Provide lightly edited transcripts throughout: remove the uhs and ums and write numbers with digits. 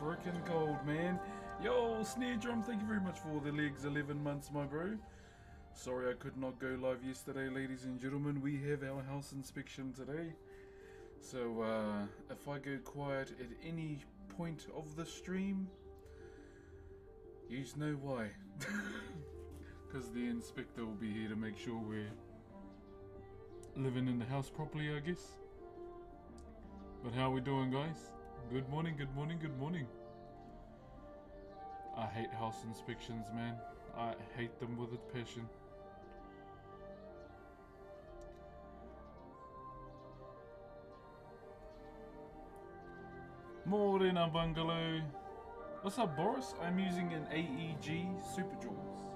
freaking cold, man. Yo, Snare Drum, thank you very much for the legs 11 months, my bro. Sorry I could not go live yesterday, ladies and gentlemen. We have our house inspection today. So, if I go quiet at any point of the stream, you know why. Because the inspector will be here to make sure we're living in the house properly, I guess. But how are we doing, guys? Good morning, good morning, good morning. I hate house inspections, man. I hate them with a passion. Maori bungalow. What's up, Boris? I'm using an AEG Super Jaws.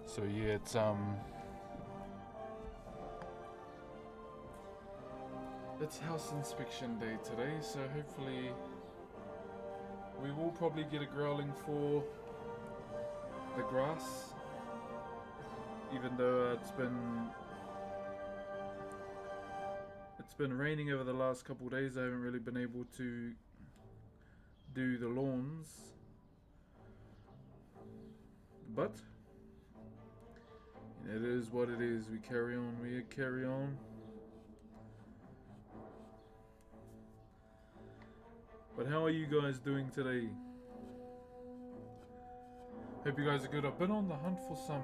So yeah, it's house inspection day today, so hopefully we will probably get a growling for the grass, even though it's been raining over the last couple of days. I haven't really been able to do the lawns, but it is what it is. We carry on, we carry on. But how are you guys doing today? Hope you guys are good. I've been on the hunt for some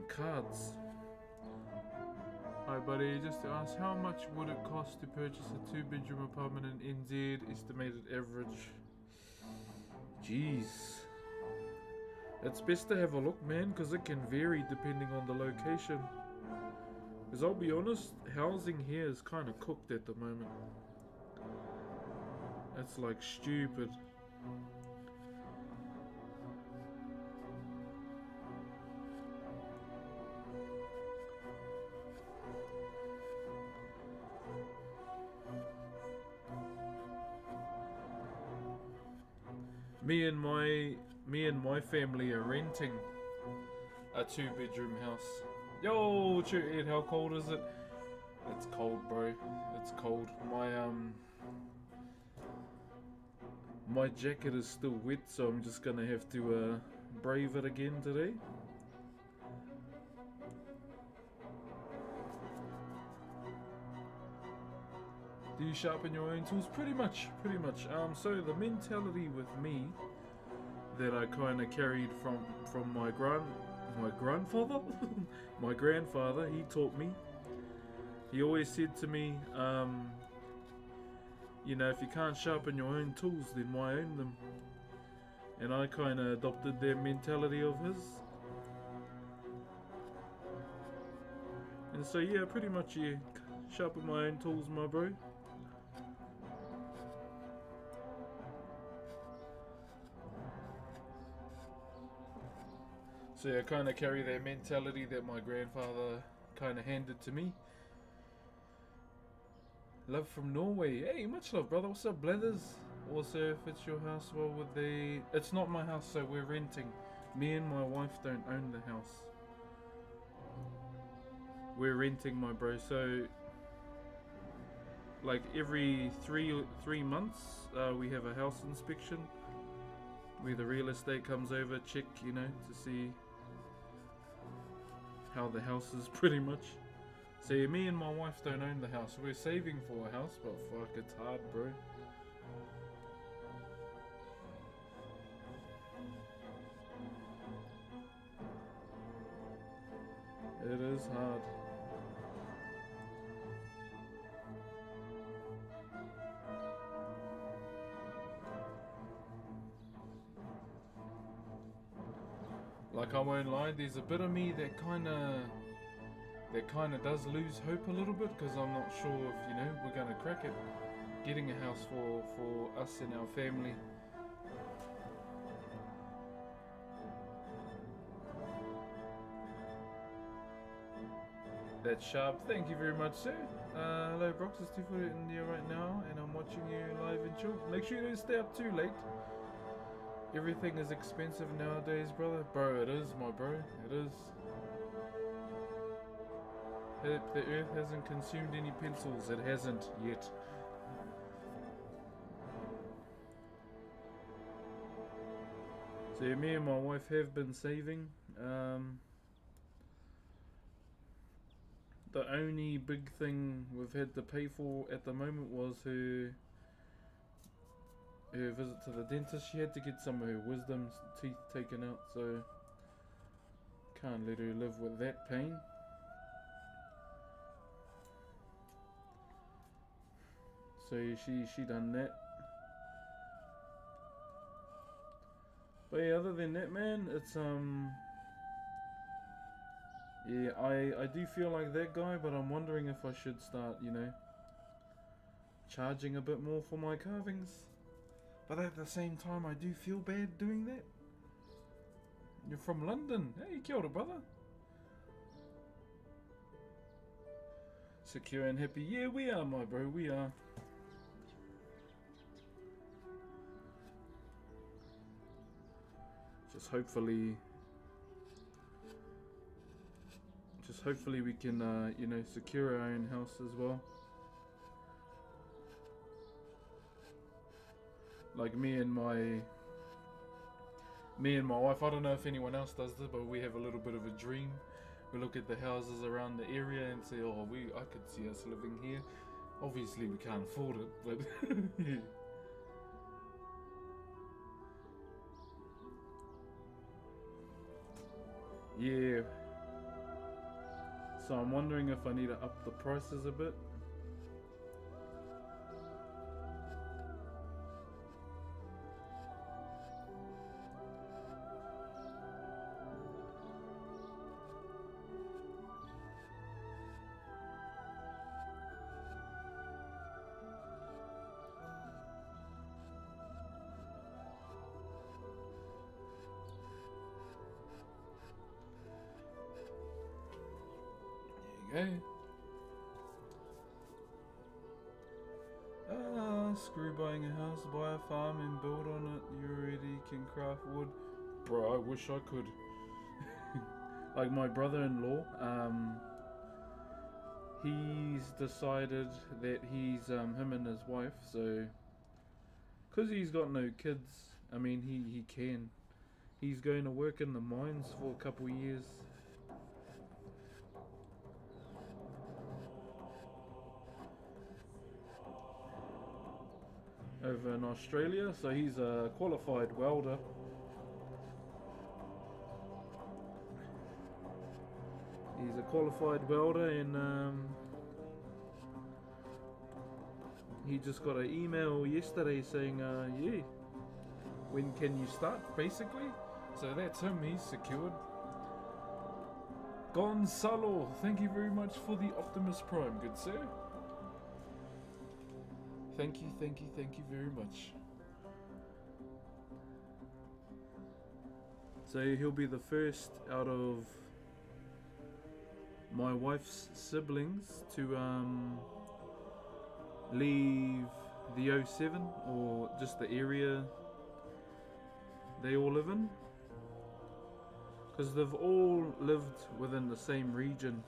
cards. Hi buddy, just to ask, how much would it cost to purchase a 2-bedroom apartment in NZ? Estimated average. Jeez. It's best to have a look, man, because it can vary depending on the location. Because I'll be honest, housing here is kind of cooked at the moment. It's like stupid. Me and my family are renting a 2-bedroom house. Yo, Ed, how cold is it? It's cold, bro. It's cold. My jacket is still wet, so I'm just gonna have to brave it again today. Do you sharpen your own tools? Pretty much. So the mentality with me that I kind of carried from my grandfather, my grandfather, he taught me. He always said to me, you know, if you can't sharpen your own tools, then why own them? And I kind of adopted that mentality of his. And so yeah, pretty much, yeah, sharpen my own tools, my bro. So yeah, I kind of carry that mentality that my grandfather kind of handed to me. Love from Norway. Hey, much love, brother. What's up, Blathers? Also, if it's your house, well, with the... It's not my house, so we're renting. Me and my wife don't own the house. We're renting, my bro. So, like every three months, we have a house inspection where the real estate comes over, check, you know, to see how the house is, pretty much. So yeah, me and my wife don't own the house. We're saving for a house, but fuck, it's hard, bro. It is hard. Like, I won't lie, there's a bit of me that kind of does lose hope a little bit, because I'm not sure if, you know, we're going to crack it, getting a house for us and our family. That's sharp. Thank you very much, sir. Hello, Brox. It's 2:40 in India right now, and I'm watching you live and chill. Make sure you don't stay up too late. Everything is expensive nowadays, brother. Bro, it is, my bro. It is. The Earth hasn't consumed any pencils. It hasn't yet. So yeah, me and my wife have been saving. The only big thing we've had to pay for at the moment was her visit to the dentist. She had to get some of her wisdom teeth taken out, so can't let her live with that pain. So she done that. But yeah, other than that, man, it's yeah, I do feel like that guy, but I'm wondering if I should start, charging a bit more for my carvings. But at the same time, I do feel bad doing that. You're from London. Hey, kia ora, brother. Secure and happy. Yeah, we are, my bro, we are. Just hopefully we can, secure our own house as well. Like me and my wife, I don't know if anyone else does this, but we have a little bit of a dream. We look at the houses around the area and say, oh, I could see us living here. Obviously we can't afford it, but yeah. Yeah. So I'm wondering if I need to up the prices a bit. There you go. Screw buying a house, buy a farm and build on it. You already can craft wood. Bro, I wish I could. Like my brother-in-law, he's decided that he's, him and his wife, so, because he's got no kids, I mean, he can. He's going to work in the mines for a couple years. Over in Australia, so he's a qualified welder. He's a qualified welder, and he just got an email yesterday saying, yeah, when can you start, basically. So that's him, he's secured. Gonzalo, thank you very much for the Optimus Prime, good sir. Thank you very much. So he'll be the first out of my wife's siblings to leave the 07, or just the area they all live in, because they've all lived within the same region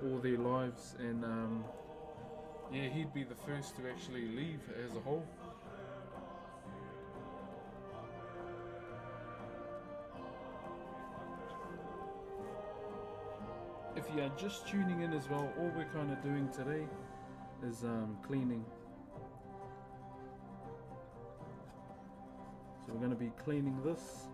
all their lives, and yeah, he'd be the first to actually leave as a whole. If you are just tuning in as well, all we're kind of doing today is cleaning. So we're going to be cleaning this.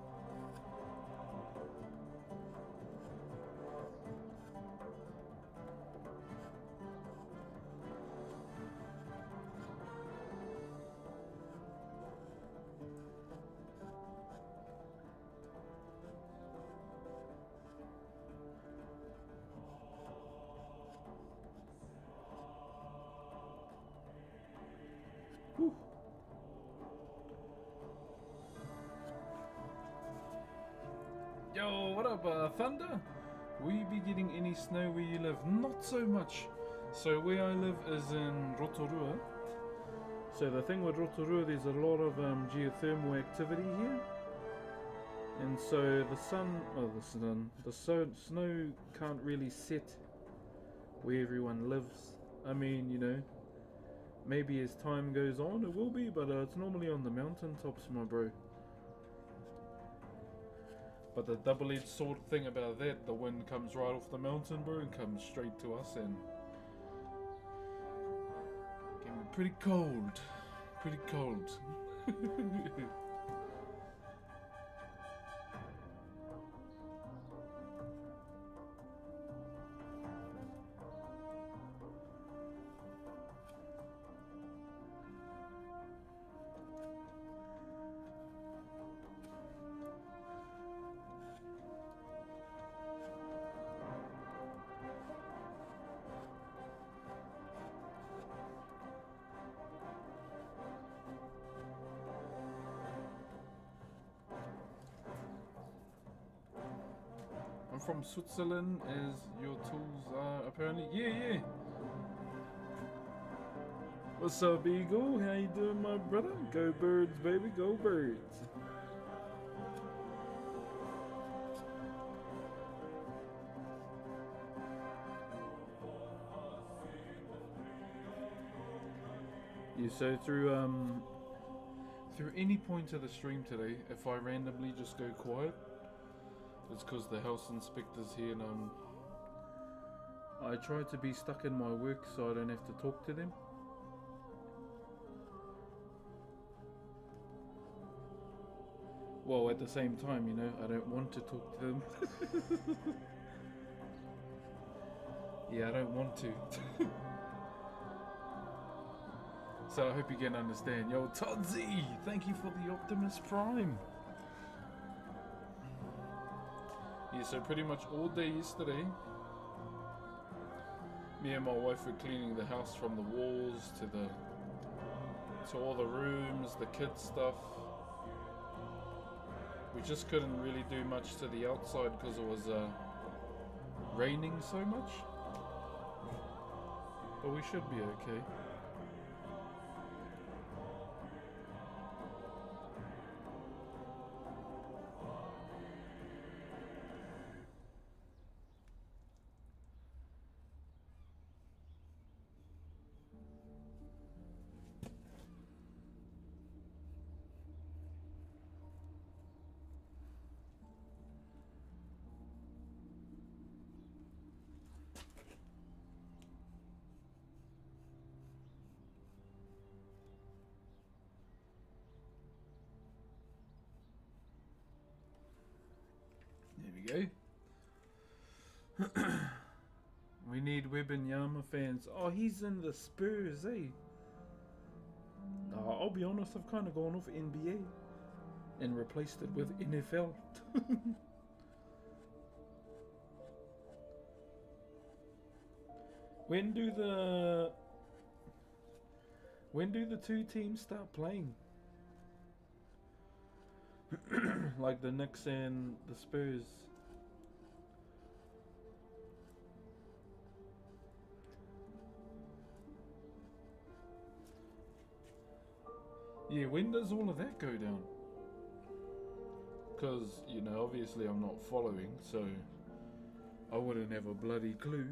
Whew. Yo, what up, Thunder? Will you be getting any snow where you live? Not so much. So where I live is in Rotorua. So the thing with Rotorua, there's a lot of geothermal activity here. And so the snow can't really set where everyone lives. I mean, you know, maybe as time goes on it will be, but it's normally on the mountaintops, my bro. But the double-edged sword thing about that, the wind comes right off the mountain, bro, and comes straight to us, and can be pretty cold. Pretty cold. I'm from Switzerland, as your tools are apparently. Yeah. What's up, Eagle? How you doing, my brother? Go birds, baby, go birds. Yeah, so through any point of the stream today, if I randomly just go quiet, it's because the house inspector's here, and I try to be stuck in my work so I don't have to talk to them. Well, at the same time, you know, I don't want to talk to them. Yeah, I don't want to. So I hope you can understand. Yo, Todsy, thank you for the Optimus Prime. Yeah, so pretty much all day yesterday, me and my wife were cleaning the house from the walls to all the rooms, the kids stuff. We just couldn't really do much to the outside because it was raining so much. But we should be okay. There we go. We need Wembanyama fans. Oh, he's in the Spurs, eh? I'll be honest, I've kind of gone off NBA and replaced it with NFL. When do the two teams start playing? Like the Knicks and the Spurs. Yeah, when does all of that go down? Because, you know, obviously I'm not following, so I wouldn't have a bloody clue.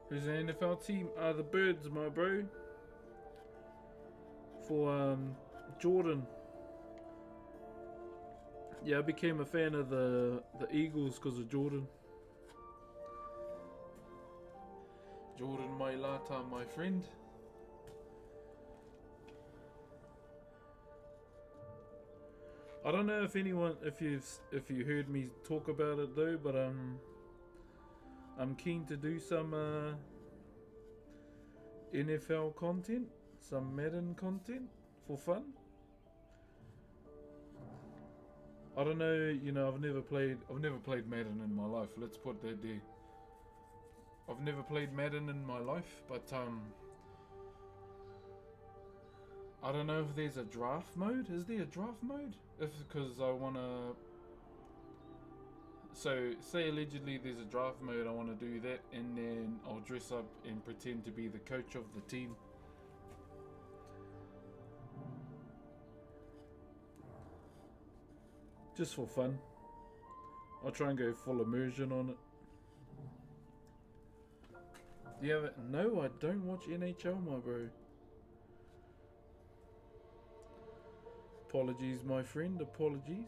Who's the NFL team? The Birds, my bro. For Jordan. Yeah, I became a fan of the Eagles because of Jordan. Jordan Mailata, my friend. I don't know if you heard me talk about it though, but I'm keen to do some NFL content, some Madden content for fun. I don't know, you know, I've never played Madden in my life. Let's put that there. I've never played Madden in my life, but I don't know if there's a draft mode. Is there a draft mode? Because I wanna. So say allegedly there's a draft mode. I want to do that, and then I'll dress up and pretend to be the coach of the team. Just for fun. I'll try and go full immersion on it. Do you have it? No, I don't watch NHL, my bro. Apologies, my friend. Apologies.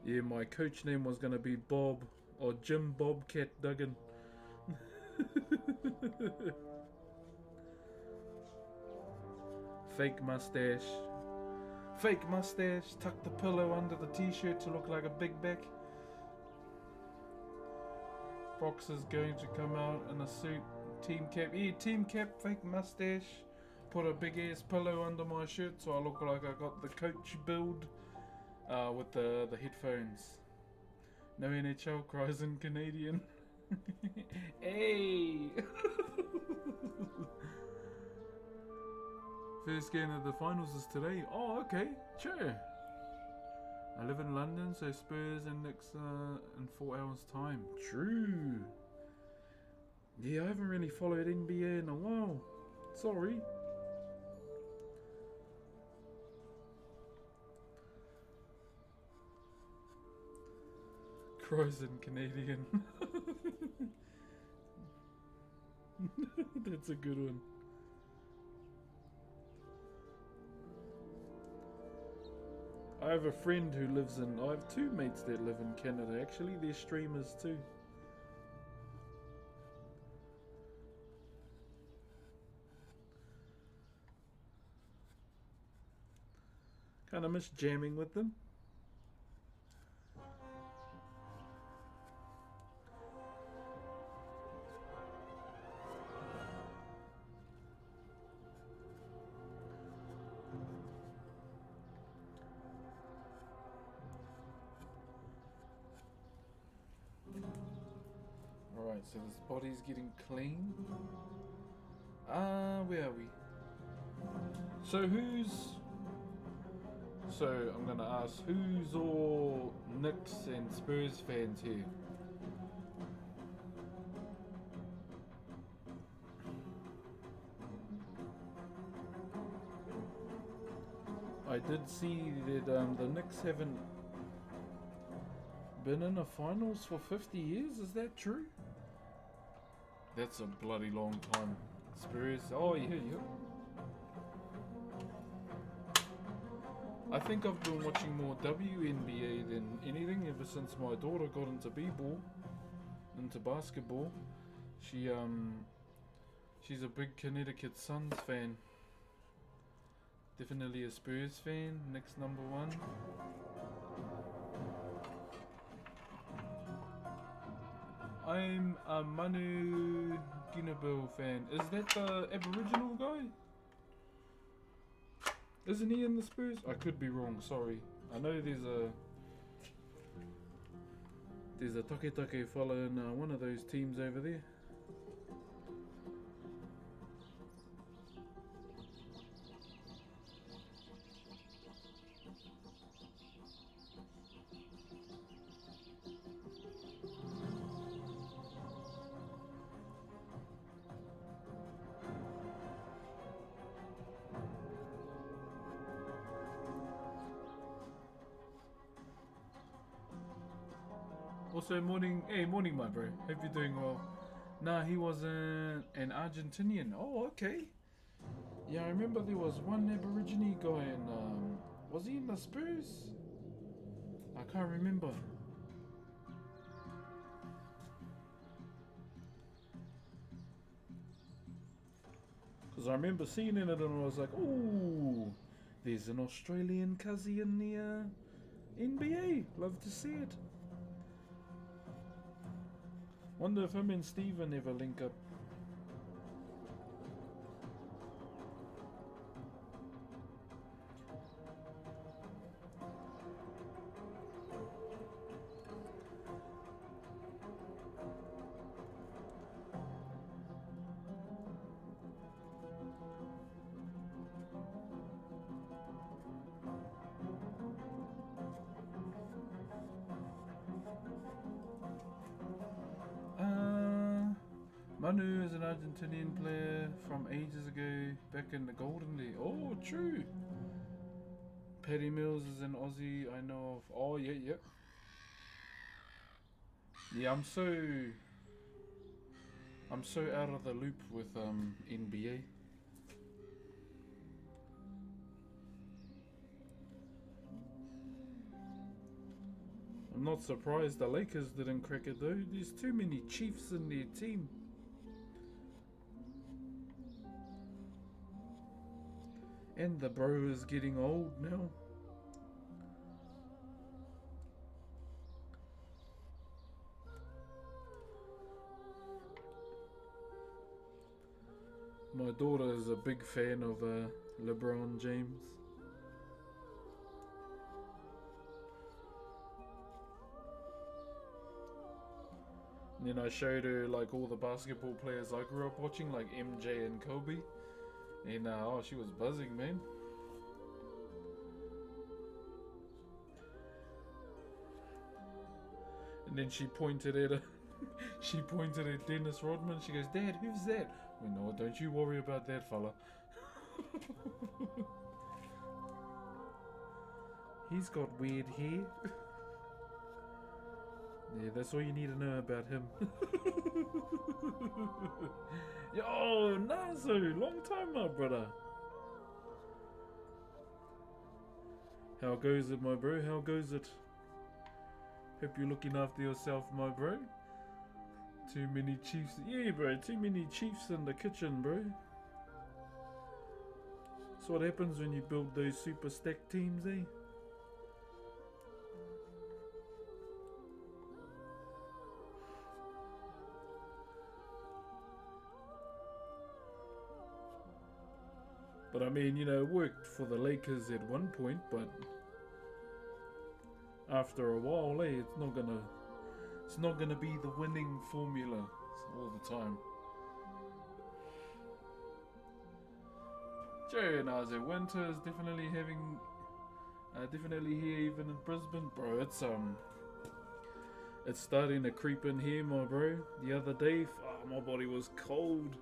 Yeah, my coach name was gonna be Bob or Jim Bobcat Duggan. Fake mustache. Fake mustache. Tuck the pillow under the t-shirt to look like a big back. Box is going to come out in a suit. Team cap. Yeah, team cap. Fake mustache. Put a big ass pillow under my shirt so I look like I got the coach build. With the headphones. No NHL cries in Canadian. Hey! First game of the finals is today. Oh, okay, sure. I live in London, so Spurs and Knicks in 4 hours' time. True. Yeah, I haven't really followed NBA in a while. Sorry. Cries in Canadian. That's a good one. I have a friend who lives in... I have two mates that live in Canada. Actually, they're streamers too. Kind of miss jamming with them. Alright, so this body's getting clean. Where are we? So I'm gonna ask, who's all Knicks and Spurs fans here? I did see that the Knicks haven't been in the finals for 50 years, is that true? That's a bloody long time. Spurs, oh yeah. I think I've been watching more WNBA than anything ever since my daughter got into b-ball, into basketball. She's a big Connecticut Suns fan. Definitely a Spurs fan. Next number one. I'm a Manu Ginobili fan. Is that the Aboriginal guy? Isn't he in the Spurs? I could be wrong, sorry. I know there's a Take fella in one of those teams over there. Also, morning my bro. Hope you're doing well. Nah, he was an Argentinian. Oh, okay. Yeah, I remember there was one Aborigine guy in, was he in the Spurs? I can't remember. Because I remember seeing it and I was like, ooh, there's an Australian cuzzy in the NBA. Love to see it. Wonder if him and Steven ever link up. Manu is an Argentinian player from ages ago, back in the Golden League. Oh, true. Paddy Mills is an Aussie I know of. Oh, yeah, yeah. Yeah, I'm so out of the loop with NBA. I'm not surprised the Lakers didn't crack it though. There's too many Chiefs in their team. And the bro is getting old now. My daughter is a big fan of LeBron James. And then I showed her like all the basketball players I grew up watching, like MJ and Kobe. And oh, she was buzzing, man. And then she pointed at Dennis Rodman. She goes, "Dad, who's that?" Well, no, don't you worry about that fella. He's got weird hair. Yeah, that's all you need to know about him. Yo, Nazo, long time, my brother. How goes it, my bro? How goes it? Hope you're looking after yourself, my bro. Too many chiefs. Yeah, bro, too many chiefs in the kitchen, bro. That's what happens when you build those super stack teams, eh? But I mean, you know, it worked for the Lakers at one point, but after a while, it's not gonna be the winning formula all the time. Joe and Isaac, winter is definitely here even in Brisbane, bro. It's starting to creep in here, my bro. The other day, my body was cold.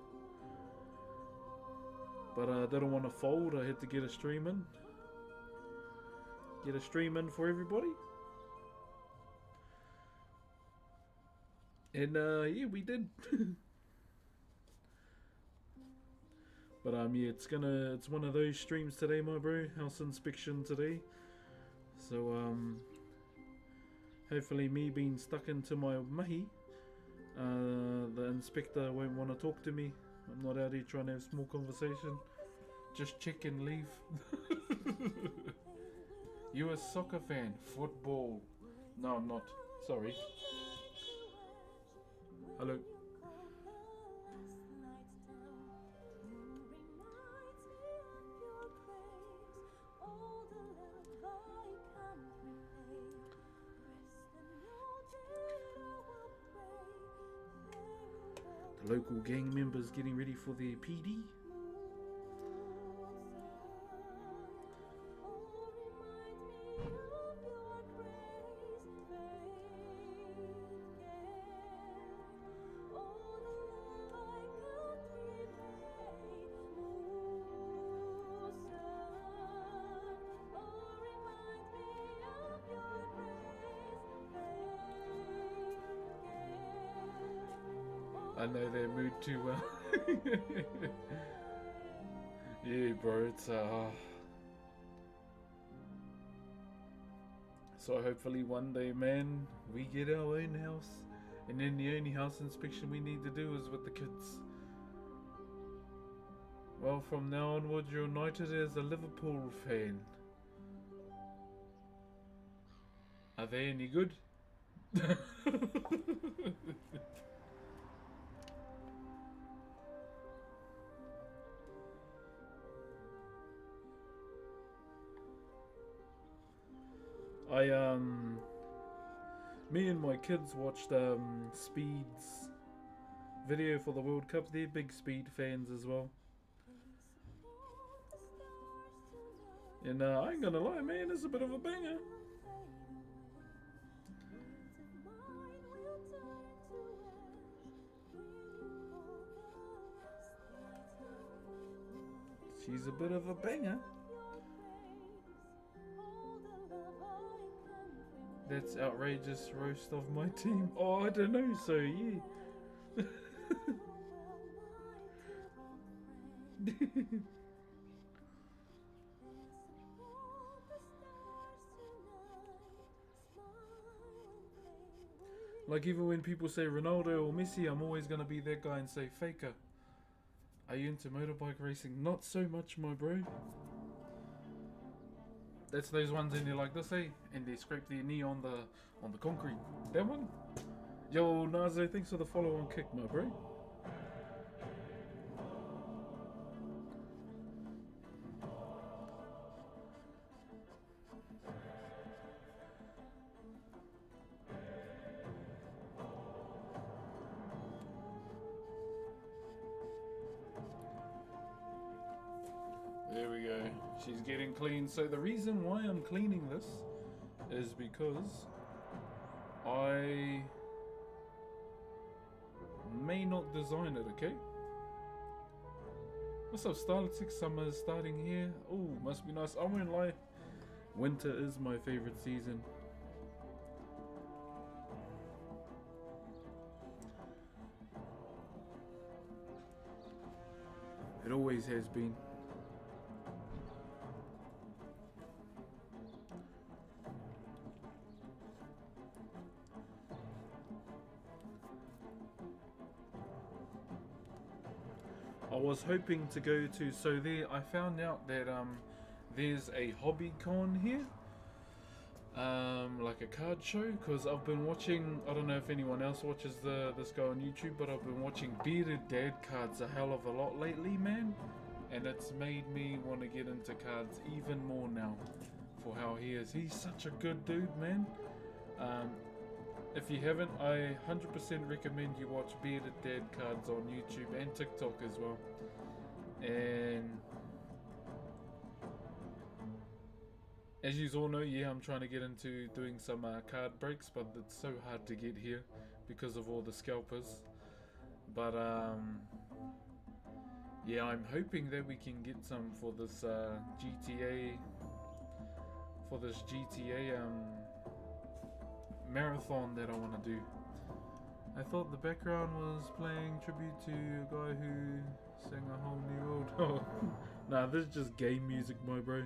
But I didn't want to fold. I had to get a stream in. Get a stream in for everybody. And yeah, we did. But yeah, it's one of those streams today, my bro. House inspection today. So hopefully me being stuck into my mahi, the inspector won't want to talk to me. I'm not out here trying to have small conversation. Just check and leave. You a soccer fan? Football? No, I'm not. Sorry. Hello. The local gang members getting ready for their PD. I know their mood too well. Yeah, bro, it's so hopefully one day, man, we get our own house, and then the only house inspection we need to do is with the kids. Well, from now onwards, you're knighted as a Liverpool fan. Are they any good? Me and my kids watched Speed's video for the World Cup. They're big Speed fans as well. And I ain't gonna lie, man, it's a bit of a banger. She's a bit of a banger. That's outrageous roast of my team. Oh, I don't know, so yeah. Like even when people say Ronaldo or Messi, I'm always gonna be that guy and say Faker. Are you into motorbike racing? Not so much, my bro. That's those ones and you're like this, eh? And they scrape their knee on the concrete. That one? Yo, Nazo, thanks for the follow on kick, my bro. There we go. She's getting clean. So the reason why I'm cleaning this is because I may not design it, okay? What's up, Starlight? Summer is starting here. Oh, must be nice. I won't lie. Winter is my favorite season. It always has been. I was hoping to go to, so there I found out that there's a hobby con here, like a card show, because I've been watching, I don't know if anyone else watches this guy on YouTube, but I've been watching Bearded Dad cards a hell of a lot lately, man, and it's made me want to get into cards even more now for how he is. He's such a good dude, man. If you haven't, I 100% recommend you watch Bearded Dad cards on YouTube and TikTok as well. And as you all know, yeah, I'm trying to get into doing some card breaks, but it's so hard to get here because of all the scalpers. But yeah, I'm hoping that we can get some for this GTA marathon that I want to do. I thought the background was playing tribute to a guy who sang A Whole New World. Oh, nah, this is just game music, my bro.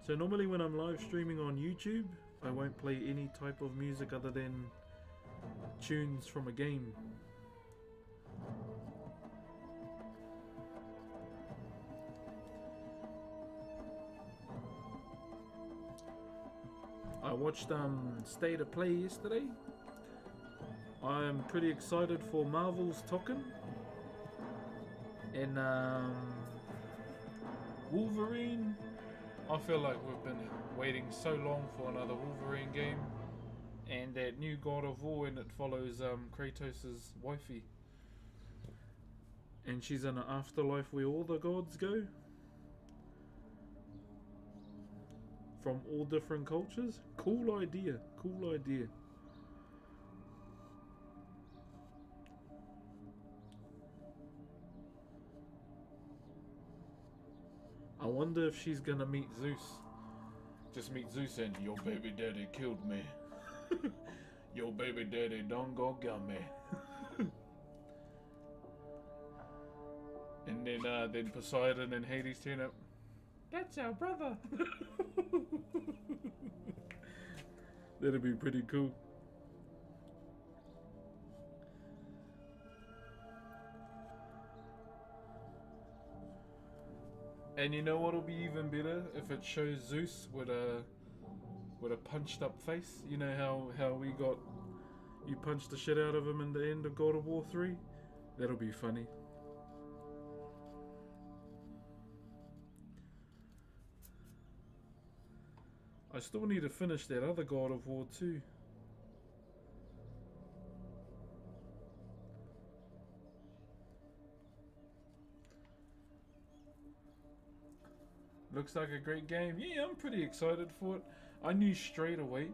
So normally when I'm live streaming on YouTube, I won't play any type of music other than tunes from a game. I watched State of Play yesterday. I'm pretty excited for Marvel's Token. And Wolverine. I feel like we've been waiting so long for another Wolverine game. And that new God of War, and it follows Kratos' wifey. And she's in an afterlife where all the gods go. From all different cultures. Cool idea. Cool idea. I wonder if she's gonna meet Zeus. Just meet Zeus and your baby daddy killed me. Your baby daddy done go got me. And then Poseidon and Hades turn up. That's our brother. That'd be pretty cool. And you know what'll be even better? If it shows Zeus with a punched up face. You know how we got, you punched the shit out of him in the end of God of War 3? That'll be funny. I still need to finish that other God of War 2. Looks like a great game. Yeah, I'm pretty excited for it. I knew straight away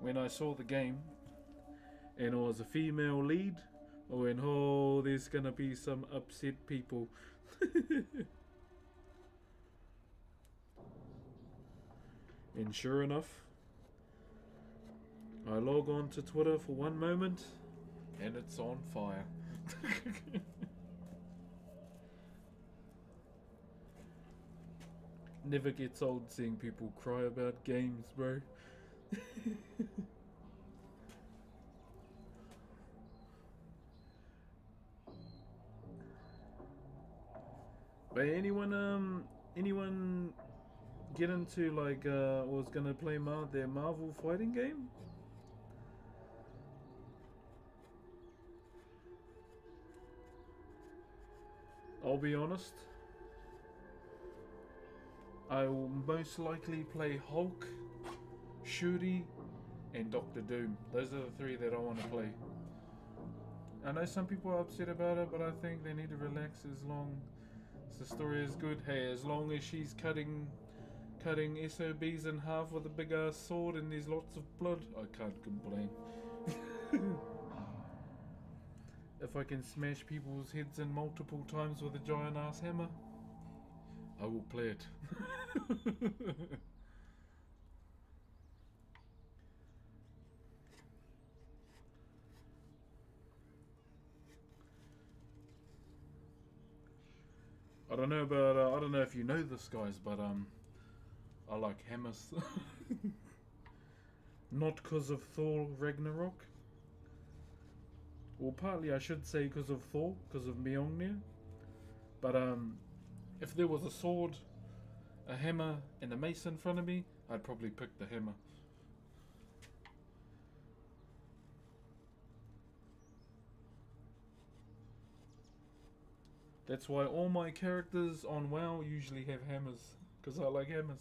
when I saw the game and it was a female lead. I went, oh, there's gonna be some upset people. And sure enough, I log on to Twitter for one moment, and it's on fire. Never gets old seeing people cry about games, bro. But anyone get into like was gonna play their Marvel fighting game? I'll be honest, I will most likely play Hulk, Shuri, and Doctor Doom. Those are the three that I want to play. I know some people are upset about it, but I think they need to relax as long as the story is good. Hey, as long as she's cutting SOBs in half with a big ass sword and there's lots of blood, I can't complain. If I can smash people's heads in multiple times with a giant ass hammer, I will play it. I don't know about I don't know if you know this, guys, but I like hammers. Not because of Thor Ragnarok. Well, partly I should say because of Thor, because of Mjolnir. But if there was a sword, a hammer, and a mace in front of me, I'd probably pick the hammer. That's why all my characters on WoW usually have hammers, because I like hammers.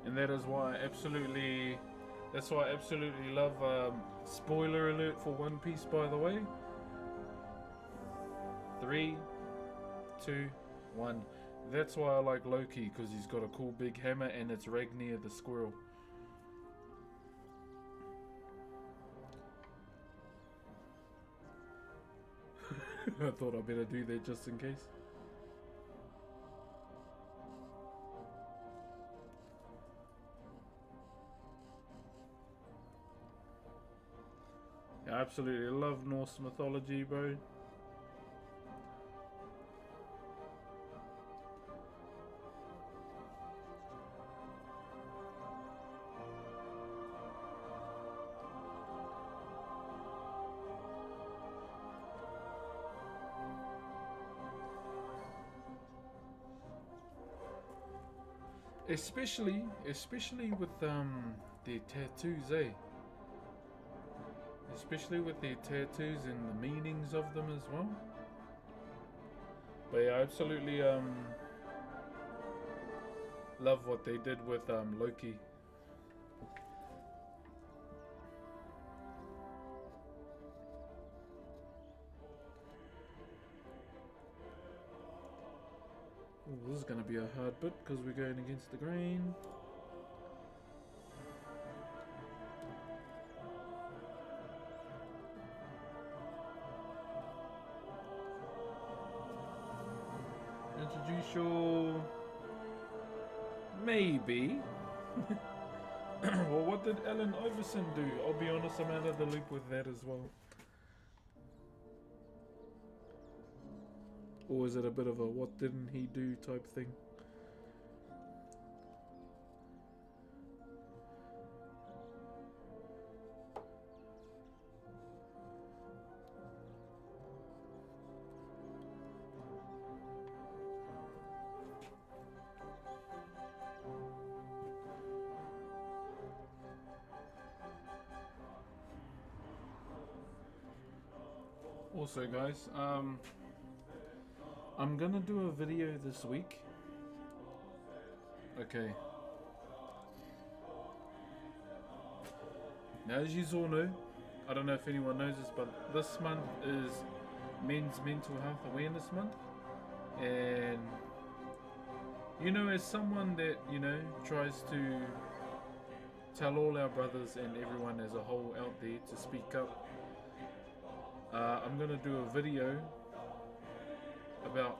And that's why I absolutely love, spoiler alert for One Piece, by the way. 3, 2, 1. That's why I like Loki, because he's got a cool big hammer and it's Ragnir the squirrel. I thought I'd better do that just in case. I absolutely love Norse mythology, bro. Especially with their tattoos, eh? Especially with their tattoos and the meanings of them as well. But yeah, I absolutely love what they did with Loki. Ooh, this is gonna be a hard bit because we're going against the grain. Introduce your... Maybe. Well, what did Allen Iverson do? I'll be honest, I'm out of the loop with that as well. Or is it a bit of a what didn't he do type thing? Also, guys, I'm gonna do a video this week. Okay. Now, as you all know, I don't know if anyone knows this, but this month is Men's Mental Health Awareness Month. And, you know, as someone that, you know, tries to tell all our brothers and everyone as a whole out there to speak up. I'm gonna do a video about,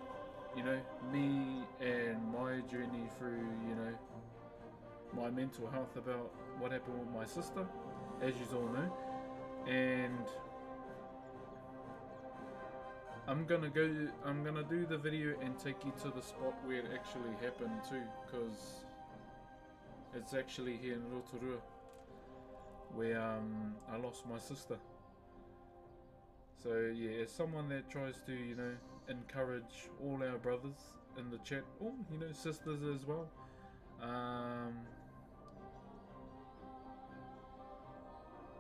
you know, me and my journey through, you know, my mental health, about what happened with my sister, as you all know, and I'm gonna do the video and take you to the spot where it actually happened too, because it's actually here in Rotorua where I lost my sister. So yeah, as someone that tries to, you know, encourage all our brothers in the chat, or, you know, sisters as well,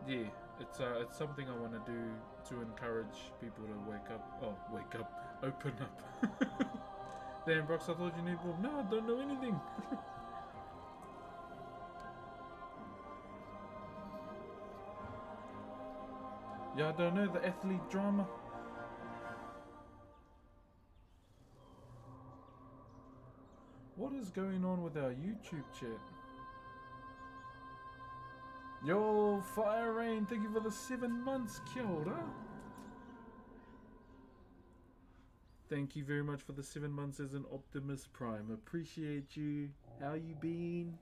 yeah, it's something I want to do to encourage people to wake up, open up. Damn, Brox, I thought you knew. Well, no, I don't know anything. Yeah, I don't know the athlete drama. What is going on with our YouTube chat? Yo, Fire Rain, thank you for the 7 months, kia ora. Thank you very much for the 7 months as an Optimus Prime. Appreciate you. How you been?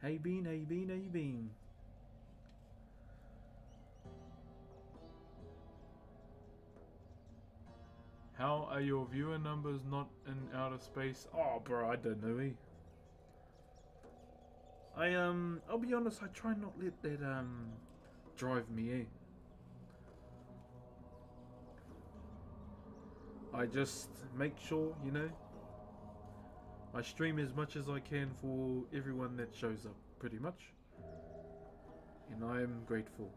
How you been? How you been? How you been? How are your viewer numbers not in outer space? Oh, bro, I don't know. I'll be honest. I try not let that drive me. I just make sure, you know, I stream as much as I can for everyone that shows up, pretty much, and I am grateful.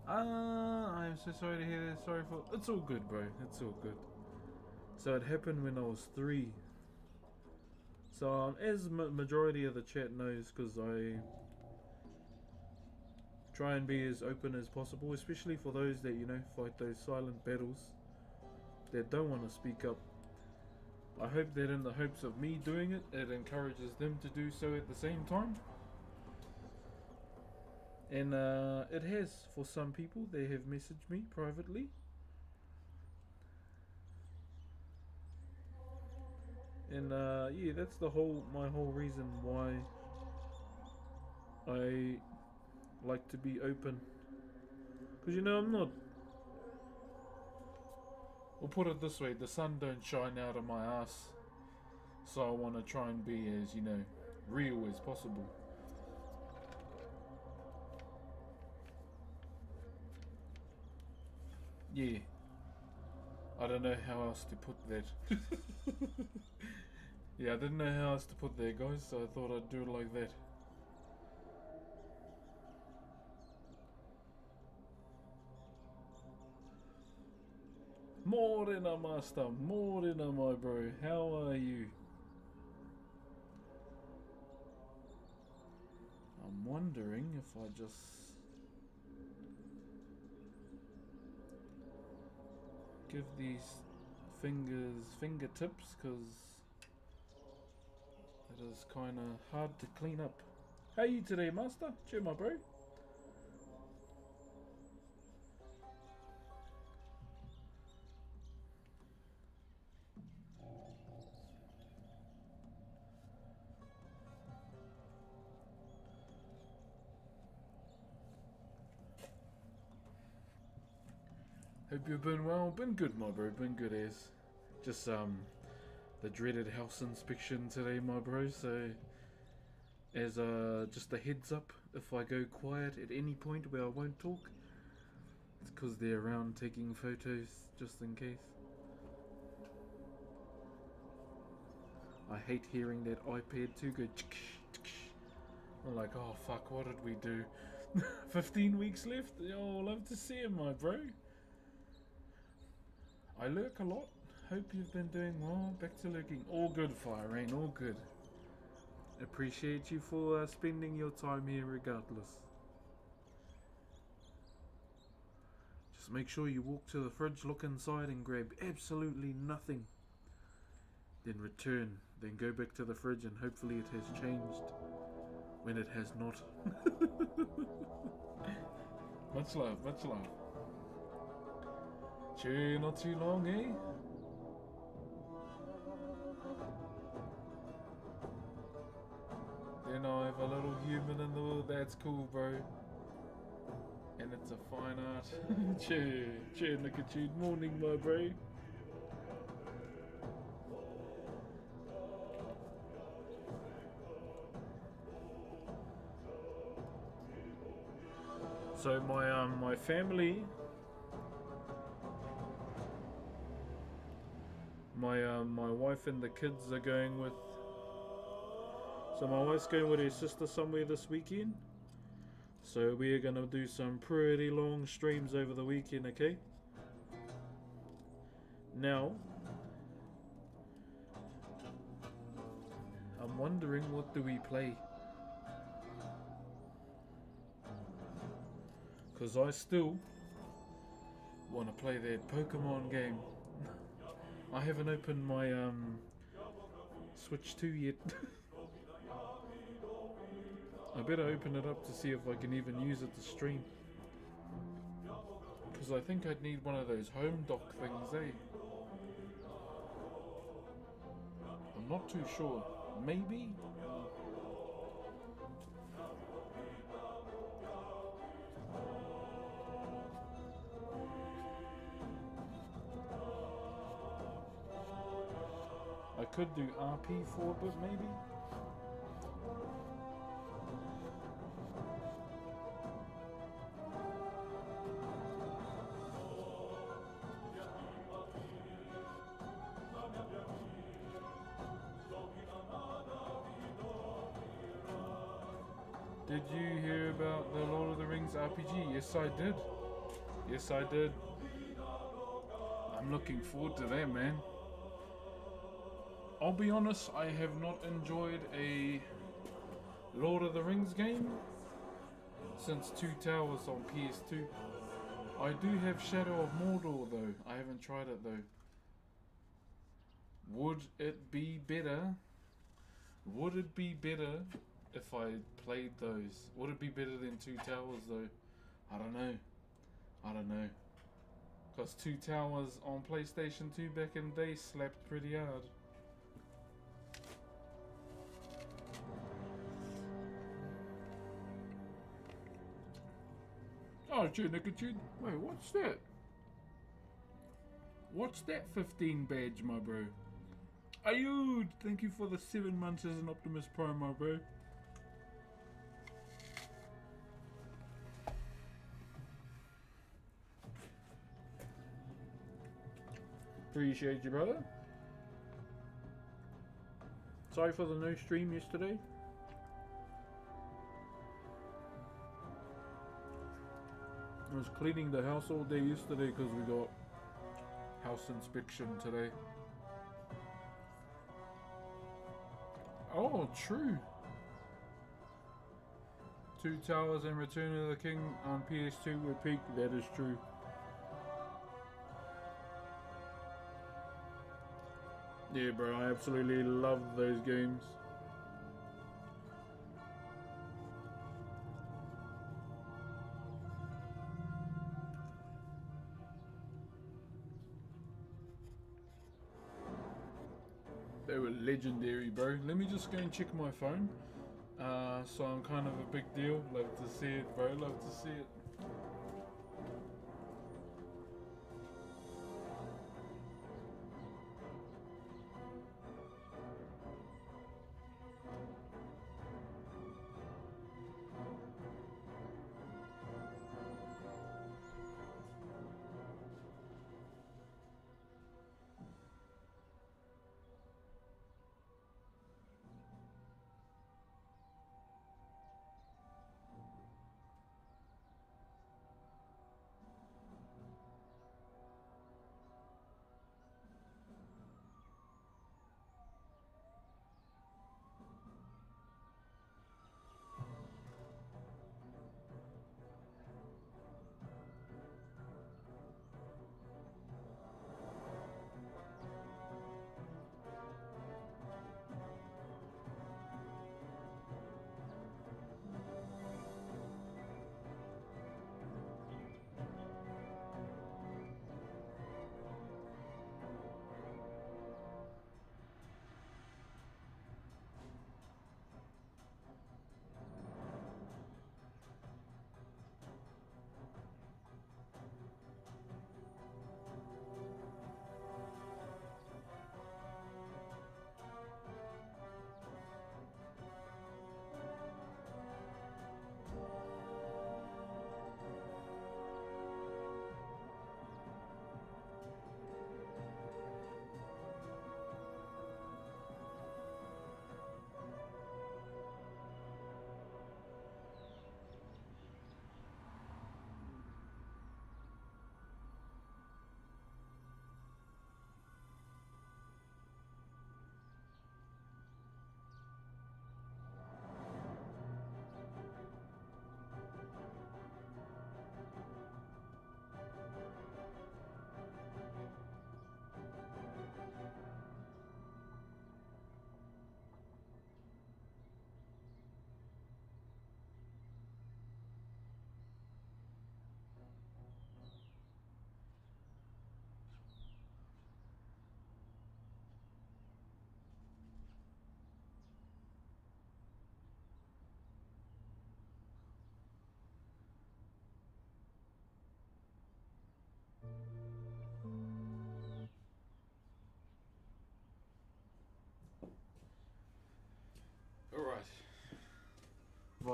I'm so sorry to hear that. Sorry for. It's all good, bro. It's all good. So it happened when I was 3. So as majority of the chat knows, because I try and be as open as possible, especially for those that, you know, fight those silent battles, that don't want to speak up. I hope that in the hopes of me doing it, it encourages them to do so at the same time. And it has for some people. They have messaged me privately. And yeah, that's my whole reason why I like to be open. Because, you know, I'm not... We'll put it this way, the sun don't shine out of my ass. So I want to try and be as, you know, real as possible. Yeah. I don't know how else to put that. Yeah, I didn't know how else to put that, guys, so I thought I'd do it like that. Morena, master. Morena, my bro. How are you? I'm wondering if I just... give these fingertips, because it is kind of hard to clean up. How are you today, master? Cheer, my bro. Hope you've been well. Been good, my bro. Been good as. Just the dreaded house inspection today, my bro. So as just a heads up, if I go quiet at any point where I won't talk, it's because they're around taking photos, just in case. I hate hearing that iPad too go. I'm like, oh fuck, what did we do? 15 weeks left. Yo, love to see him, my bro. I lurk a lot. Hope you've been doing well. Back to lurking. All good, Fire Rain. All good. Appreciate you for spending your time here regardless. Just make sure you walk to the fridge, look inside and grab absolutely nothing. Then return. Then go back to the fridge and hopefully it has changed. when it has not. Much love, much love. Che, not too long, eh? Then I have a little human in the world. That's cool, bro. And it's a fine art. Che, Nicotine. Morning, my bro. So my family, my wife and the kids are going with. So my wife's going with her sister somewhere this weekend. So we're gonna do some pretty long streams over the weekend, okay? Now, I'm wondering, what do we play? Because I still want to play that Pokemon game. I haven't opened my Switch 2 yet. I better open it up to see if I can even use it to stream. Because I think I'd need one of those home dock things, eh? I'm not too sure. Maybe? I could do RP for a bit, maybe? Did you hear about the Lord of the Rings RPG? Yes, I did. Yes, I did. I'm looking forward to that, man. I'll be honest, I have not enjoyed a Lord of the Rings game since Two Towers on PS2. I do have Shadow of Mordor though. I haven't tried it though. Would it be better? Would it be better if I played those? Would it be better than Two Towers though? I don't know. I don't know. Because Two Towers on PlayStation 2 back in the day slapped pretty hard. Oh, Nicotine. Wait, what's that? What's that 15 badge, my bro? Ayud! Thank you for the 7 months as an Optimus Prime, my bro. Appreciate you, brother. Sorry for the no stream yesterday. I was cleaning the house all day yesterday because we got house inspection today. Oh, true. Two Towers and Return of the King on PS2 were peak. That is true. Yeah, bro, I absolutely love those games. They were legendary, bro. Let me just go and check my phone. So I'm kind of a big deal. Love to see it, bro. Love to see it.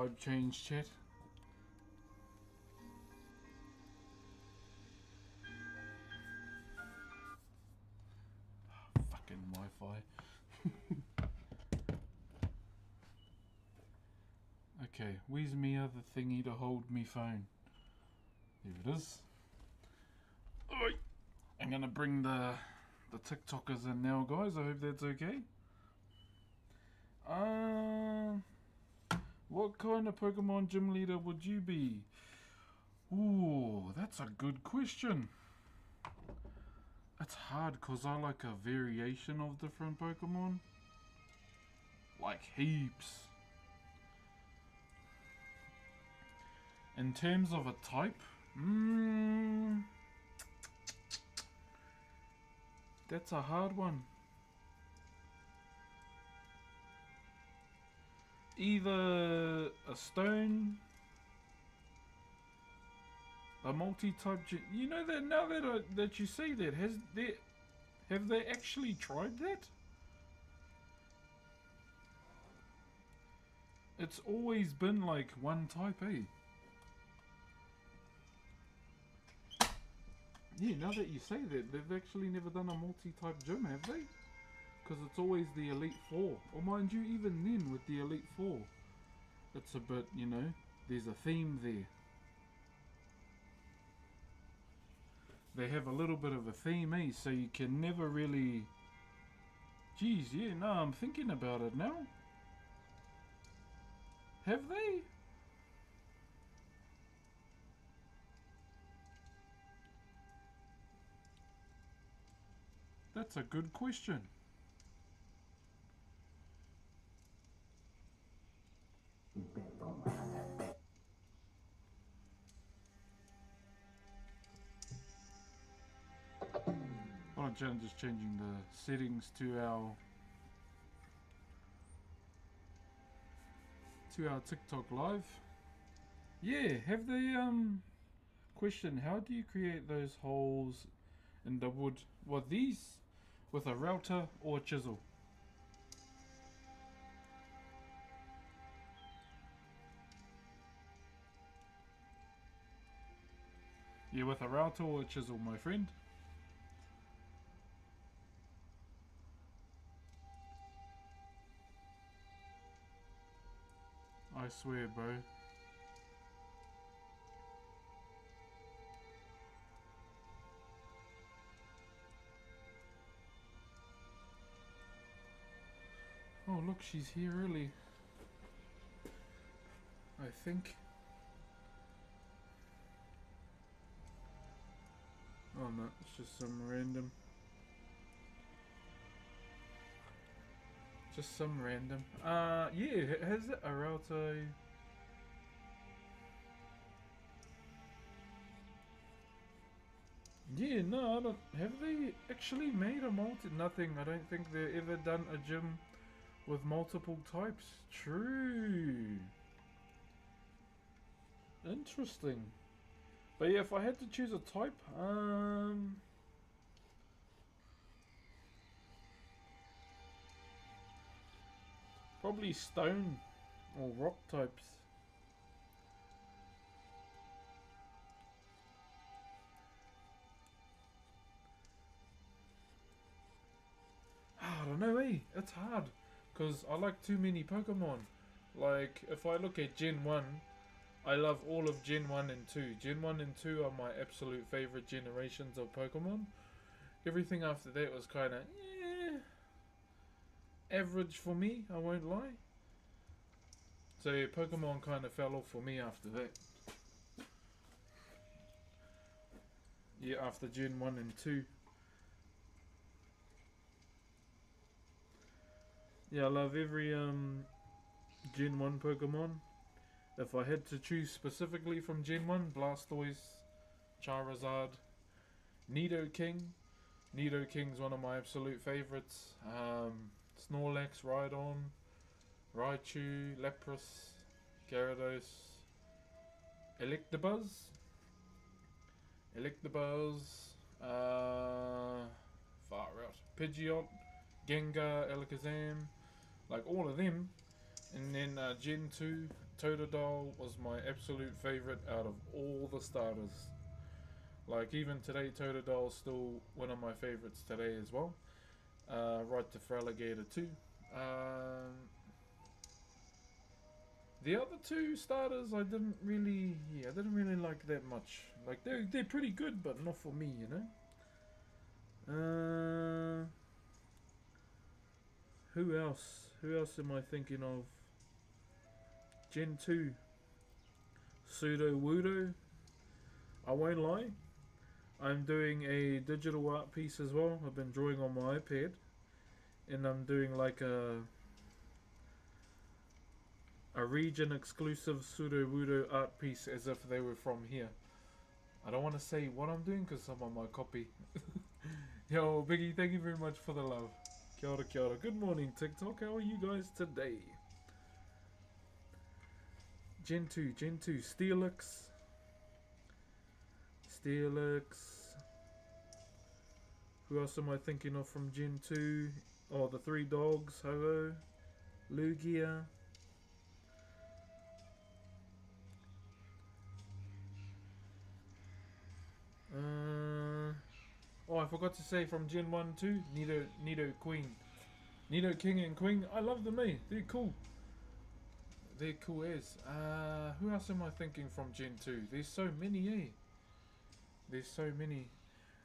vibe change, chat. Fucking Wi-Fi. Okay, where's me other thingy to hold me phone? There it is. Alright, I'm gonna bring the TikTokers in now, guys. I hope that's okay. What kind of Pokemon gym leader would you be? Ooh, that's a good question. It's hard because I like a variation of different Pokemon. Like heaps. In terms of a type, that's a hard one. Either a stone, a multi-type. You know that now that you say that, have they actually tried that? It's always been like one type, eh? Yeah, now that you say that, they've actually never done a multi-type gym, have they? Because it's always the Elite Four. Or mind you, even then with the Elite Four, it's a bit, you know, there's a theme there. They have a little bit of a theme, eh? So you can never really... Geez, yeah, no, I'm thinking about it now. Have they? That's a good question. I'm just changing the settings to our TikTok live. Yeah, have they question, how do you create those holes in the wood? What, these? With a router or a chisel? Yeah, with a router or a chisel, my friend. I swear, bro. Oh, look, she's here early. I think. Oh no, it's just some random. Just some random. Yeah, has it a router? Yeah, no, I don't. Have they actually made a multi? Nothing. I don't think they've ever done a gym with multiple types. True. Interesting. But yeah, if I had to choose a type, probably stone or rock types. I don't know, eh? It's hard. Because I like too many Pokemon. Like, if I look at Gen 1, I love all of Gen 1 and 2. Gen 1 and 2 are my absolute favourite generations of Pokemon. Everything after that was kind of, average for me, I won't lie. So yeah, Pokemon kind of fell off for me after that. Yeah, after Gen 1 and 2. Yeah, I love every Gen 1 Pokemon. If I had to choose specifically from Gen 1, Blastoise, Charizard, Nidoking. Nidoking's one of my absolute favourites. Snorlax, Rhydon, Raichu, Lapras, Gyarados, Electabuzz, far out, Pidgeot, Gengar, Alakazam, like all of them. And then Gen 2, Totodile was my absolute favorite out of all the starters. Like even today, Totodile's still one of my favorites today as well. Right to Feraligatr too. The other two starters I didn't really like that much. Like they're pretty good, but not for me, you know. Who else? Who else am I thinking of? Gen 2. Pseudo Wudo. I won't lie. I'm doing a digital art piece as well. I've been drawing on my iPad. And I'm doing like a region exclusive Pseudo Wudo art piece as if they were from here. I don't want to say what I'm doing because someone might copy. Yo, Biggie, thank you very much for the love. Kia ora, kia ora. Good morning, TikTok. How are you guys today? Gen 2, Steelix. Who else am I thinking of from Gen 2? Oh, the three dogs. Ho-Oh, Lugia. Oh, I forgot to say from Gen 1 too. Nido Queen. Nido King and Queen. I love them, eh? They're cool. They're cool as. Who else am I thinking from Gen 2? There's so many, eh? There's so many.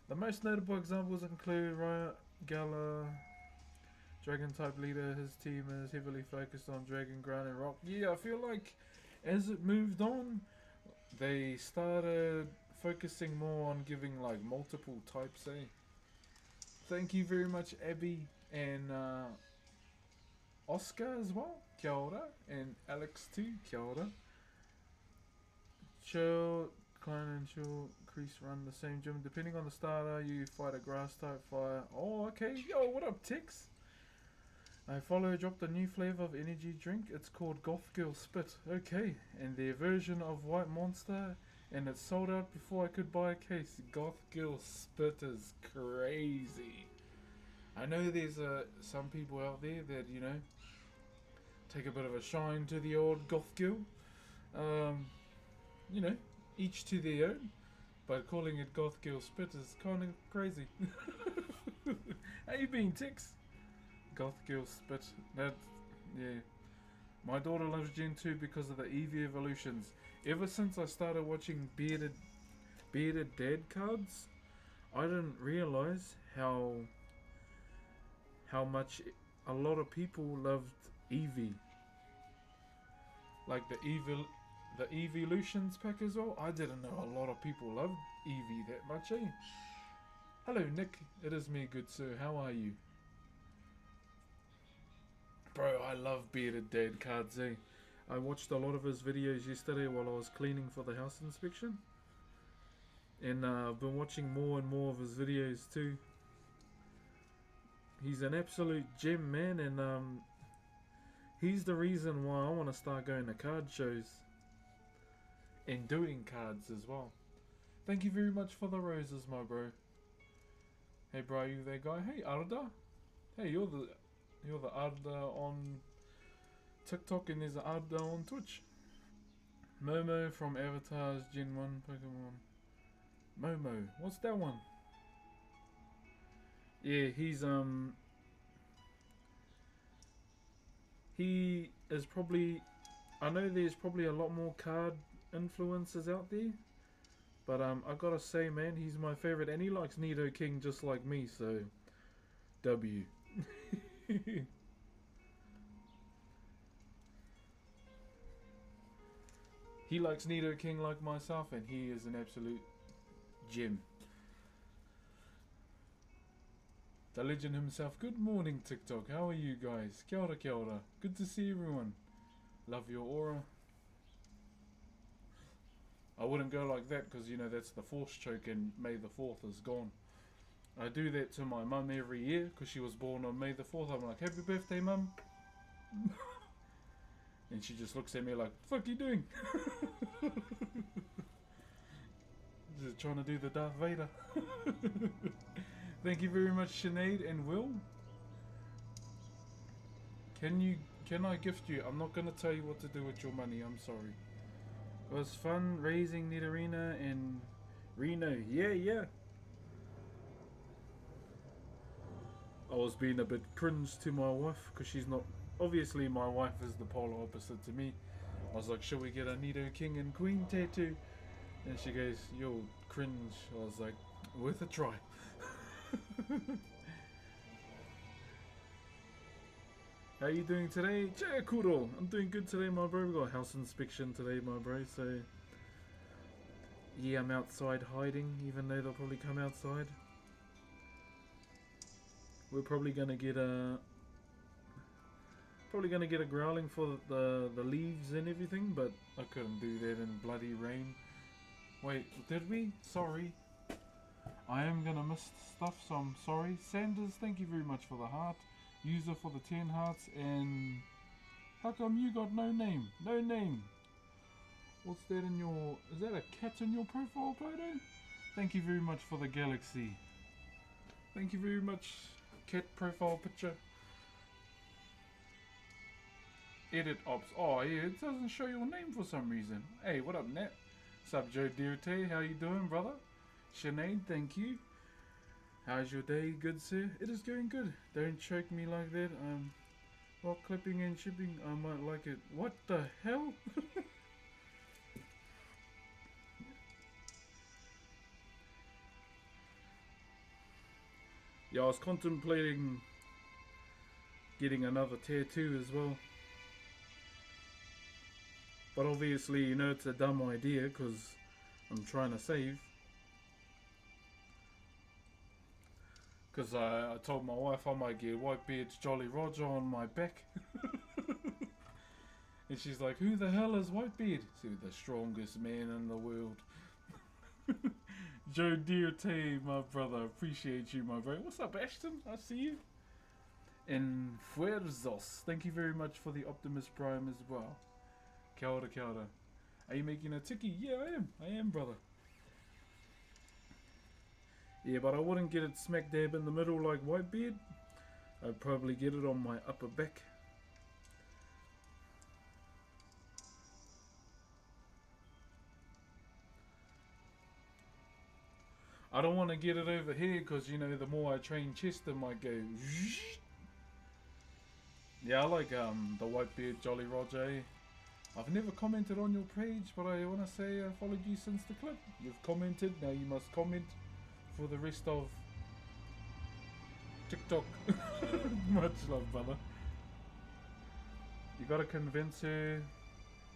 The most notable examples include Riot, Gala, Dragon type leader. His team is heavily focused on Dragon, Ground and Rock. Yeah, I feel like as it moved on, they started focusing more on giving like multiple types, eh? Thank you very much, Abby and Oscar as well. Kia ora. And Alex too. Kia ora. Chill, Clone and Chill, Crease run the same gym. Depending on the starter, you fight a grass type fire. Oh, okay. Yo, what up, Tix? I dropped a new flavor of energy drink. It's called Goth Girl Spit. Okay. And their version of White Monster. And it sold out before I could buy a case. Goth Girl Spit is crazy. I know there's some people out there that, you know, take a bit of a shine to the old Goth Girl. You know, each to their own. But calling it Goth Girl Spit is kind of crazy. How you been, Tix? Goth Girl Spit. That, yeah. My daughter loves Gen 2 because of the Eevee evolutions. Ever since I started watching Bearded Dad cards, I didn't realize how much a lot of people loved Eevee. Like the Evolutions pack as well. I didn't know a lot of people loved Eevee that much, eh? Hello, Nick. It is me, good sir. How are you? Bro, I love Bearded Dad cards, eh? I watched a lot of his videos yesterday while I was cleaning for the house inspection. And I've been watching more and more of his videos too. He's an absolute gem, man, and he's the reason why I want to start going to card shows. And doing cards as well. Thank you very much for the roses, my bro. Hey bro, you there guy? Hey Arda. Hey, you're the Arda on TikTok and there's an Arda on Twitch. Momo from Avatar's Gen 1 Pokemon. Momo, what's that one? Yeah, he is probably, I know there's probably a lot more card influencers out there, but I gotta say, man, he's my favorite, and he likes Nido King just like me, so W. He likes Nido King like myself, and he is an absolute gem. The legend himself. Good morning, TikTok. How are you guys? Kia ora, kia ora. Good to see everyone. Love your aura. I wouldn't go like that because, you know, that's the Force choke and May the 4th is gone. I do that to my mum every year because she was born on May the 4th. I'm like, happy birthday, mum. And she just looks at me like, the fuck are you doing? Just trying to do the Darth Vader. Thank you very much, Sinead and Will. Can Can I gift you? I'm not gonna tell you what to do with your money. I'm sorry. It was fun raising Nidorina and Reno. Yeah, yeah. I was being a bit cringe to my wife because she's not. Obviously, my wife is the polar opposite to me. I was like, "Shall we get a Nido King and Queen tattoo?" And she goes, "Yo, cringe." I was like, "Worth a try." How you doing today? Kuro. I'm doing good today, my bro. We got house inspection today, my bro. So yeah, I'm outside hiding, even though they'll probably come outside. We're probably gonna get a growling for the leaves and everything, but I couldn't do that in bloody rain. Wait, did we? Sorry. I am gonna miss stuff, so I'm sorry. Sanders, thank you very much for the heart. User for the 10 hearts, and how come you got no name? No name. What's that in your... Is that a cat in your profile photo? Thank you very much for the galaxy. Thank you very much, cat profile picture. Edit ops. Oh yeah, it doesn't show your name for some reason. Hey, what up, Nat? What's up, Joe Dirte? How you doing, brother? Sinead, thank you. How's your day, good sir? It is going good. Don't choke me like that. While clipping and shipping, I might like it. What the hell? Yeah, I was contemplating getting another tattoo as well. But obviously, you know, it's a dumb idea because I'm trying to save. Because I told my wife I might get Whitebeard's Jolly Roger on my back. And she's like, who the hell is Whitebeard? He's the strongest man in the world. Joe Dirte, my brother. Appreciate you, my bro. What's up, Ashton? I see you. And Fuerzos. Thank you very much for the Optimus Prime as well. Kia ora, kia ora. Are you making a tiki? Yeah, I am. I am, brother. Yeah, but I wouldn't get it smack dab in the middle like Whitebeard. I'd probably get it on my upper back. I don't want to get it over here because, you know, the more I train Chester might go. Yeah, I like the Whitebeard Jolly Roger. I've never commented on your page, but I want to say I followed you since the clip. You've commented, now you must comment for the rest of TikTok. Much love, brother. You gotta convince her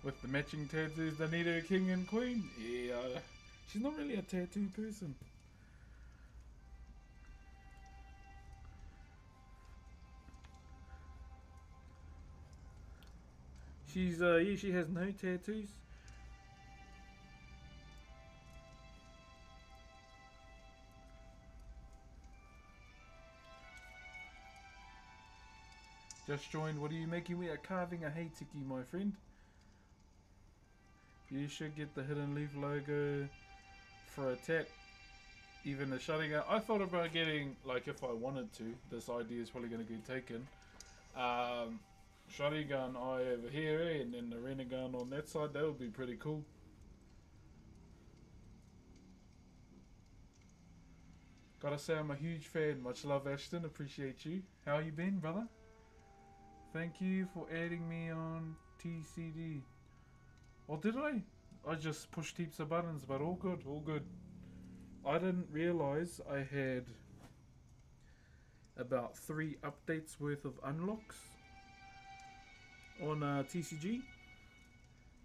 with the matching tattoos they need her king and queen. Yeah, she's not really a tattoo person. She's yeah, she has no tattoos. Just joined. What are you making? We are carving a Heitiki, my friend. You should get the Hidden Leaf logo for a tat. Even the Sharingan. I thought about getting, like, if I wanted to. This idea is probably going to get taken. Sharingan eye over here, and then the Renegan on that side. That would be pretty cool. Gotta say, I'm a huge fan. Much love, Ashton. Appreciate you. How you been, brother? Thank you for adding me on TCD. Or did I? I just pushed heaps of buttons, but all good, all good. I didn't realise I had about 3 updates worth of unlocks on TCG.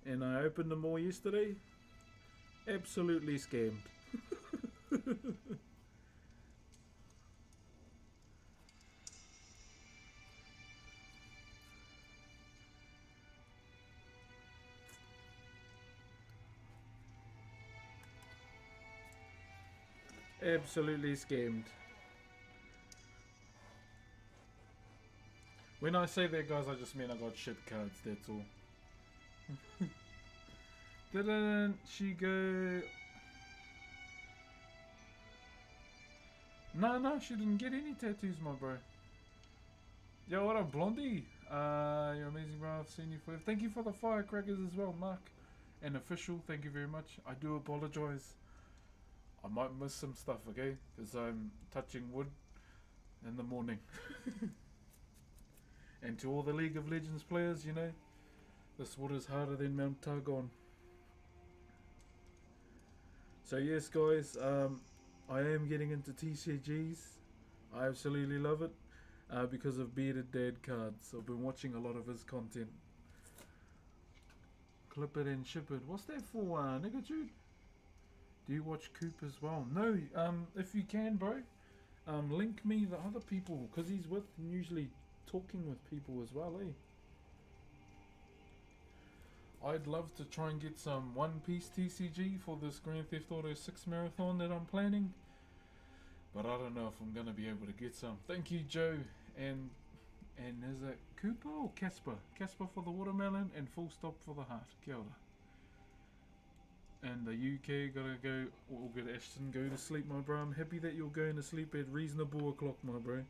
And I opened them all yesterday. Absolutely scammed. Absolutely scammed. When I say that, guys, I just mean I got ship cards, that's all. Didn't she go... No, she didn't get any tattoos, my bro. Yo, what up, Blondie? You're amazing, bro. I've seen you forever. Thank you for the firecrackers as well, Mark. And official, thank you very much. I do apologize. I might miss some stuff, okay? Because I'm touching wood in the morning. And to all the League of Legends players, you know, this wood is harder than Mount Targon. So yes, guys, I am getting into TCGs. I absolutely love it because of Bearded Dad cards. I've been watching a lot of his content. Clip it and ship it. What's that for, nigga dude? Do you watch Coop as well? No, if you can, bro, link me the other people, because he's with and usually talking with people as well, eh? I'd love to try and get some One Piece TCG for this Grand Theft Auto 6 marathon that I'm planning. But I don't know if I'm going to be able to get some. Thank you, Joe. And is it Cooper or Casper? Casper for the watermelon and full stop for the heart. Kia ora. And the UK gotta go, or good Ashton, go to sleep, my bro. I'm happy that you're going to sleep at reasonable o'clock, my bro.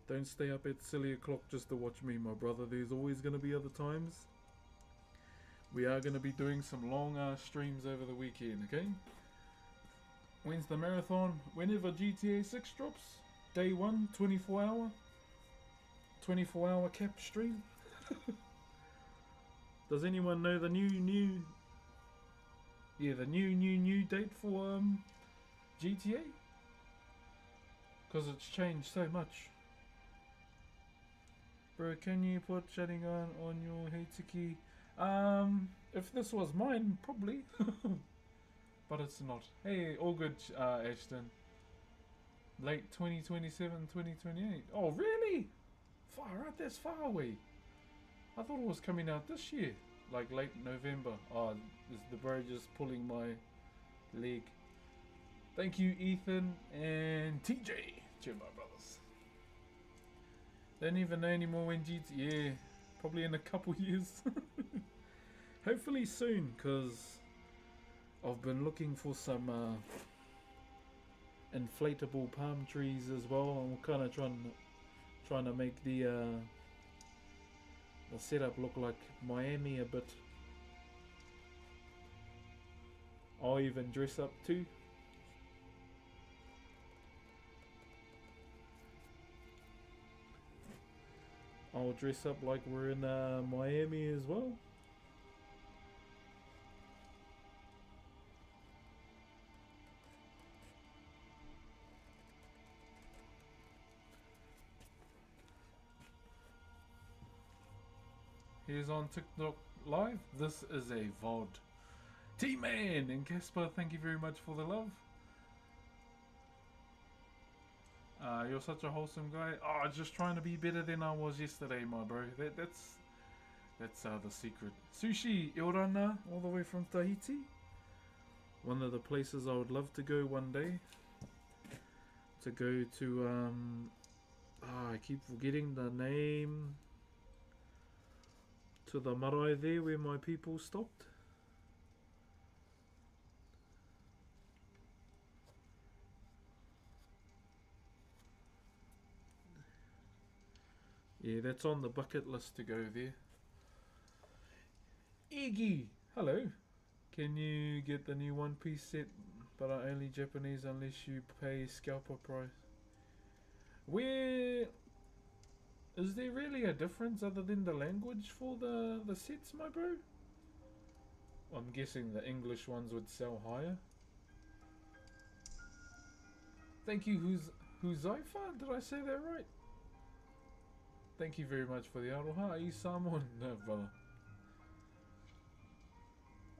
Don't stay up at silly o'clock just to watch me, my brother. There's always going to be other times. We are going to be doing some long streams over the weekend, okay? When's the marathon? Whenever GTA 6 drops. Day 1, 24 hour. 24 hour cap stream. Does anyone know the new date for GTA? Because it's changed so much. Bro, can you put shutting on your Heitsuki? If this was mine, probably. But it's not. Hey, all good, Ashton. Late 2027, 2028. Oh, really? Far out, that's far away. I thought it was coming out this year. Like late November. Oh, is the bro just pulling my leg. Thank you, Ethan and TJ. Cheer, my brothers. Don't even know anymore when GTA. Yeah, probably in a couple years. Hopefully soon, because I've been looking for some inflatable palm trees as well. I'm kind of trying to make the setup look like Miami a bit. I'll even dress up too. I'll dress up like we're in Miami as well. Here's on TikTok live. This is a VOD. T-Man and Casper, thank you very much for the love. You're such a wholesome guy. Oh, just trying to be better than I was yesterday, my bro. That's the secret. Sushi Iorana, all the way from Tahiti. One of the places I would love to go one day. To go to I keep forgetting the name. To the marae there where my people stopped. Yeah, that's on the bucket list to go there. Iggy, hello. Can you get the new One Piece set, but are only Japanese unless you pay scalper price? Where is there really a difference other than the language for the sets, my bro? I'm guessing the English ones would sell higher. Thank you, Huzaifa? Did I say that right? Thank you very much for the aroha. Are you Samoan? No, brother.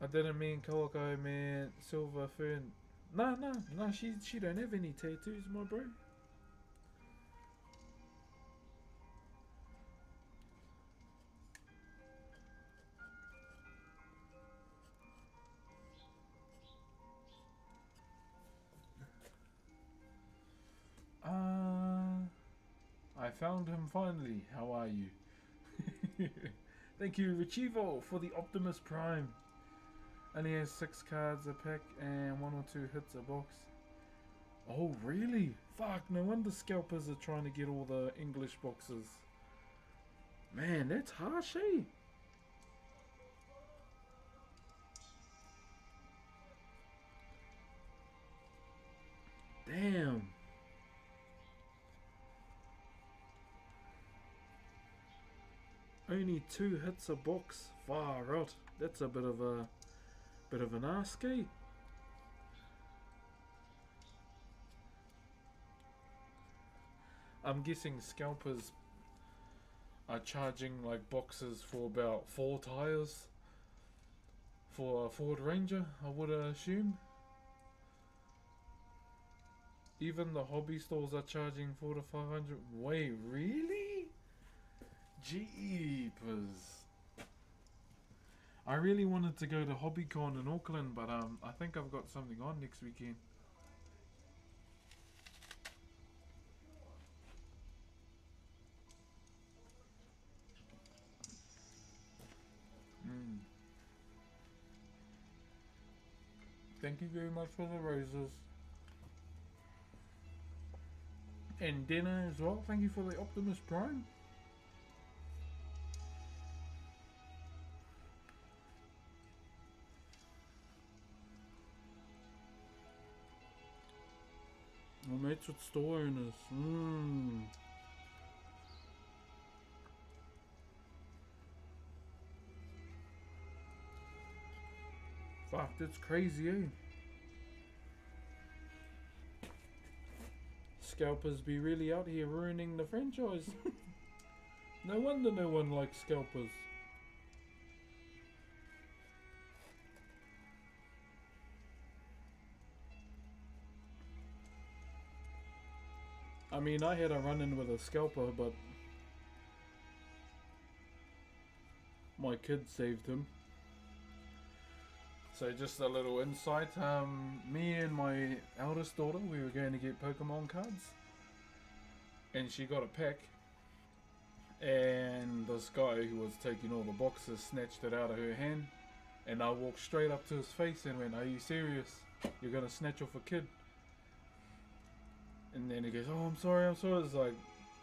I didn't mean Kawakai, man. Silver Fern. Nah, she don't have any tattoos, my bro. I found him finally. How are you? Thank you, Richivo, for the Optimus Prime. Only has 6 cards a pack and 1 or 2 hits a box. Oh, really? Fuck, no wonder scalpers are trying to get all the English boxes. Man, that's harsh, eh? Damn. Only 2 hits a box. Far out. That's a bit of an ask, eh? I'm guessing scalpers are charging like boxes for about 4 tires for a Ford Ranger, I would assume. Even the hobby stores are charging 400 to 500. Wait, really? Jeepers. I really wanted to go to HobbyCon in Auckland, but I think I've got something on next weekend. Mm. Thank you very much for the roses. And dinner as well. Thank you for the Optimus Prime. Well, mates with store owners. Fuck, that's crazy, eh? Scalpers be really out here ruining the franchise. No wonder no one likes scalpers. I mean, I had a run-in with a scalper, but my kid saved him. So just a little insight. Me and my eldest daughter, we were going to get Pokemon cards. And she got a pack. And this guy who was taking all the boxes snatched it out of her hand. And I walked straight up to his face and went, "Are you serious? You're going to snatch off a kid?" And then he goes, "Oh, I'm sorry, I'm sorry." It's like,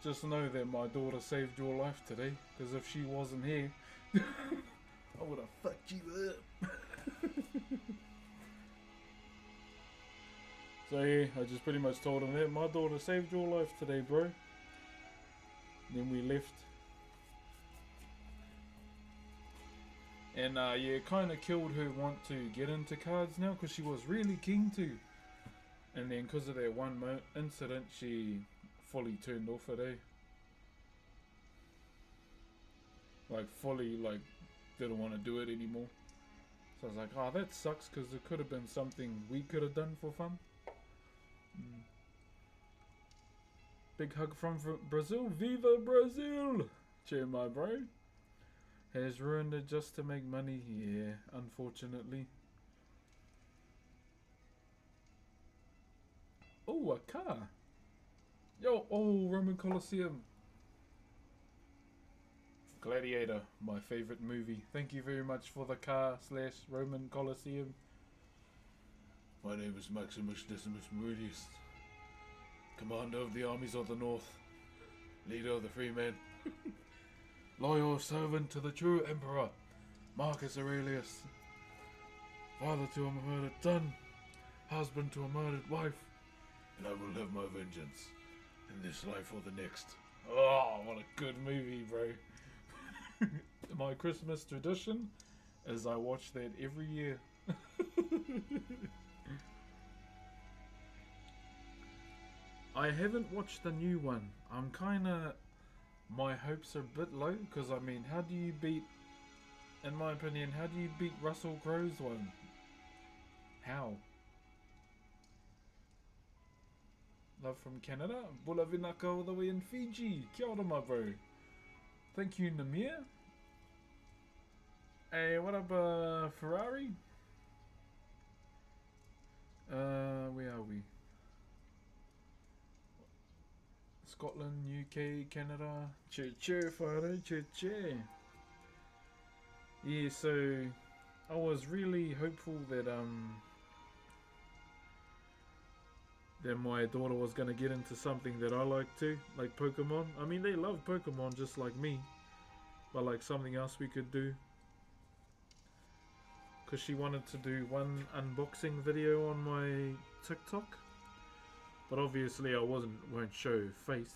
just know that my daughter saved your life today. Because if she wasn't here, I would have fucked you up. So yeah, I just pretty much told him that my daughter saved your life today, bro. Then we left. And yeah, kind of killed her want to get into cards now because she was really keen to. And then because of that one incident, she fully turned off it, eh? Like fully, like, didn't want to do it anymore. So I was like, oh, that sucks because it could have been something we could have done for fun. Big hug from Brazil. Viva Brazil! Cheer, my bro. Has ruined it just to make money. Yeah, unfortunately. Oh, a car. Yo, oh, Roman Colosseum. Gladiator, my favorite movie. Thank you very much for the car / Roman Colosseum. My name is Maximus Decimus Meridius, commander of the armies of the north, leader of the free men, loyal servant to the true emperor, Marcus Aurelius, father to a murdered son, husband to a murdered wife, and I will have my vengeance in this life or the next. Oh, what a good movie, bro. My Christmas tradition is I watch that every year. I haven't watched the new one. I'm kinda... My hopes are a bit low, because I mean, how do you beat... In my opinion, how do you beat Russell Crowe's one? How? Love from Canada? Bula Vinaka all the way in Fiji. Kia ora, my bro. Thank you, Namir. Hey, what up, Ferrari? Where are we? Scotland, UK, Canada. Cheer, Friday, cheer. Yeah, so I was really hopeful that then my daughter was going to get into something that I like too, like Pokemon. I mean, they love Pokemon just like me, but like something else we could do. Because she wanted to do one unboxing video on my TikTok, but obviously I won't show face.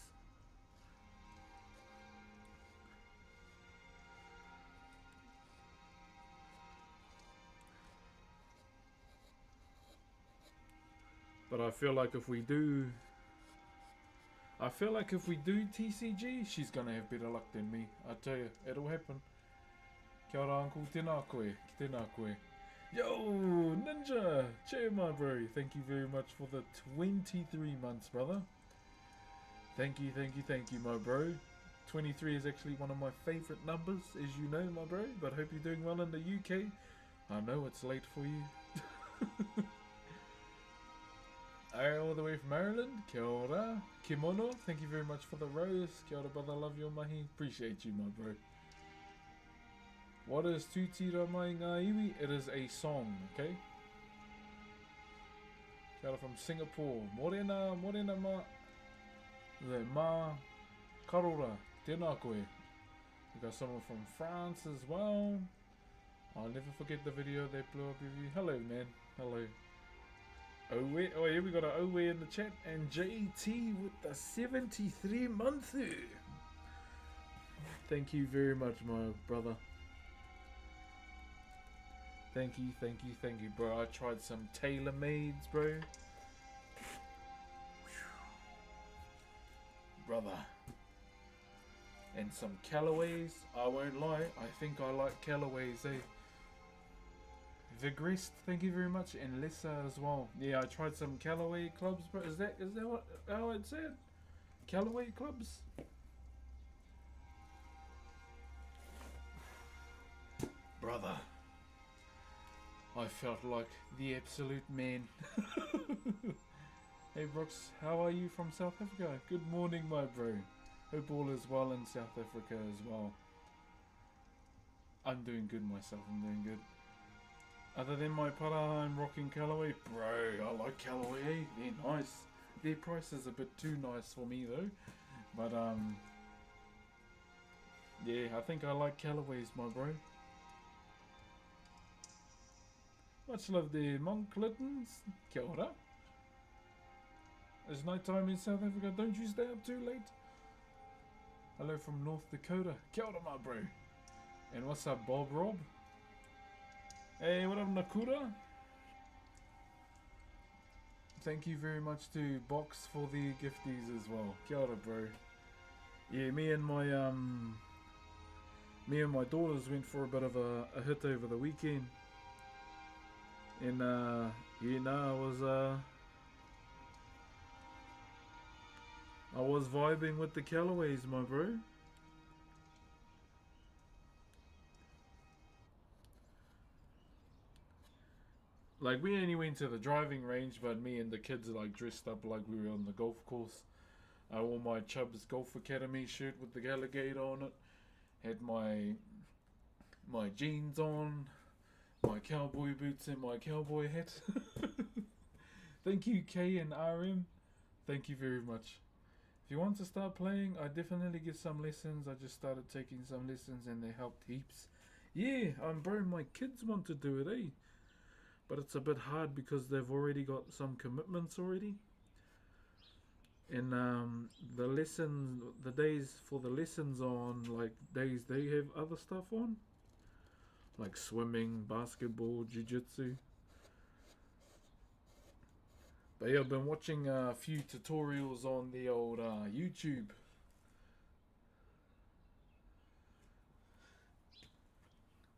But I feel like if we do TCG, she's gonna have better luck than me. I tell you, it'll happen. Kia ora, uncle. Tēnā koe. Tēnā koe. Yo, Ninja! Che, my bro. Thank you very much for the 23 months, brother. Thank you, my bro. 23 is actually one of my favourite numbers, as you know, my bro. But hope you're doing well in the UK. I know it's late for you. All the way from Maryland. Kia ora. Kimono. Thank you very much for the rose. Kia ora, brother. Love your mahi. Appreciate you, my bro. What is Tūtira Mai Ngā Iwi? It is a song, okay? Kia ora from Singapore. Morena ma. Le ma. Karora. Tēnā koe. We got someone from France as well. I'll never forget the video they blew up with you. Hello, man. Hello. Owe. Oh, yeah, we got an Owe in the chat. And JT with the 73 month. Thank you very much, my brother. Thank you, bro. I tried some tailor-mades, bro. Brother. And some Callaways. I won't lie. I think I like Callaways, eh? Vigrist, thank you very much. And Lissa as well. Yeah, I tried some Callaway clubs, bro. Is that what how it said? Callaway clubs? Brother. I felt like the absolute man. Hey Brooks, how are you from South Africa? Good morning, my bro. Hope all is well in South Africa as well. I'm doing good myself, I'm doing good. Other than my para, I'm rocking Callaway. Bro, I like Callaway, eh? They're nice. Their price is a bit too nice for me though. But yeah, I think I like Callaways, my bro. Much love there, Monk Littons. Kia ora. It's night time in South Africa. Don't you stay up too late. Hello from North Dakota. Kia ora, my bro. And what's up, Bob Rob? Hey, what up, Nakura? Thank you very much to Box for the gifties as well. Kia ora, bro. Yeah, me and my daughters went for a bit of a hit over the weekend. And yeah, no, I was vibing with the Callaways, my bro. Like, we only went to the driving range, but me and the kids like dressed up like we were on the golf course. I wore my Chubbs Golf Academy shirt with the alligator on it. Had my jeans on, my cowboy boots and my cowboy hat. Thank you, K and RM. Thank you very much. If you want to start playing, I definitely get some lessons. I just started taking some lessons and they helped heaps. Yeah, bro, my kids want to do it, eh? But it's a bit hard because they've already got some commitments already. And the days for the lessons on, like, days they have other stuff on. Like swimming, basketball, jiu-jitsu. But yeah, I've been watching a few tutorials on the old YouTube.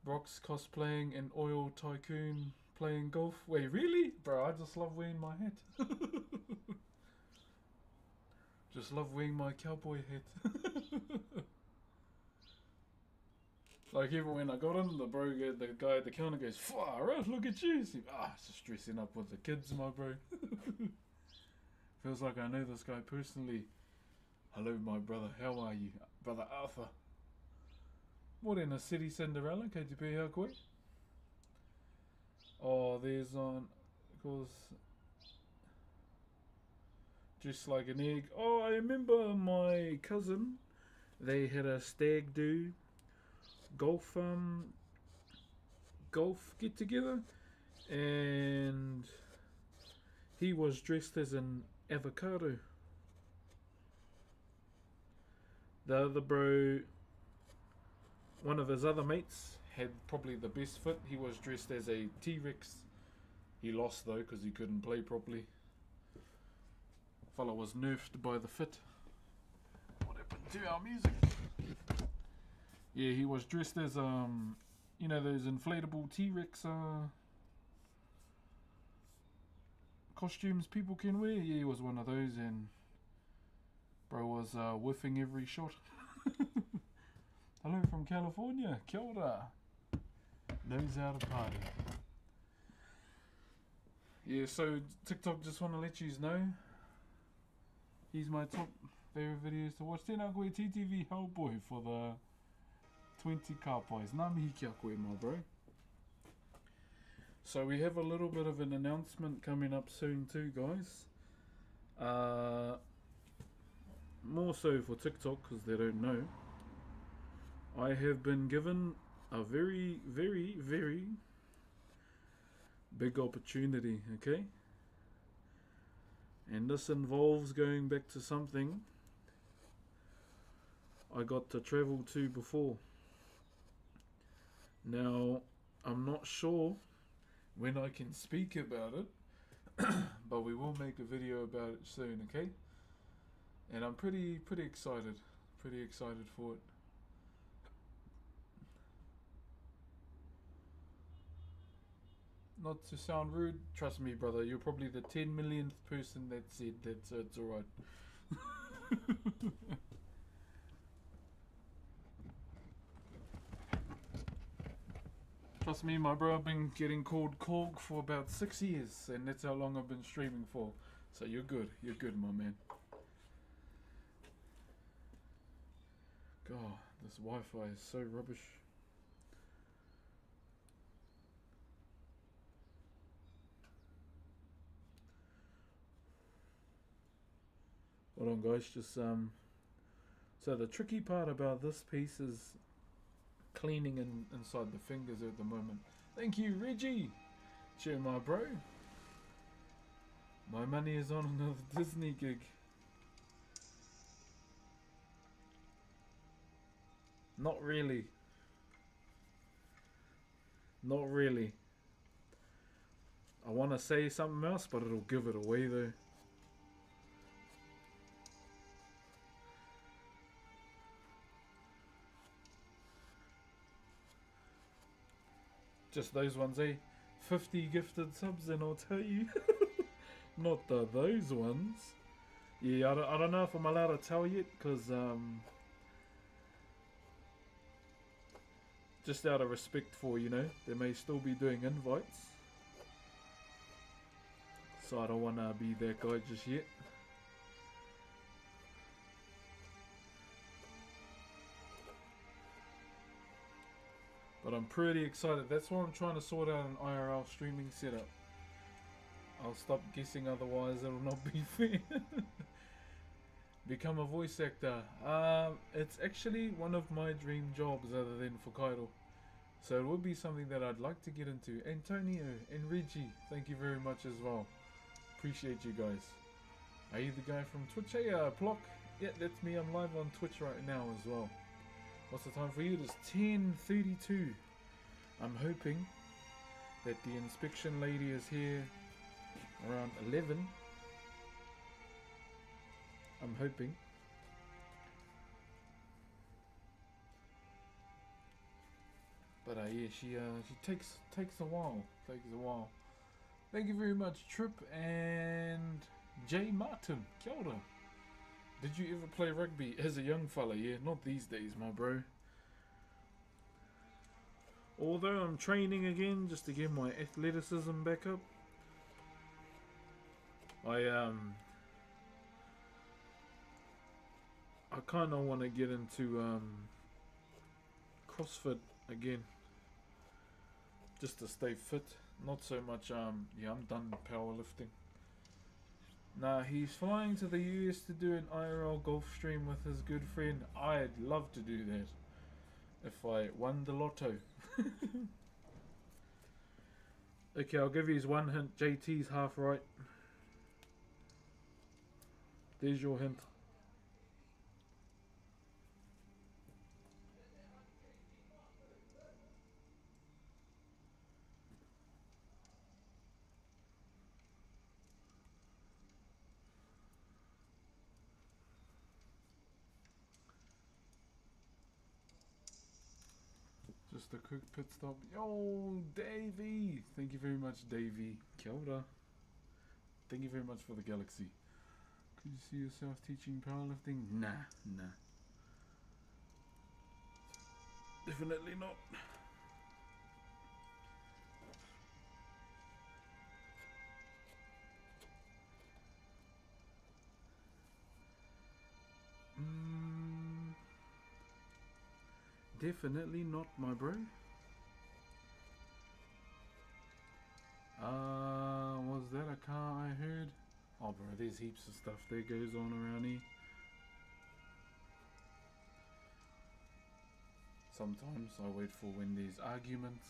Brock's cosplaying an oil tycoon playing golf. Wait, really? Bro, I just love wearing my hat. Just love wearing my cowboy hat. Like, even when I got on, the guy at the counter goes, far out, look at you. Just dressing up with the kids, my bro. Feels like I know this guy personally. Hello, my brother. How are you? Brother Arthur. Morena City Cinderella, kei te pēhea koe? Oh, there's on, of course. Just like an egg. Oh, I remember my cousin. They had a stag do golf golf get together, and he was dressed as an avocado. The other bro, one of his other mates, had probably the best fit. He was dressed as a T-Rex. He lost though because he couldn't play properly. Fella was nerfed by the fit. What happened to our music? Yeah, he was dressed as you know, those inflatable T-Rex costumes people can wear. Yeah, he was one of those, and bro was whiffing every shot. Hello from California, kia ora. Knows how to party. Yeah, so TikTok just want to let you know, he's my top favorite videos to watch. Tēnā koe TTV Hellboy for the 20 car pies. Nā mihi kia koe, my bro. So we have a little bit of an announcement coming up soon too, guys. More so for TikTok because they don't know. I have been given a very, very, very big opportunity, okay? And this involves going back to something I got to travel to before. Now, I'm not sure when I can speak about it, but we will make a video about it soon, okay? And I'm pretty excited for it. Not to sound rude, trust me, brother, you're probably the 10 millionth person that said that, so it's alright. Trust me, my bro, I've been getting called Korg for about 6 years, and that's how long I've been streaming for. So you're good, my man. God, this Wi-Fi is so rubbish. Hold on, guys, just so the tricky part about this piece is cleaning inside the fingers at the moment. Thank you, Reggie. Cheer, my bro. My money is on another Disney gig. Not really. Not really. I want to say something else, but it'll give it away though. Just those ones, eh? 50 gifted subs and I'll tell you. Not those ones. Yeah, I don't know if I'm allowed to tell yet, because just out of respect for, you know, they may still be doing invites. So I don't want to be that guy just yet. But I'm pretty excited. That's why I'm trying to sort out an IRL streaming setup. I'll stop guessing, otherwise it'll not be fair. Become a voice actor. It's actually one of my dream jobs other than Whakairo. So it would be something that I'd like to get into. Antonio and Reggie, thank you very much as well. Appreciate you guys. Are you the guy from Twitch? Hey, Plock. Yeah, that's me. I'm live on Twitch right now as well. What's the time for you? It is 10:32. I'm hoping that the inspection lady is here around 11. I'm hoping. But yeah, she takes a while. Thank you very much, Trip and Jay Martin. Kia ora. Did you ever play rugby as a young fella? Yeah, not these days, my bro. Although I'm training again just to get my athleticism back up. I kind of want to get into CrossFit again, just to stay fit. Not so much yeah, I'm done powerlifting. Nah, he's flying to the US to do an IRL golf stream with his good friend. I'd love to do that if I won the lotto. Okay, I'll give you his one hint. JT's half right. There's your hint. Just a quick pit stop. Yo, Davey! Thank you very much, Davey. Kia ora. Thank you very much for the galaxy. Could you see yourself teaching powerlifting? Nah. Definitely not. Definitely not, my bro. Was that a car I heard? Oh, bro, there's heaps of stuff that goes on around here. Sometimes I wait for when there's arguments.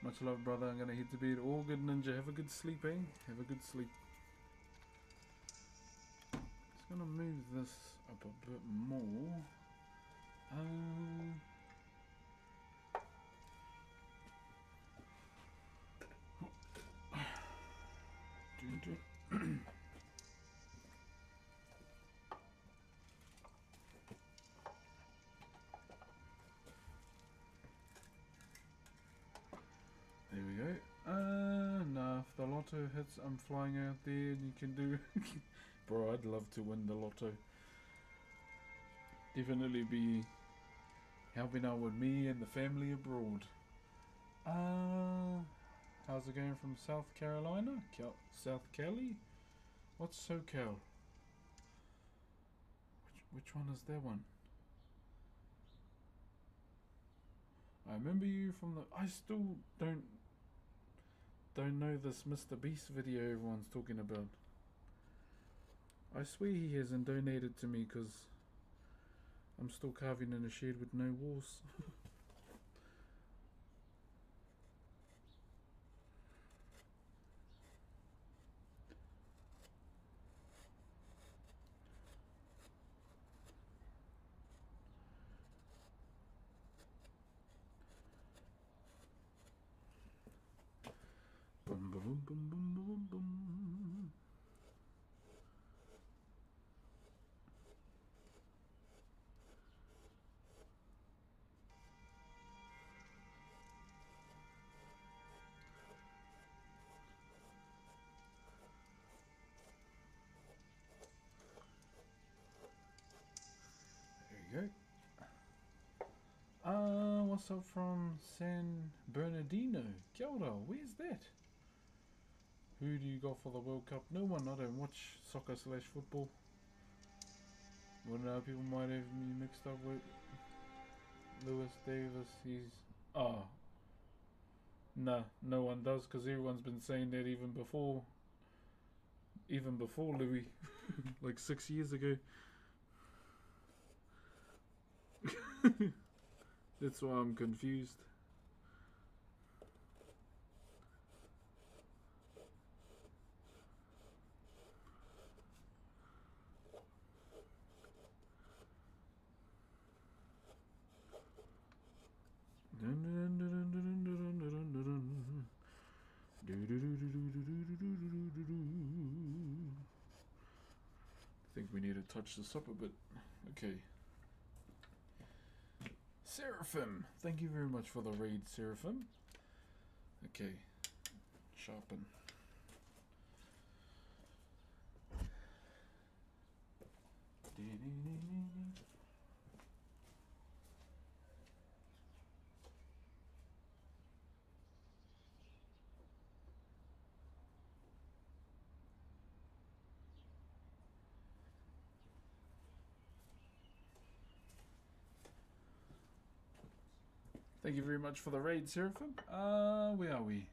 Much love, brother. I'm gonna head to bed. All good, Ninja. Have a good sleep, eh? Have a good sleep. Just gonna move this up a bit more. There we go. Nah, if the lotto hits, I'm flying out there and you can do... Bro, I'd love to win the lotto. Definitely be helping out with me and the family abroad. How's it going from South Carolina? South Cali? What's SoCal? Which one is that one? I remember you from the... I still don't know this Mr. Beast video everyone's talking about. I swear he hasn't donated to me because I'm still carving in a shed with no walls. Boom, boom, boom, boom, boom, boom. There you go. What's up from San Bernardino? Kia ora, where's that? Who do you got for the World Cup? No one. I don't watch soccer / football. Well, now people might have me mixed up with Lewis Davis. He's... Oh. Nah, no one does because everyone's been saying that even before Louis. Like 6 years ago. That's why I'm confused. I think we need to touch this up a bit. Okay. Seraphim. Thank you very much for the raid, Seraphim. Okay. Sharpen. Thank you very much for the raid, Seraphim. Where are we?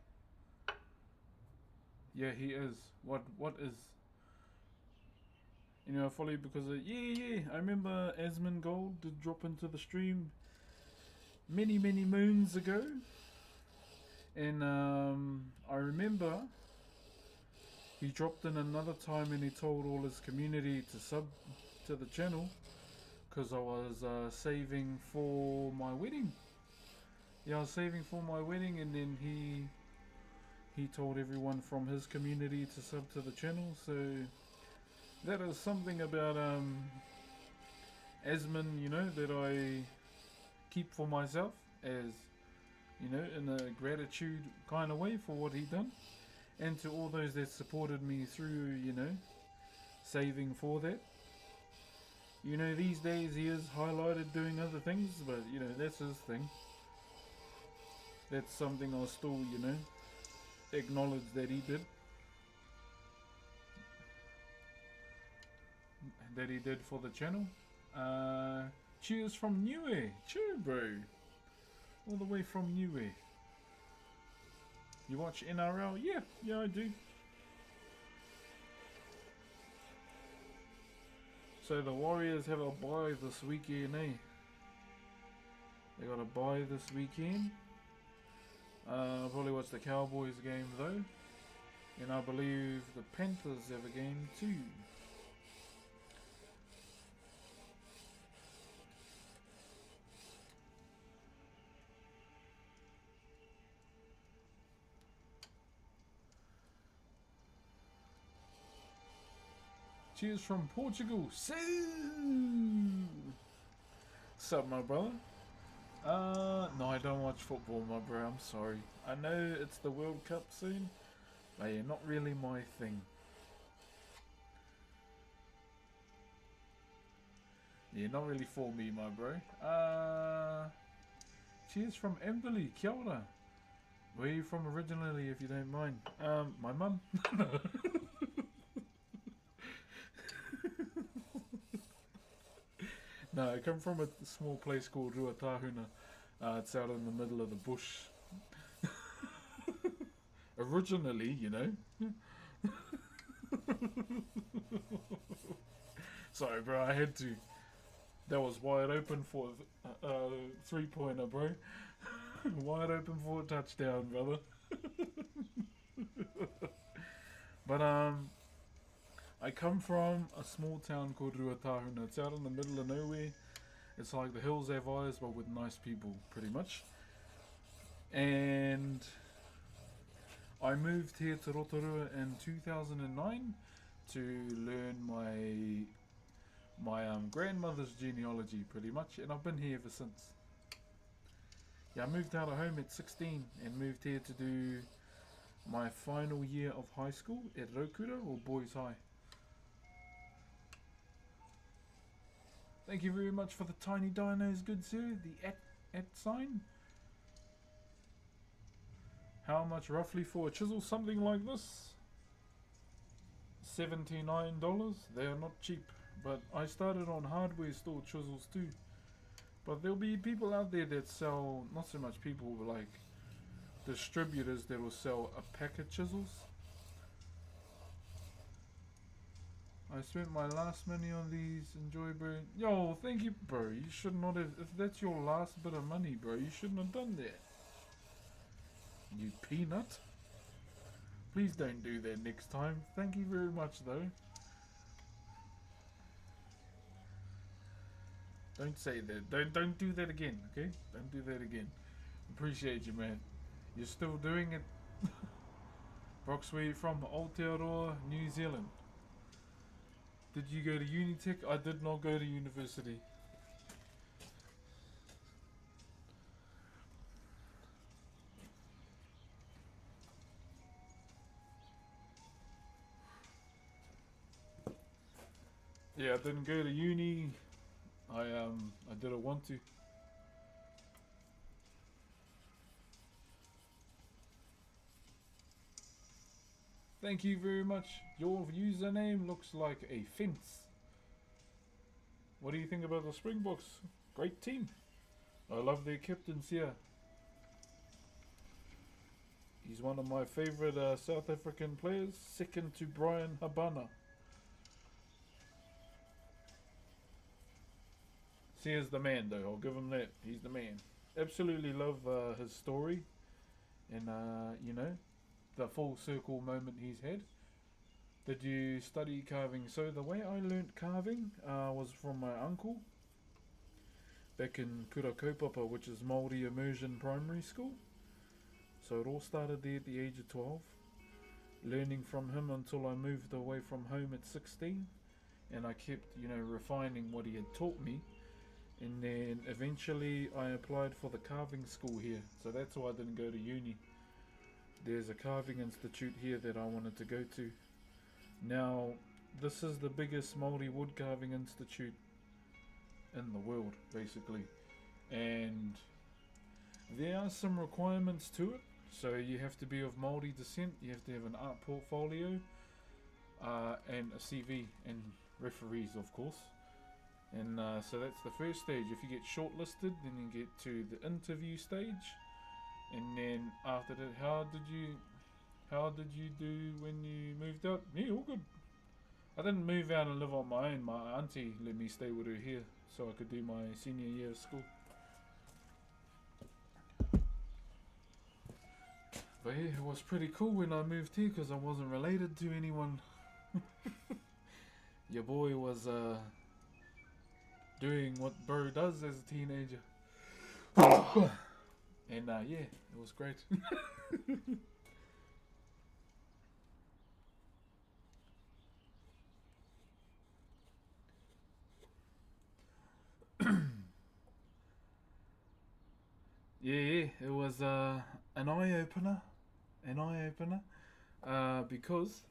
Yeah, he is. What is? You know, I follow you because yeah. I remember Asmund Gold did drop into the stream many moons ago, and I remember he dropped in another time and he told all his community to sub to the channel because I was saving for my wedding. Yeah, I was saving for my wedding, and then he told everyone from his community to sub to the channel. So that is something about Asmund, you know, that I keep for myself as, you know, in a gratitude kind of way for what he done, and to all those that supported me through, you know, saving for that. You know, these days he is highlighted doing other things, but you know, that's his thing. That's something I'll still, you know, acknowledge that he did. That he did for the channel. Cheers from Niue. Cheer, bro. All the way from Niue. You watch NRL? Yeah, I do. So the Warriors have a bye this weekend, eh? They got a bye this weekend. I'll probably watch the Cowboys game though. And I believe the Panthers have a game too. Cheers from Portugal. Sup, my brother? No, I don't watch football, my bro. I'm sorry. I know it's the World Cup soon, but yeah, not really my thing. Yeah, not really for me, my bro. Cheers from Emberley. Kia ora. Where are you from originally, if you don't mind? My mum. No, I come from a small place called Ruatahuna. It's out in the middle of the bush. Originally, you know. Sorry, bro, I had to. That was wide open for a three-pointer, bro. Wide open for a touchdown, brother. But I come from a small town called Ruatahuna. It's out in the middle of nowhere. It's like the hills have eyes, but with nice people, pretty much. And I moved here to Rotorua in 2009 to learn my grandmother's genealogy, pretty much, and I've been here ever since. Yeah, I moved out of home at 16 and moved here to do my final year of high school at Raukura, or Boys High. Thank you very much for the tiny dinos, good sir. The at sign. How much roughly for a chisel? Something like this. $79. They are not cheap. But I started on hardware store chisels too. But there'll be people out there that sell, not so much people, but like distributors that will sell a pack of chisels. I spent my last money on these. Enjoy, bro. Yo, thank you, bro. You should not have. If that's your last bit of money, bro, you shouldn't have done that. You peanut. Please don't do that next time. Thank you very much, though. Don't say that. Don't do that again, okay? Don't do that again. Appreciate you, man. You're still doing it. Brox, where you from? Aotearoa, New Zealand. Did you go to Unitec? I did not go to university. Yeah, I didn't go to uni. I didn't want to. Thank you very much. Your username looks like a fence. What do you think about the Springboks? Great team. I love their captains here. He's one of my favourite South African players, second to Brian Habana. See, he's the man though, I'll give him that. He's the man. Absolutely love his story and, you know, the full circle moment he's had. Did you study carving? So the way I learnt carving was from my uncle back in Kura Kaupapa, which is Maori Immersion Primary School. So it all started there at the age of 12, learning from him until I moved away from home at 16, and I kept, you know, refining what he had taught me, and then eventually I applied for the carving school here, so that's why I didn't go to uni. There's a carving institute here that I wanted to go to. Now, this is the biggest Maori wood carving institute in the world, basically, and there are some requirements to it. So you have to be of Maori descent, you have to have an art portfolio, and a CV, and referees, of course. And so that's the first stage. If you get shortlisted, then you get to the interview stage, and then after that, how did you do when you moved out? Yeah, all good. I didn't move out and live on my own. My auntie let me stay with her here so I could do my senior year of school. But yeah, it was pretty cool when I moved here because I wasn't related to anyone. Your boy was doing what bro does as a teenager. And yeah, it was great. Yeah, it was an eye-opener. Because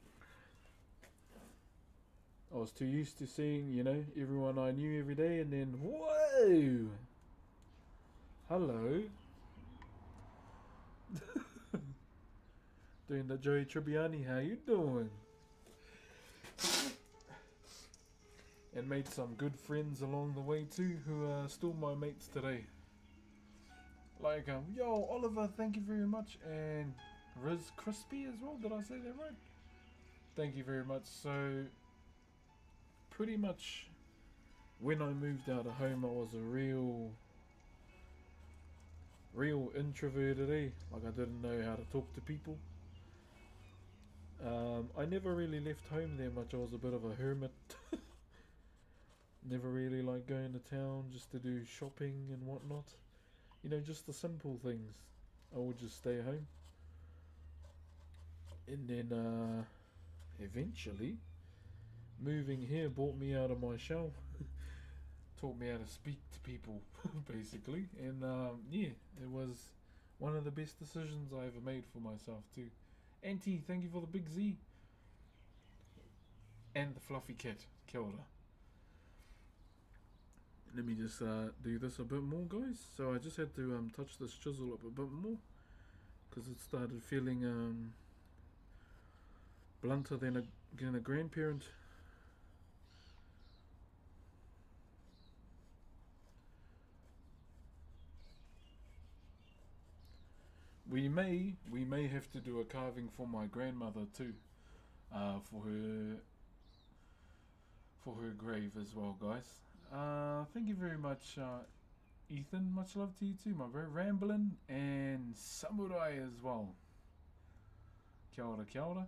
I was too used to seeing, you know, everyone I knew every day, and then, whoa! Hello. Doing the Joey Tribbiani, how you doing? And made some good friends along the way too, who are still my mates today. Like, yo, Oliver, thank you very much, and Riz Crispy as well, did I say that right? Thank you very much. So, pretty much, when I moved out of home, I was a real introverted, eh? Like, I didn't know how to talk to people. I never really left home that much. I was a bit of a hermit. Never really liked going to town just to do shopping and whatnot. You know, just the simple things. I would just stay home. And then, eventually, moving here brought me out of my shell. Taught me how to speak to people, basically. And, yeah, it was one of the best decisions I ever made for myself, too. Auntie, thank you for the big Z. And the fluffy cat. Kia ora. Let me just do this a bit more, guys. So I just had to touch this chisel up a bit more, because it started feeling blunter than a grandparent. We may have to do a carving for my grandmother too, for her grave as well, guys. Thank you very much, Ethan. Much love to you too, my bro. Ramblin' and Samurai as well. Kia ora, kia ora.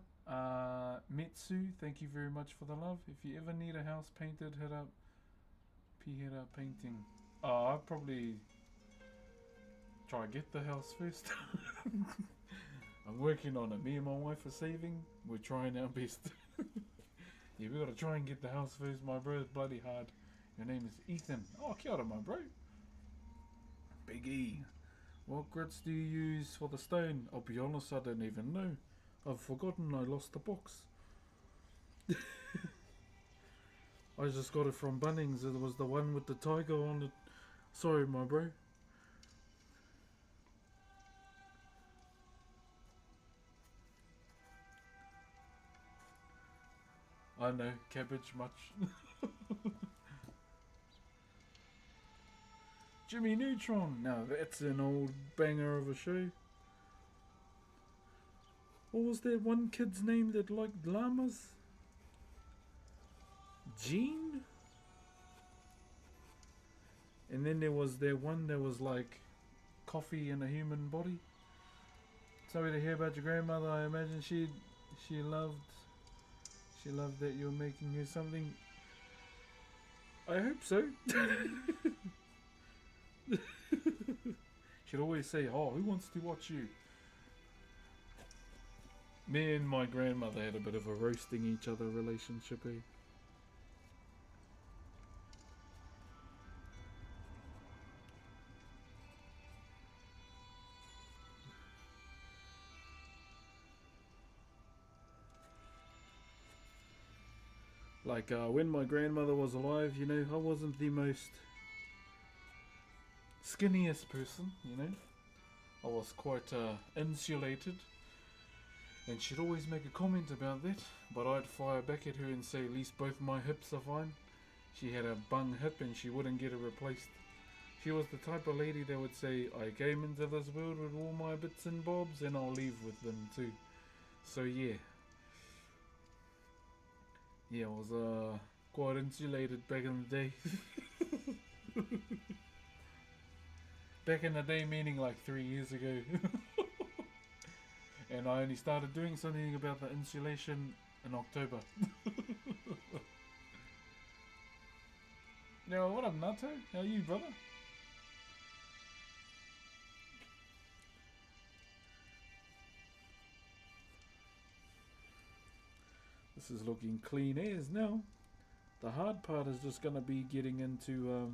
Mitsu, thank you very much for the love. If you ever need a house painted, hit up Pihera Painting. I'll probably try to get the house first. I'm working on it. Me and my wife are saving. We're trying our best. Yeah, we gotta try and get the house first, my bro. It's bloody hard. Your name is Ethan. Oh, kia ora, my bro. Big E. What grits do you use for the stone? I'll be honest, I don't even know. I've forgotten. I lost the box. I just got it from Bunnings. It was the one with the tiger on it. Sorry, my bro. I know, cabbage much. Jimmy Neutron. Now that's an old banger of a show. What was that one kid's name that liked llamas? Gene? And then there was that one that was like coffee in a human body. Sorry to hear about your grandmother. I imagine she loved that you were making her something. I hope so. She'd always say, "Oh, who wants to watch you?" Me and my grandmother had a bit of a roasting each other relationship, eh? Like when my grandmother was alive, you know, I wasn't the most skinniest person, you know. I was quite insulated, and she'd always make a comment about that, but I'd fire back at her and say, at least both my hips are fine. She had a bung hip and she wouldn't get it replaced. She was the type of lady that would say, I came into this world with all my bits and bobs and I'll leave with them too. So yeah. Yeah, I was quite insulated back in the day. Back in the day meaning like 3 years ago. And I only started doing something about the insulation in October. Now, what up, Nato? How are you, brother? This is looking clean as now. The hard part is just going to be getting into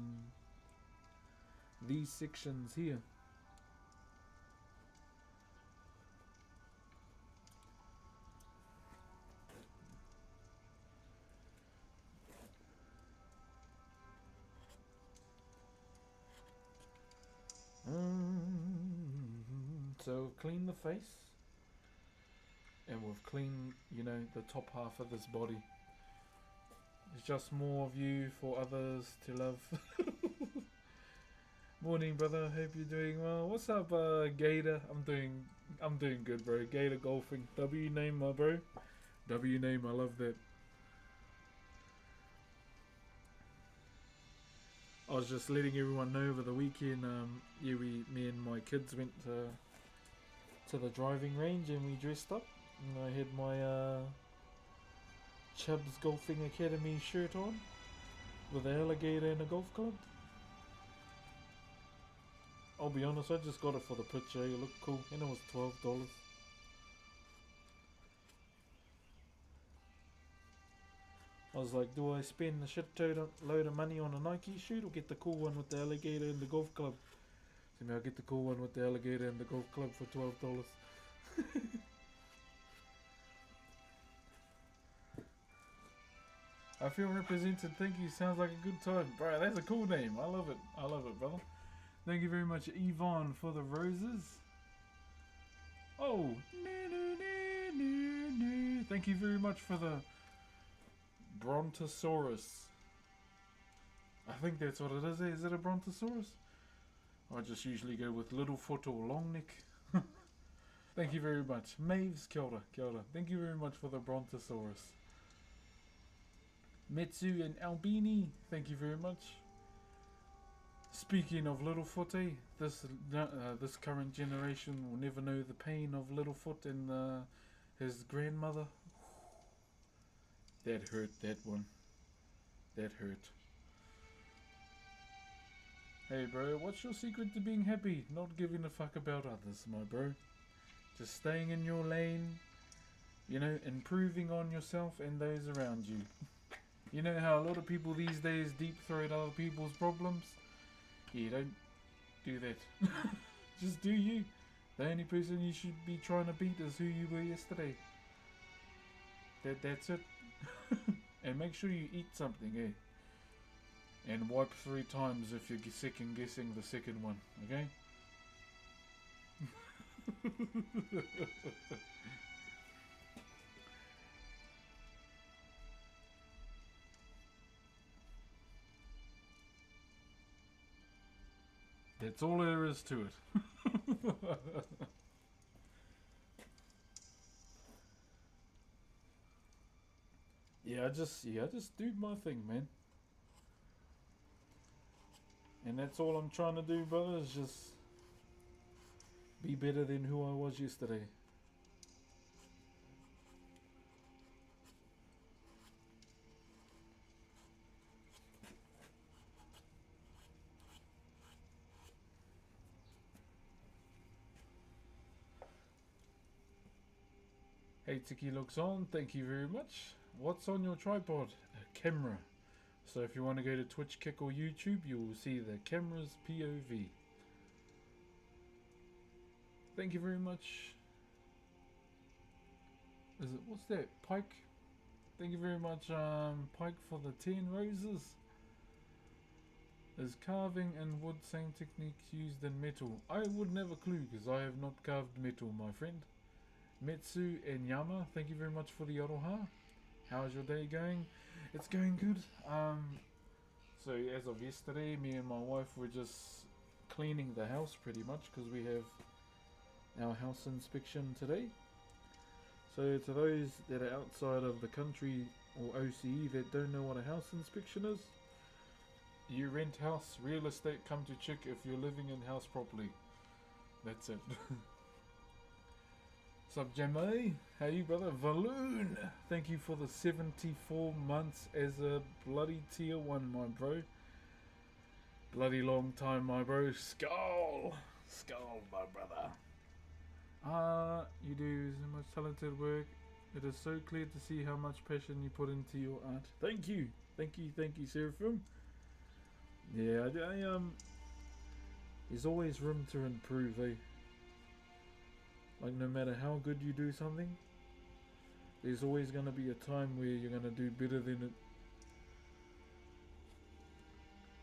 these sections here. So clean the face, and we've cleaned, you know, the top half of this body. It's just more of you for others to love. Morning, brother. Hope you're doing well. What's up, Gator? I'm doing good, bro. Gator golfing. W name, my bro. W name. I love that. I was just letting everyone know over the weekend. Yeah, me and my kids went to the driving range and we dressed up. And I had my Chubbs Golfing Academy shirt on with an alligator and a golf club. I'll be honest, I just got it for the picture. It looked cool, and it was $12. I was like, do I spend a shit load of money on a Nike shoot or get the cool one with the alligator and the golf club? So I'll get the cool one with the alligator and the golf club for $12. I feel represented. Thank you. Sounds like a good time. Bro, that's a cool name. I love it. I love it, brother. Thank you very much, Yvonne, for the roses. Oh, thank you very much for the Brontosaurus. I think that's what it is. Is it a Brontosaurus? I just usually go with Littlefoot or Longneck. Thank you very much. Maves, kia ora, kia ora. Thank you very much for the Brontosaurus. Metsu and Albini, thank you very much. Speaking of Littlefoot, this current generation will never know the pain of Littlefoot and his grandmother. That hurt, that one. That hurt. Hey bro, what's your secret to being happy? Not giving a fuck about others, my bro. Just staying in your lane, you know, improving on yourself and those around you. You know how a lot of people these days deep throat other people's problems? Yeah, don't do that. Just do you. The only person you should be trying to beat is who you were yesterday. That's it. And make sure you eat something, eh? And wipe 3 times if you're second guessing the second one, okay? That's all there is to it. I just do my thing, man. And that's all I'm trying to do, brother, is just be better than who I was yesterday. Hey, Tiki looks on. Thank you very much. What's on your tripod? A camera. So if you want to go to Twitch, Kick, or YouTube, you will see the camera's POV. Thank you very much. What's that? Pike? Thank you very much, Pike, for the 10 roses. Is carving and wood same techniques used in metal? I would never clue because I have not carved metal, my friend. Metsu and Yama, thank you very much for the aroha. How's your day going? It's going good. So as of yesterday, me and my wife were just cleaning the house pretty much because we have our house inspection today. So to those that are outside of the country or OCE that don't know what a house inspection is, you rent house, real estate come to check if you're living in house properly. That's it. Sup, Jamie? How you, brother? Valoon! Thank you for the 74 months as a bloody tier 1, my bro. Bloody long time, my bro. Skull! Skull, my brother. You do so much talented work. It is so clear to see how much passion you put into your art. Thank you. Thank you, Seraphim. Yeah, there's always room to improve, eh? Like, no matter how good you do something, there's always going to be a time where you're going to do better than it.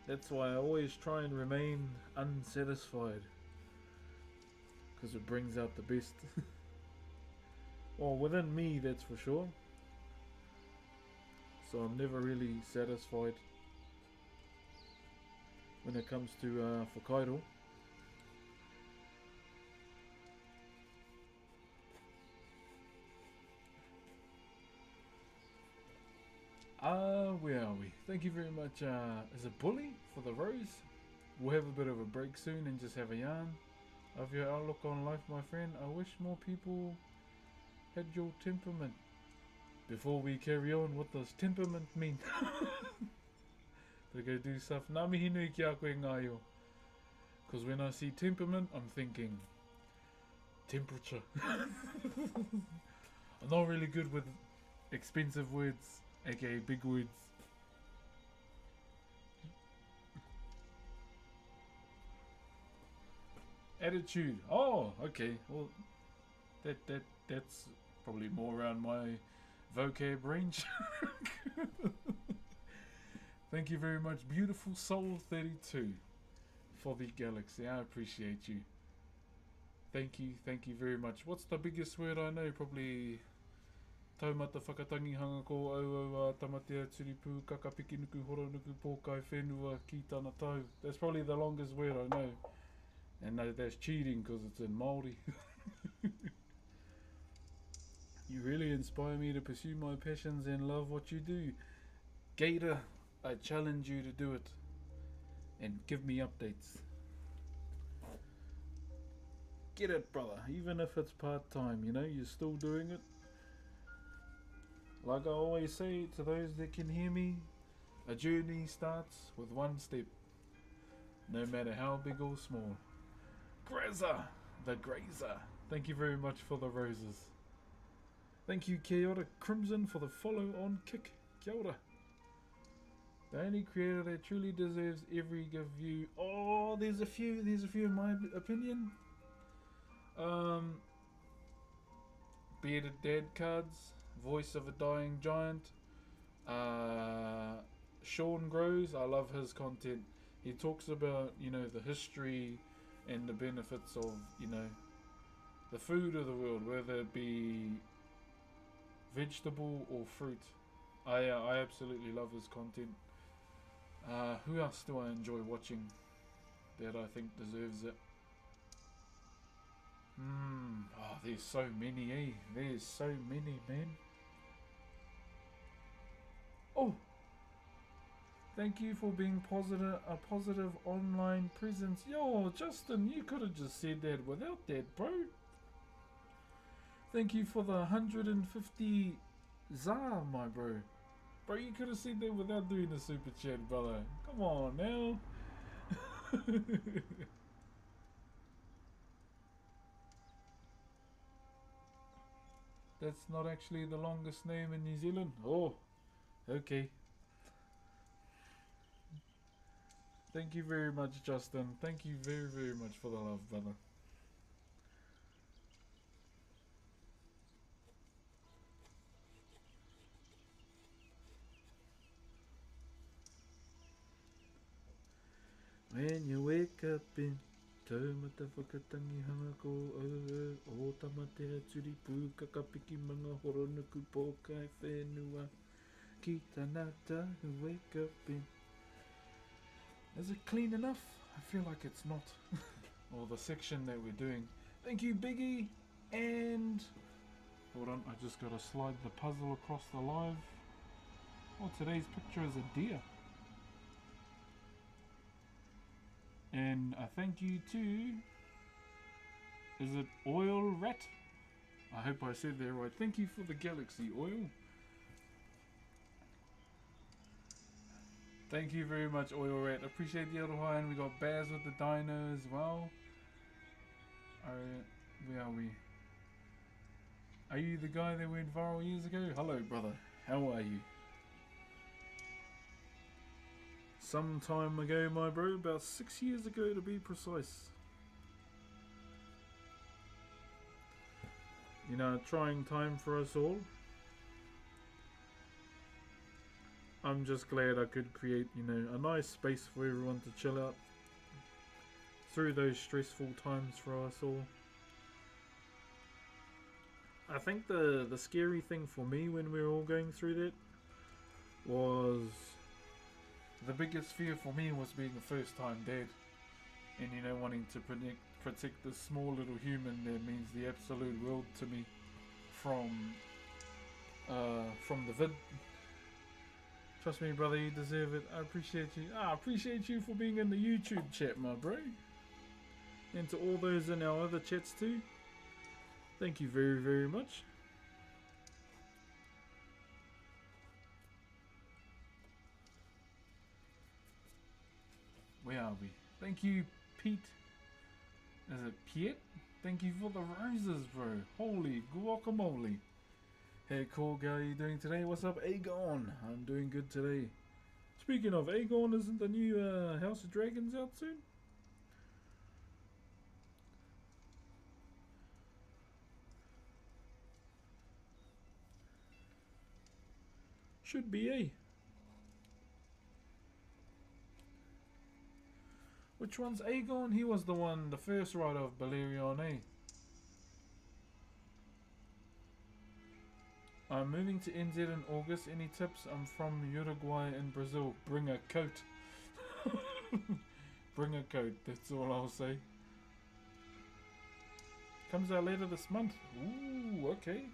That's why I always try and remain unsatisfied, because it brings out the best. Well, within me, that's for sure. So I'm never really satisfied when it comes to Whakairo. Where are we? Thank you very much, is it Bully for the rose? We'll have a bit of a break soon and just have a yarn of your outlook on life, my friend. I wish more people had your temperament. Before we carry on, what does temperament mean? To go do stuff. Nā mihi nui ki a koe ngāio. Because when I see temperament, I'm thinking temperature. I'm not really good with expensive words, aka big words. Attitude. Oh, okay. Well, that's probably more around my vocab range. Thank you very much, beautiful Soul 32, for the galaxy. I appreciate you. Thank you very much. What's the biggest word I know? Probably taumata whakatangi hanga ko au tamatea turipu kakapiki nuku horonuku pōkai whenua ki tāna tau. That's probably the longest word I know. And that's cheating because it's in Maori. You really inspire me to pursue my passions and love what you do. Gator, I challenge you to do it. And give me updates. Get it, brother. Even if it's part-time, you know, you're still doing it. Like I always say to those that can hear me, a journey starts with one step. No matter how big or small. Grazer, the grazer. Thank you very much for the roses. Thank you, Kia ora Crimson, for the follow on Kick. Kia ora. The only creator that truly deserves every give view. Oh, there's a few in my opinion. Bearded Dad Cards, Voice of a Dying Giant. Sean Grows, I love his content. He talks about, you know, the history and the benefits of, you know, the food of the world, whether it be vegetable or fruit. I absolutely love his content. Who else do I enjoy watching that I think deserves it? Oh, there's so many, eh? There's so many, man. Thank you for being a positive online presence. Yo, Justin, you could have just said that without that, bro. Thank you for the 150 ZAR, my bro. Bro, you could have said that without doing the super chat, brother. Come on now. That's not actually the longest name in New Zealand. Oh, okay. Thank you very much, Justin. Thank you very, very much for the love, brother. When you wake up in taumata whakatangi hanga ko o tamatea turipu kakapiki mga horonuku pōkai whenua ki tanata who wake up in. Is it clean enough? I feel like it's not. Or the section that we're doing. Thank you, Biggie. And hold on, I just gotta slide the puzzle across the live. Oh, today's picture is a deer. And a thank you to, is it Oil Rat? I hope I said that right. Thank you for the Galaxy Oil. Thank you very much, Oil Rat. Appreciate the Aroha, and we got Baz with the dino as well. Where are we? Are you the guy that went viral years ago? Hello, brother. How are you? Some time ago, my bro. About 6 years ago, to be precise. You know, trying time for us all. I'm just glad I could create, you know, a nice space for everyone to chill out through those stressful times for us all. I think the scary thing for me when we were all going through that was, the biggest fear for me was being a first time dad, and you know, wanting to protect this small little human that means the absolute world to me from the vid. Trust me, brother, you deserve it. I appreciate you. I appreciate you for being in the YouTube chat, my bro. And to all those in our other chats too. Thank you very, very much. Where are we? Thank you, Pete. Is it Piet? Thank you for the roses, bro. Holy guacamole. Hey, cool guy, how you doing today? What's up, Aegon? I'm doing good today. Speaking of Aegon, isn't the new House of Dragons out soon? Should be, eh? Which one's Aegon? He was the one, the first rider of Balerion, eh? I'm moving to NZ in August. Any tips? I'm from Uruguay in Brazil. Bring a coat. Bring a coat, that's all I'll say. Comes out later this month. Ooh, okay.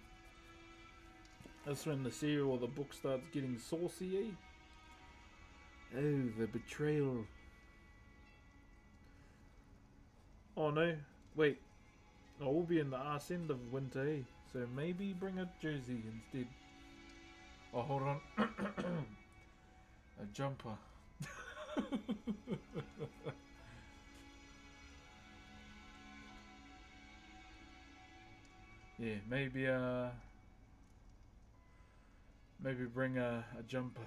That's when the serial or the book starts getting saucy, eh? Oh, the betrayal. Oh no, wait. Oh, we'll be in the arse end of winter, eh? So maybe bring a jersey instead. Oh, hold on. A jumper. Yeah, maybe bring a jumper.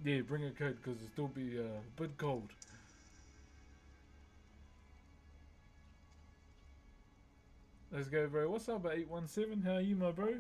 Yeah, bring a coat because it'll still be a bit cold. Let's go, bro. What's up, 817? How are you, my bro?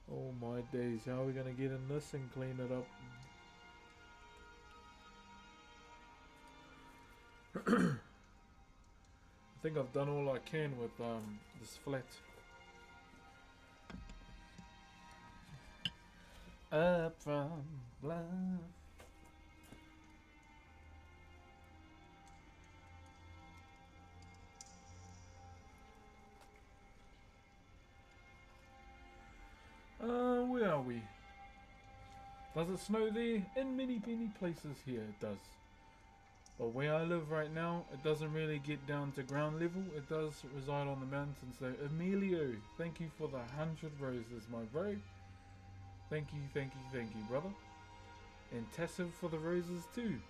Oh my days, how are we gonna get in this and clean it up? think I've done all I can with this flat. Up from love. Where are we? Does it snow there? In many places here it does. But where I live right now, it doesn't really get down to ground level. It does reside on the mountains though. Emilio, thank you for the 100 roses, my bro. Thank you, brother. And Tassiv for the roses too.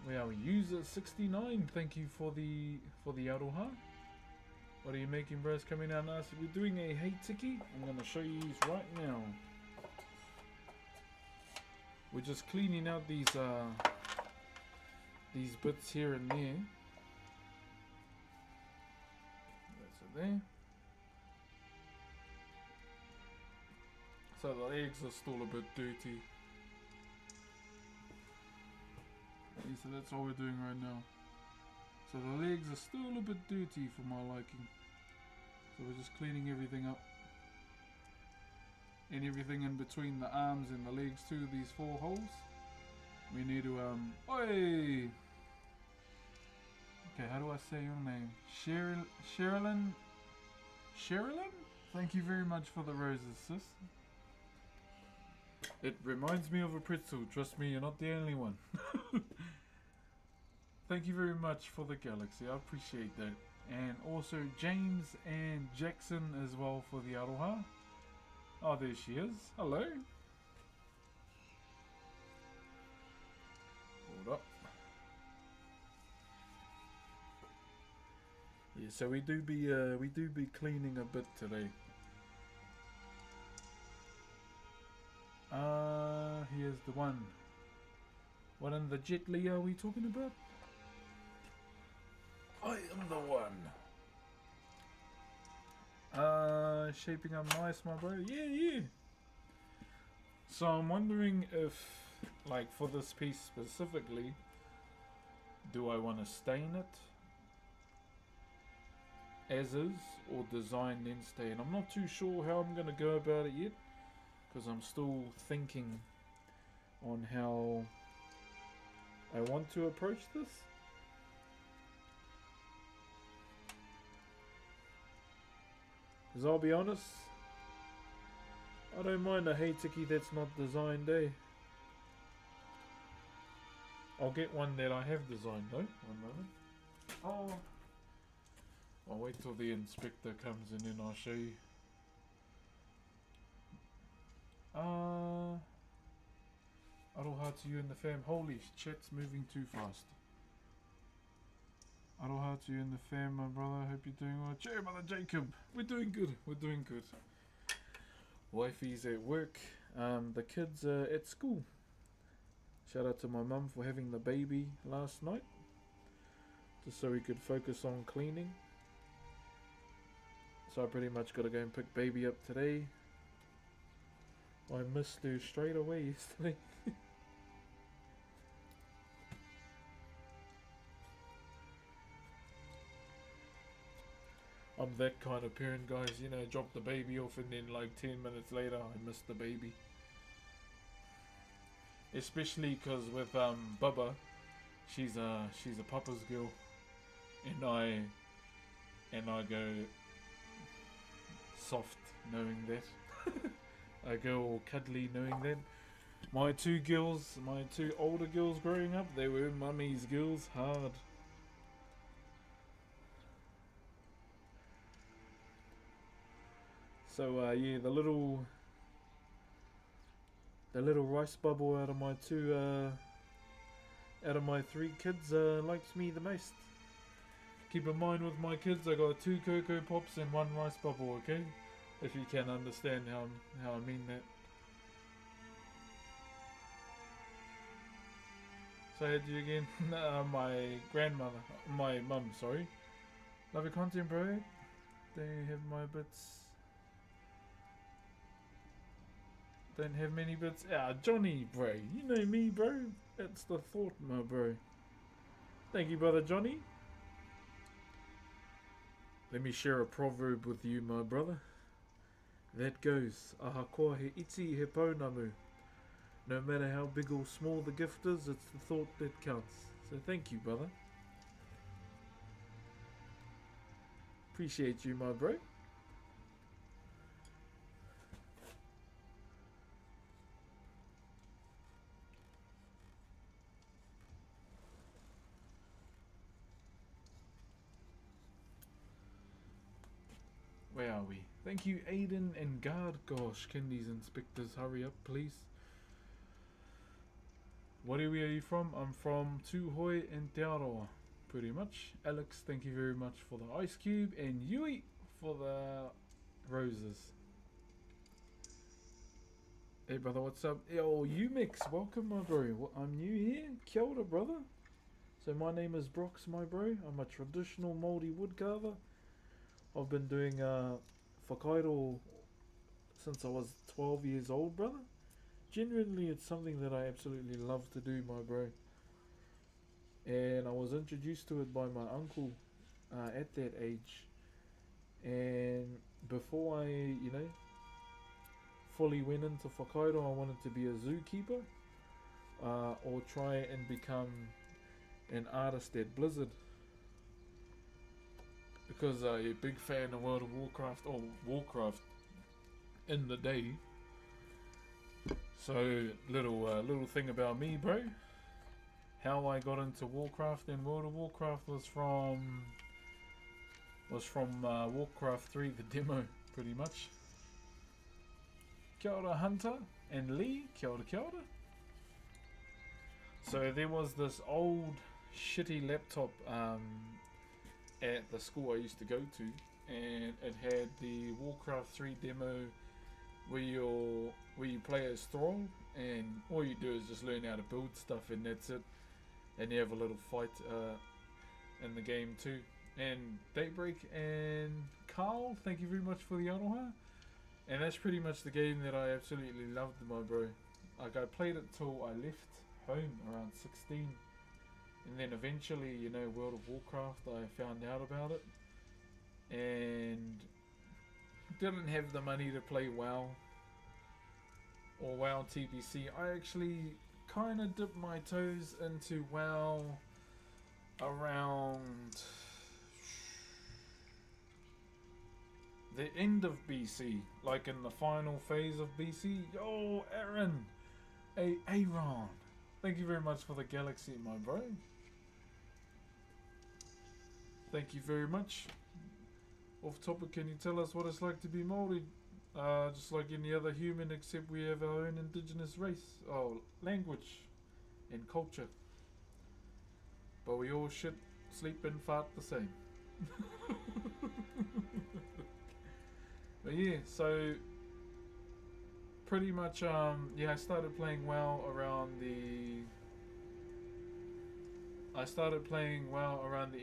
We are user 69. Thank you for the aroha. What are you making, bros? Coming out nice. We're doing a hey tiki. I'm gonna show you right now. We're just cleaning out these bits here and there. That's it there. So the eggs are still a bit dirty. Okay, so that's all we're doing right now. So the legs are still a bit dirty for my liking. So we're just cleaning everything up. And everything in between the arms and the legs too, these 4 holes. We need to, oi! Okay, how do I say your name? Sherilyn? Sherilyn? Thank you very much for the roses, sis. It reminds me of a pretzel. Trust me, you're not the only one. Thank you very much for the galaxy. I appreciate that. And also James and Jackson as well for the aroha. Oh, there she is. Hello. Hold up. Yeah, so we do be cleaning a bit today. Here's the one. What in the Jet Li are we talking about? I am the one. Shaping up nice, my bro. Yeah. So I'm wondering if, like, for this piece specifically, do I want to stain it as is or design then stain? I'm not too sure how I'm going to go about it yet, because I'm still thinking on how I want to approach this. Because I'll be honest, I don't mind a hey tiki that's not designed, eh? I'll get one that I have designed though. One moment. Oh, I'll wait till the inspector comes in and I'll show you. Aroha to you and the fam. Holy, chat's moving too fast. Aroha to you and the fam, my brother. Hope you're doing well. Cheer, brother Jacob. We're doing good. We're doing good. Wifey's at work. The kids are at school. Shout out to my mum for having the baby last night, just so we could focus on cleaning. So I pretty much got to go and pick baby up today. I missed her straight away yesterday. I'm that kind of parent, guys, you know, drop the baby off and then like 10 minutes later I missed the baby. Especially because with Bubba, she's a papa's girl, and I go soft knowing that. I go all cuddly knowing that. My 2 girls, my 2 older girls growing up, they were mummy's girls hard. So yeah, the little rice bubble out of my 3 kids likes me the most. Keep in mind with my kids, I got 2 Cocoa Pops and 1 rice bubble, okay? If you can understand how I mean that. So I had you again. My grandmother, my mum, sorry. Love your content, bro. They have my bits. Don't have many bits. Ah, Johnny, bro. You know me, bro. That's the thought, my bro. Thank you, brother Johnny. Let me share a proverb with you, my brother. That goes, ahakoa he iti he pounamu. No matter how big or small the gift is, it's the thought that counts. So thank you, brother. Appreciate you, my bro. Where are we? Thank you, Aiden and Guard. Gosh, can these inspectors hurry up, please? What area are you from? I'm from Tūhoe and Te Aroa, pretty much. Alex, thank you very much for the ice cube, and Yui for the roses. Hey brother, what's up? Yo, Umix, welcome my bro. Well, I'm new here. Kia ora, brother. So my name is Brox, my bro. I'm a traditional Maori woodcarver. I've been doing Whakairo since I was 12 years old, brother. Genuinely, it's something that I absolutely love to do, my bro. And I was introduced to it by my uncle at that age. And before I, fully went into Whakairo, I wanted to be a zookeeper or try and become an artist at Blizzard. Because I'm a big fan of World of Warcraft, or Warcraft in the day. So, little thing about me, bro. How I got into Warcraft and World of Warcraft was from Warcraft 3, the demo, pretty much. Kia ora, Hunter and Lee. Kia ora, kia ora. So there was this old shitty laptop at the school I used to go to, and it had the Warcraft 3 demo where you play as Thrall, and all you do is just learn how to build stuff, and that's it. And you have a little fight in the game too. And Daybreak and Carl, thank you very much for the aroha. And that's pretty much the game that I absolutely loved, my bro. Like, I played it till I left home around 16. And then eventually, World of Warcraft, I found out about it. And didn't have the money to play WoW or WoW TBC. I actually kind of dipped my toes into WoW around the end of BC, like in the final phase of BC. Yo, Aaron! Hey, Aaron! Thank you very much for the galaxy, my bro. Thank you very much. Off topic, can you tell us what it's like to be Maori? Just like any other human, except we have our own indigenous race, language, and culture. But we all shit, sleep, and fart the same. But yeah, so pretty much, I started playing WoW around the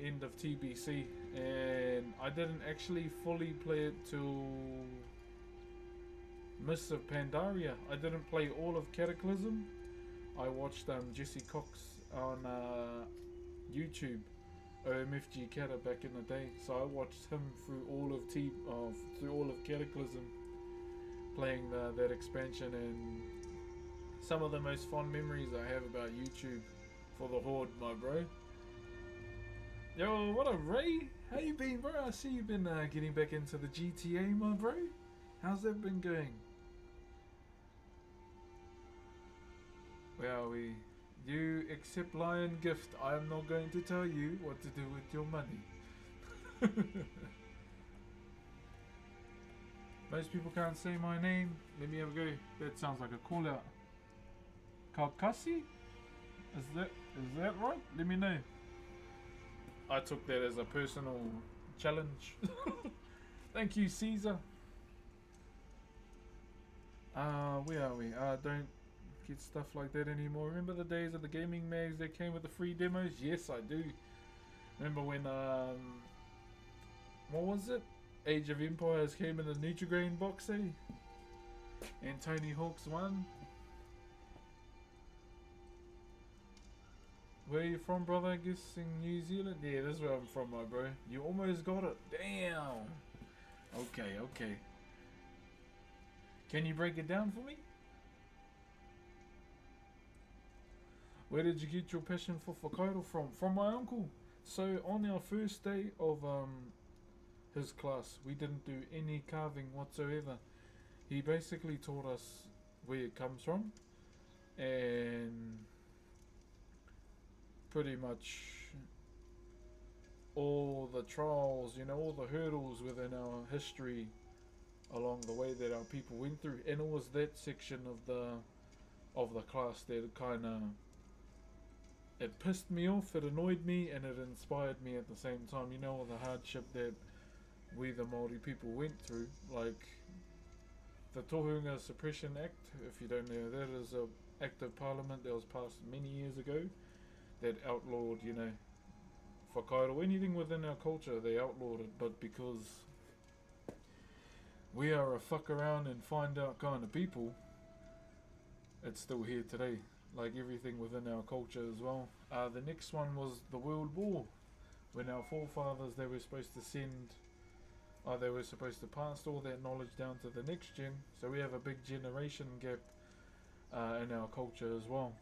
end of TBC, and I didn't actually fully play it till Mists of Pandaria. I didn't play all of Cataclysm. I watched Jesse Cox on YouTube, OMFG Cata, back in the day. So I watched him through all of Cataclysm, playing that expansion, and some of the most fond memories I have about YouTube for the Horde, my bro. Yo, what up, Ray? How you been, bro? I see you've been getting back into the GTA, my bro. How's that been going? Where are we? You accept Lion gift. I'm not going to tell you what to do with your money. Most people can't say my name. Let me have a go. That sounds like a call out. Kakasi? Is that right? Let me know. I took that as a personal challenge. Thank you, Caesar. Where are we? Don't get stuff like that anymore. Remember the days of the gaming mags that came with the free demos? Yes, I do. Remember when, what was it? Age of Empires came in the Nutrigrain box, eh? And Tony Hawk's won. Where are you from, brother? I guess in New Zealand? Yeah, that's where I'm from, my bro. You almost got it. Damn. Okay, okay. Can you break it down for me? Where did you get your passion for Whakairo from? From my uncle. So on our first day of his class, we didn't do any carving whatsoever. He basically taught us where it comes from and pretty much all the trials, all the hurdles within our history along the way that our people went through. And it was that section of the class that kind of it pissed me off, it annoyed me, and it inspired me at the same time. All the hardship that we the Maori people went through, like the Tohunga Suppression Act. If you don't know, that is a act of parliament that was passed many years ago that outlawed, Whakairo, anything within our culture, they outlawed it. But because we are a fuck around and find out kind of people, it's still here today. Like everything within our culture as well. The next one was the World War, when our forefathers, they were supposed to they were supposed to pass all that knowledge down to the next gen. So we have a big generation gap in our culture as well.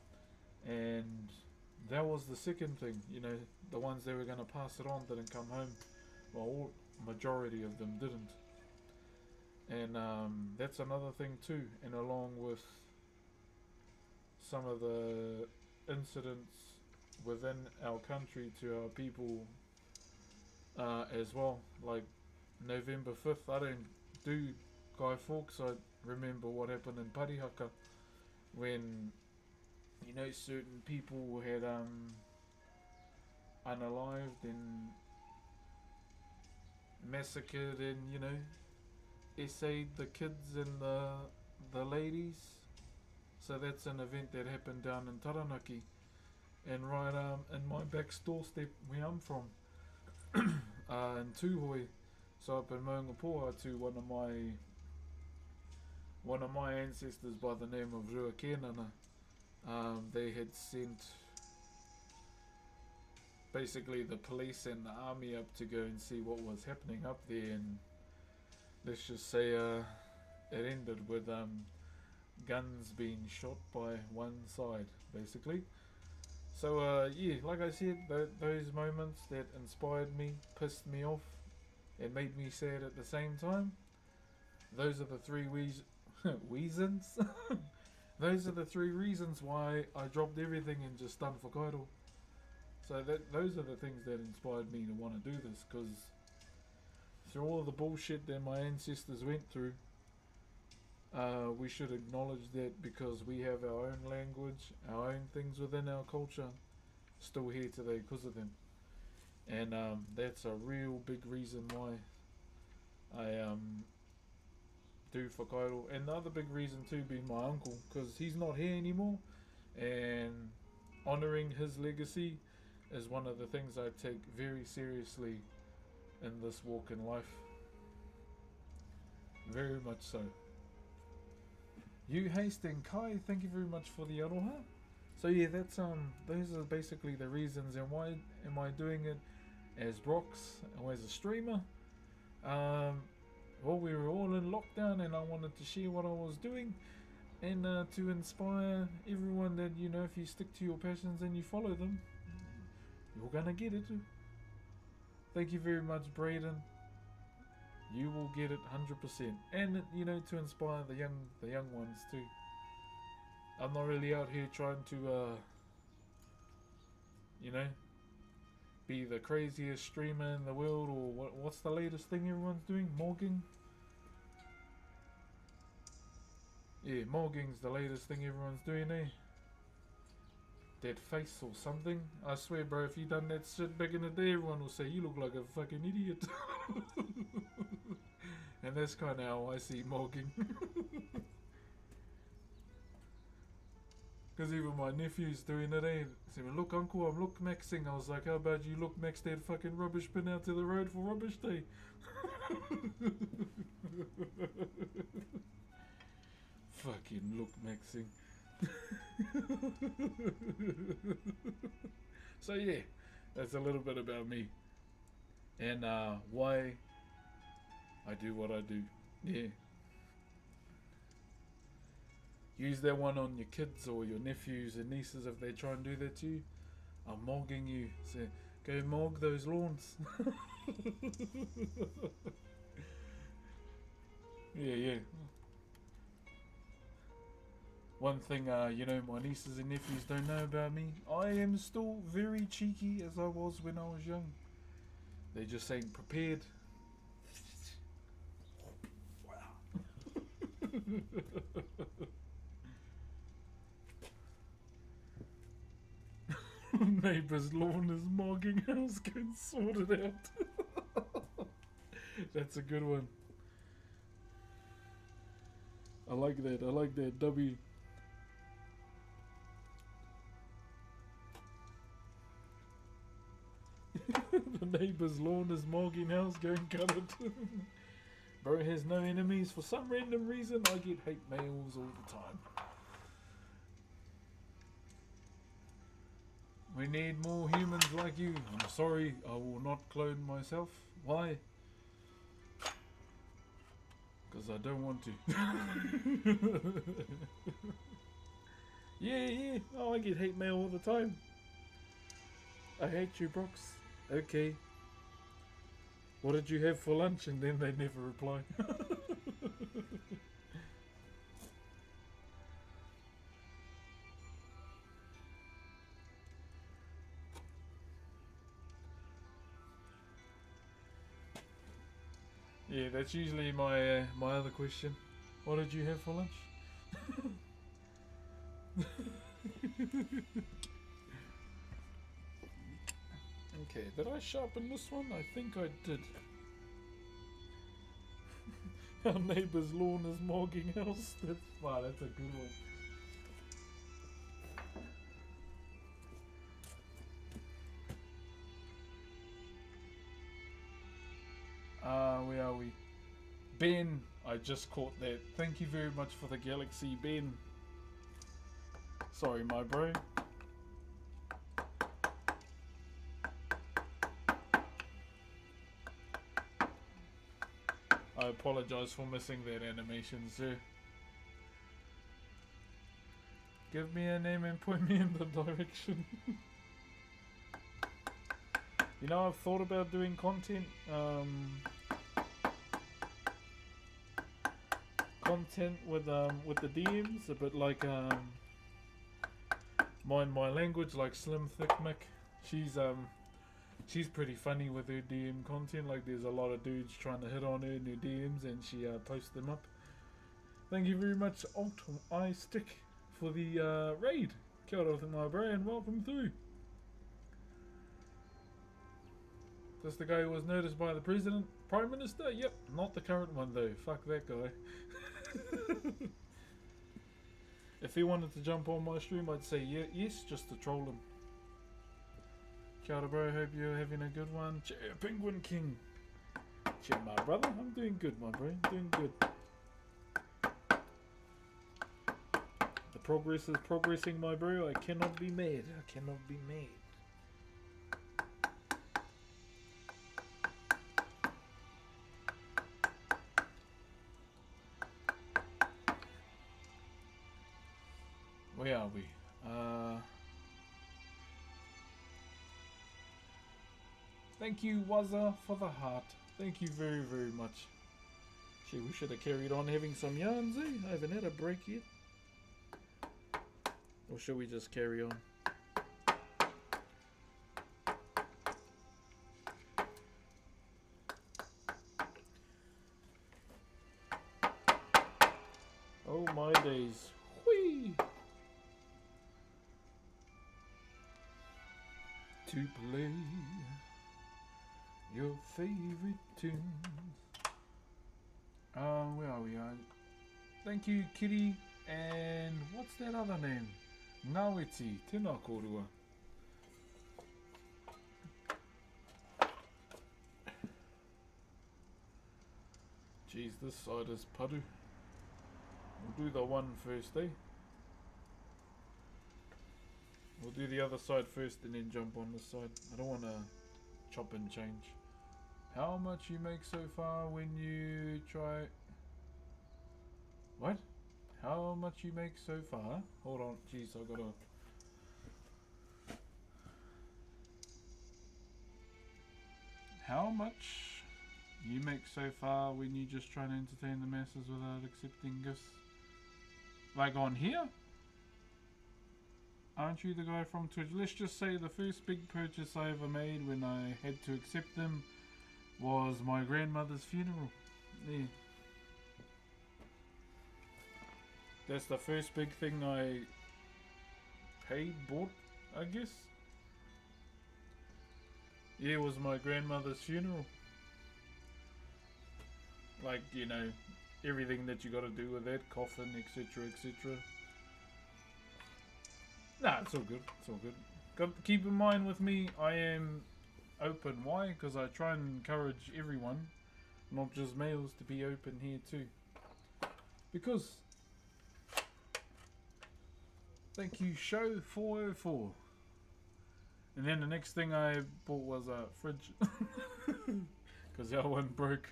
And that was the second thing, the ones that were going to pass it on didn't come home. Well, majority of them didn't. And that's another thing too. And along with some of the incidents within our country to our people as well, like November 5th, I don't do Guy Fawkes. I remember what happened in Parihaka when certain people had unalived and massacred and essayed the kids and the ladies. So that's an event that happened down in Taranaki, and right in my back doorstep where I'm from, in Tūhoi. So up in Maungapoa to one of my ancestors by the name of Ruakenana. They had sent basically the police and the army up to go and see what was happening up there, and let's just say it ended with guns being shot by one side, basically. So like I said, those moments that inspired me, pissed me off, and made me sad at the same time. Those are the three reasons. Those are the three reasons why I dropped everything and just done Whakairo. So those are the things that inspired me to want to do this, because through all of the bullshit that my ancestors went through, we should acknowledge that, because we have our own language, our own things within our culture, still here today because of them. And that's a real big reason why I do Whakairo. And the other big reason too being my uncle, because he's not here anymore, and honouring his legacy is one of the things I take very seriously in this walk in life. Very much so. You Hastings Kai, thank you very much for the aroha. So yeah, that's those are basically the reasons. And why am I doing it as Brox or as a streamer? Well, we were all in lockdown, and I wanted to share what I was doing, and to inspire everyone that if you stick to your passions and you follow them, you're gonna get it. Thank you very much, Braden. You will get it 100%, and to inspire the young ones too. I'm not really out here trying to be the craziest streamer in the world, or what's the latest thing everyone's doing? Morging? Yeah, morging's the latest thing everyone's doing, eh? Dead face or something. I swear, bro, if you done that shit back in the day, everyone will say you look like a fucking idiot. And that's kind of how I see morging. Because even my nephew's doing it, eh? He said, look uncle, I'm look maxing. I was like, how about you look max that fucking rubbish bin out to the road for rubbish day? Fucking look maxing. So yeah, that's a little bit about me and why I do what I do. Yeah. Use that one on your kids or your nephews and nieces if they try and do that to you. I'm mogging you. So go mog those lawns. Yeah, yeah. One thing, my nieces and nephews don't know about me. I am still very cheeky as I was when I was young. They just ain't prepared. Neighbour's lawn is mogging. House getting sorted out. That's a good one. I like that. I like that. W. The neighbour's lawn is mogging. House going cut it. Bro has no enemies. For some random reason, I get hate mails all the time. We need more humans like you. I'm sorry, I will not clone myself. Why? Because I don't want to. Yeah. Oh, I get hate mail all the time. I hate you, Brox. Okay. What did you have for lunch? And then they never reply. Yeah, that's usually my other question. What did you have for lunch? Okay, did I sharpen this one? I think I did. Our neighbour's lawn is mogging house. Wow, that's a good one. Where are we? Ben, I just caught that. Thank you very much for the galaxy, Ben. Sorry, my bro. I apologize for missing that animation, sir. Give me a name and point me in the direction. You know, I've thought about doing content. Content with the DMs, a bit like Mind My Language, like Slim Thick Mick. She's pretty funny with her DM content. Like, there's a lot of dudes trying to hit on her in her DMs, and she posts them up. Thank you very much, Alt I Stick, for the raid. Kia ora, my bro, and welcome through. Just the guy who was noticed by the president, prime minister. Yep, not the current one though. Fuck that guy. If he wanted to jump on my stream, I'd say yes, just to troll him. Kia ora, bro, hope you're having a good one. Cheer, Penguin King. Cheer, my brother. I'm doing good, my bro. Doing good. The progress is progressing, my bro. I cannot be mad. I cannot be mad. Where are we? Thank you, Wazza, for the heart. Thank you very, very much. Gee, we should have carried on having some yarns, eh? I haven't had a break yet. Or should we just carry on? Oh my days. Whee! To play your favorite tunes. Where are we? Thank you, Kitty. And what's that other name? Ngawiti. Tēnā kōrua. Jeez, this side is paru. We'll do the one first, eh? We'll do the other side first and then jump on this side. I don't want to chop and change. How much you make so far when you try... What? How much you make so far? Hold on, jeez, I gotta... How much you make so far when you just try to entertain the masses without accepting gifts? Like on here? Aren't you the guy from Twitch? Let's just say the first big purchase I ever made when I had to accept them was my grandmother's funeral. Yeah. That's the first big thing I bought, I guess. Yeah, it was my grandmother's funeral. Like, you know, everything that you gotta do with that, coffin, etc, etc. Nah, it's all good, it's all good. Got to keep in mind with me, I am open. Why? Because I try and encourage everyone, not just males, to be open here too. Because... Thank you, show 404. And then the next thing I bought was a fridge. Because that one broke.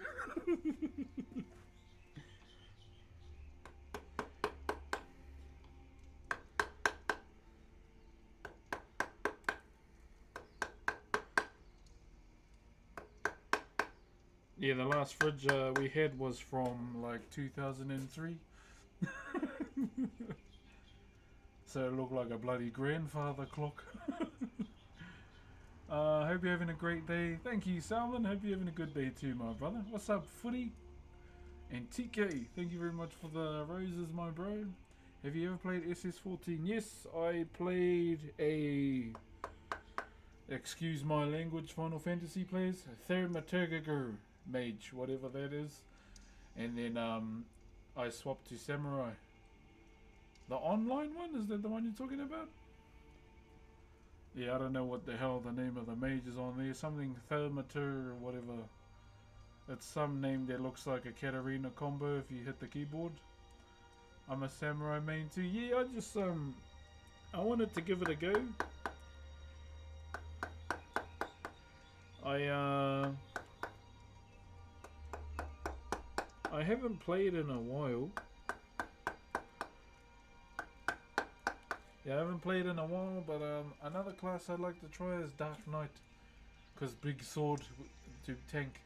Yeah, the last fridge we had was from like 2003. So it looked like a bloody grandfather clock. Hope you're having a great day. Thank you, Salman. Hope you're having a good day too, my brother. What's up, Footy? And TK, thank you very much for the roses, my bro. Have you ever played SS14? Yes, I played a... Excuse my language, Final Fantasy players. Thaumaturger mage, whatever that is. And then I swapped to Samurai. The online one? Is that the one you're talking about? Yeah, I don't know what the hell the name of the mage is on there. Something Thaumatur or whatever. It's some name that looks like a Katarina combo if you hit the keyboard. I'm a Samurai main too. Yeah, I just I wanted to give it a go. I haven't played in a while. Yeah, I haven't played in a while, but another class I'd like to try is Dark Knight. Because big sword to tank.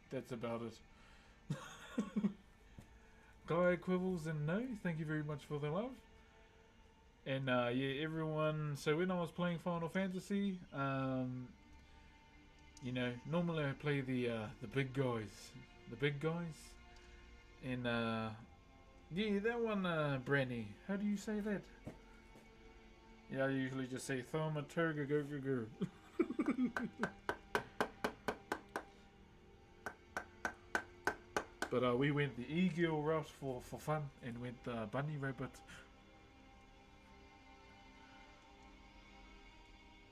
That's about it. Guy Quibbles and no, thank you very much for the love. And yeah, everyone, so when I was playing Final Fantasy, you know, normally I play the big guys. The big guys. And yeah, that one, Branny, how do you say that? Yeah, I usually just say Thaumaturger go go go. But we went the e-girl route for fun and went bunny rabbit.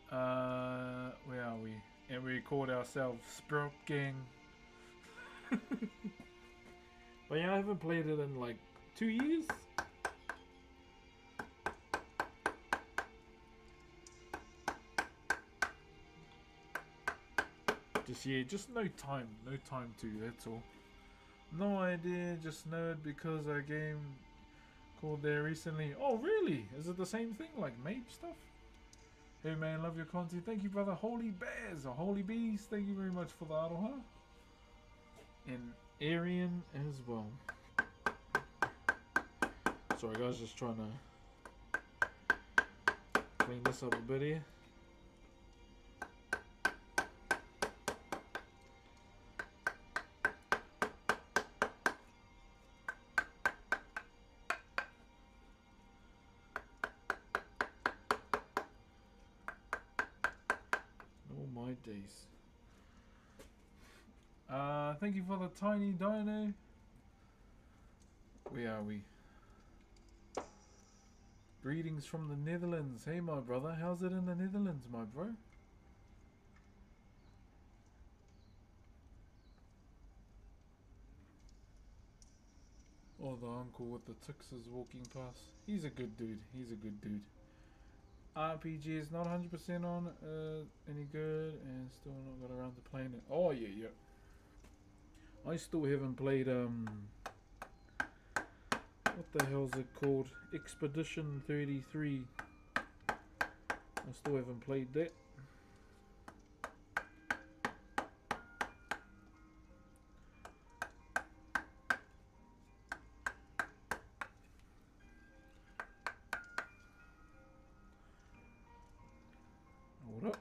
Where are we? And we called ourselves Sprout Gang. But yeah, I haven't played it in like 2 years. Just no time to, that's all. No idea, just know it because a game called there recently. Oh really? Is it the same thing like mage stuff? Hey man, love your content. Thank you brother. Holy Bears or Holy Bees, thank you very much for the aloha. And Arian as well. Sorry guys, just trying to clean this up a bit here. Days. Thank you for the tiny dino. Where are we? Greetings from the Netherlands. Hey my brother, how's it in the Netherlands, my bro? Oh, the uncle with the ticks is walking past. He's a good dude. He's a good dude. RPG is not 100% on any good and still not got around to playing it. Oh yeah, yeah. I still haven't played what the hell's it called? Expedition 33. I still haven't played that. What up?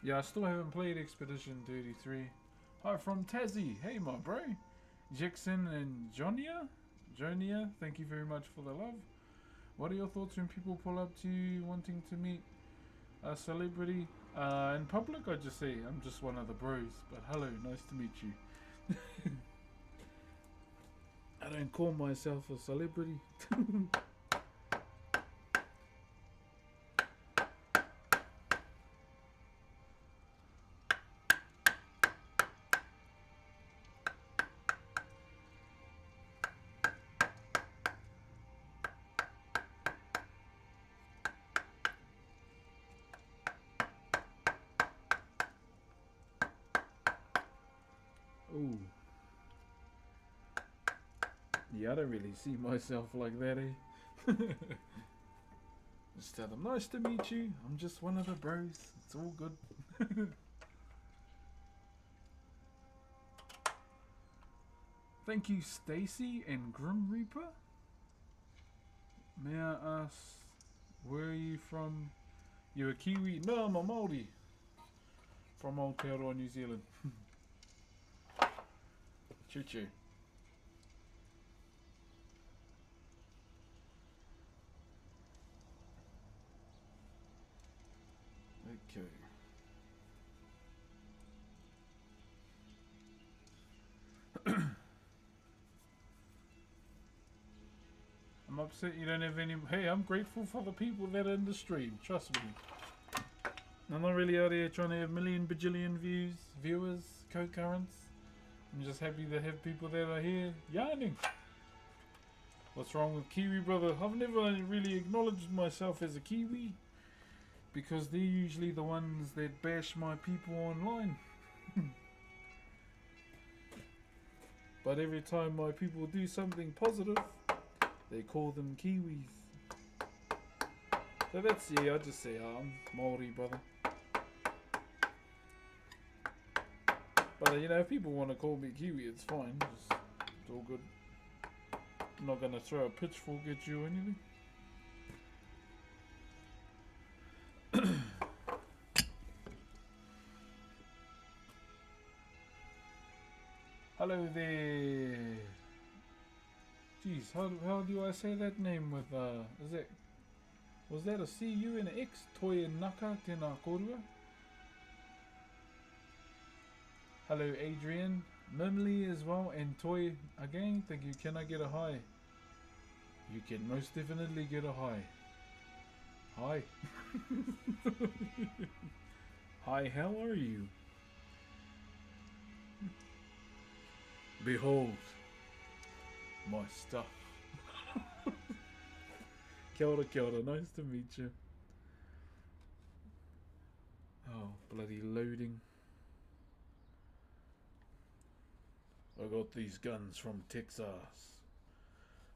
Yeah, I still haven't played Expedition 33. Hi from Tassie. Hey, my bro. Jackson and Jonia, thank you very much for the love. What are your thoughts when people pull up to you wanting to meet a celebrity? In public, I just say, I'm just one of the bros. But hello, nice to meet you. I don't call myself a celebrity. Ooh. Yeah, I don't really see myself like that, eh? Just tell them, nice to meet you. I'm just one of the bros. It's all good. Thank you, Stacy and Grim Reaper. May I ask, where are you from? You're a Kiwi? No, I'm a Maori. From Aotearoa, New Zealand. Choo choo. Okay. I'm upset you don't have any. Hey, I'm grateful for the people that are in the stream. Trust me. I'm not really out here trying to have million bajillion viewers, co-currents. I'm just happy to have people that are here yarning. What's wrong with Kiwi, brother? I've never really acknowledged myself as a Kiwi because they're usually the ones that bash my people online. But every time my people do something positive, they call them Kiwis. So that's, yeah, I just say, I'm Maori, brother. But you know, if people want to call me Kiwi, it's fine. It's all good. I'm not gonna throw a pitchfork at you or anything. Hello there. Jeez, how do I say that name with was that a C-U and an X? Toi Naka tēnā korua. Hello Adrian, Mimley as well, and Toi again, thank you. Can I get a hi? You can most definitely get a hi. Hi. Hi, how are you? Behold my stuff. Kia ora, nice to meet you. Oh, bloody loading. I got these guns from Texas.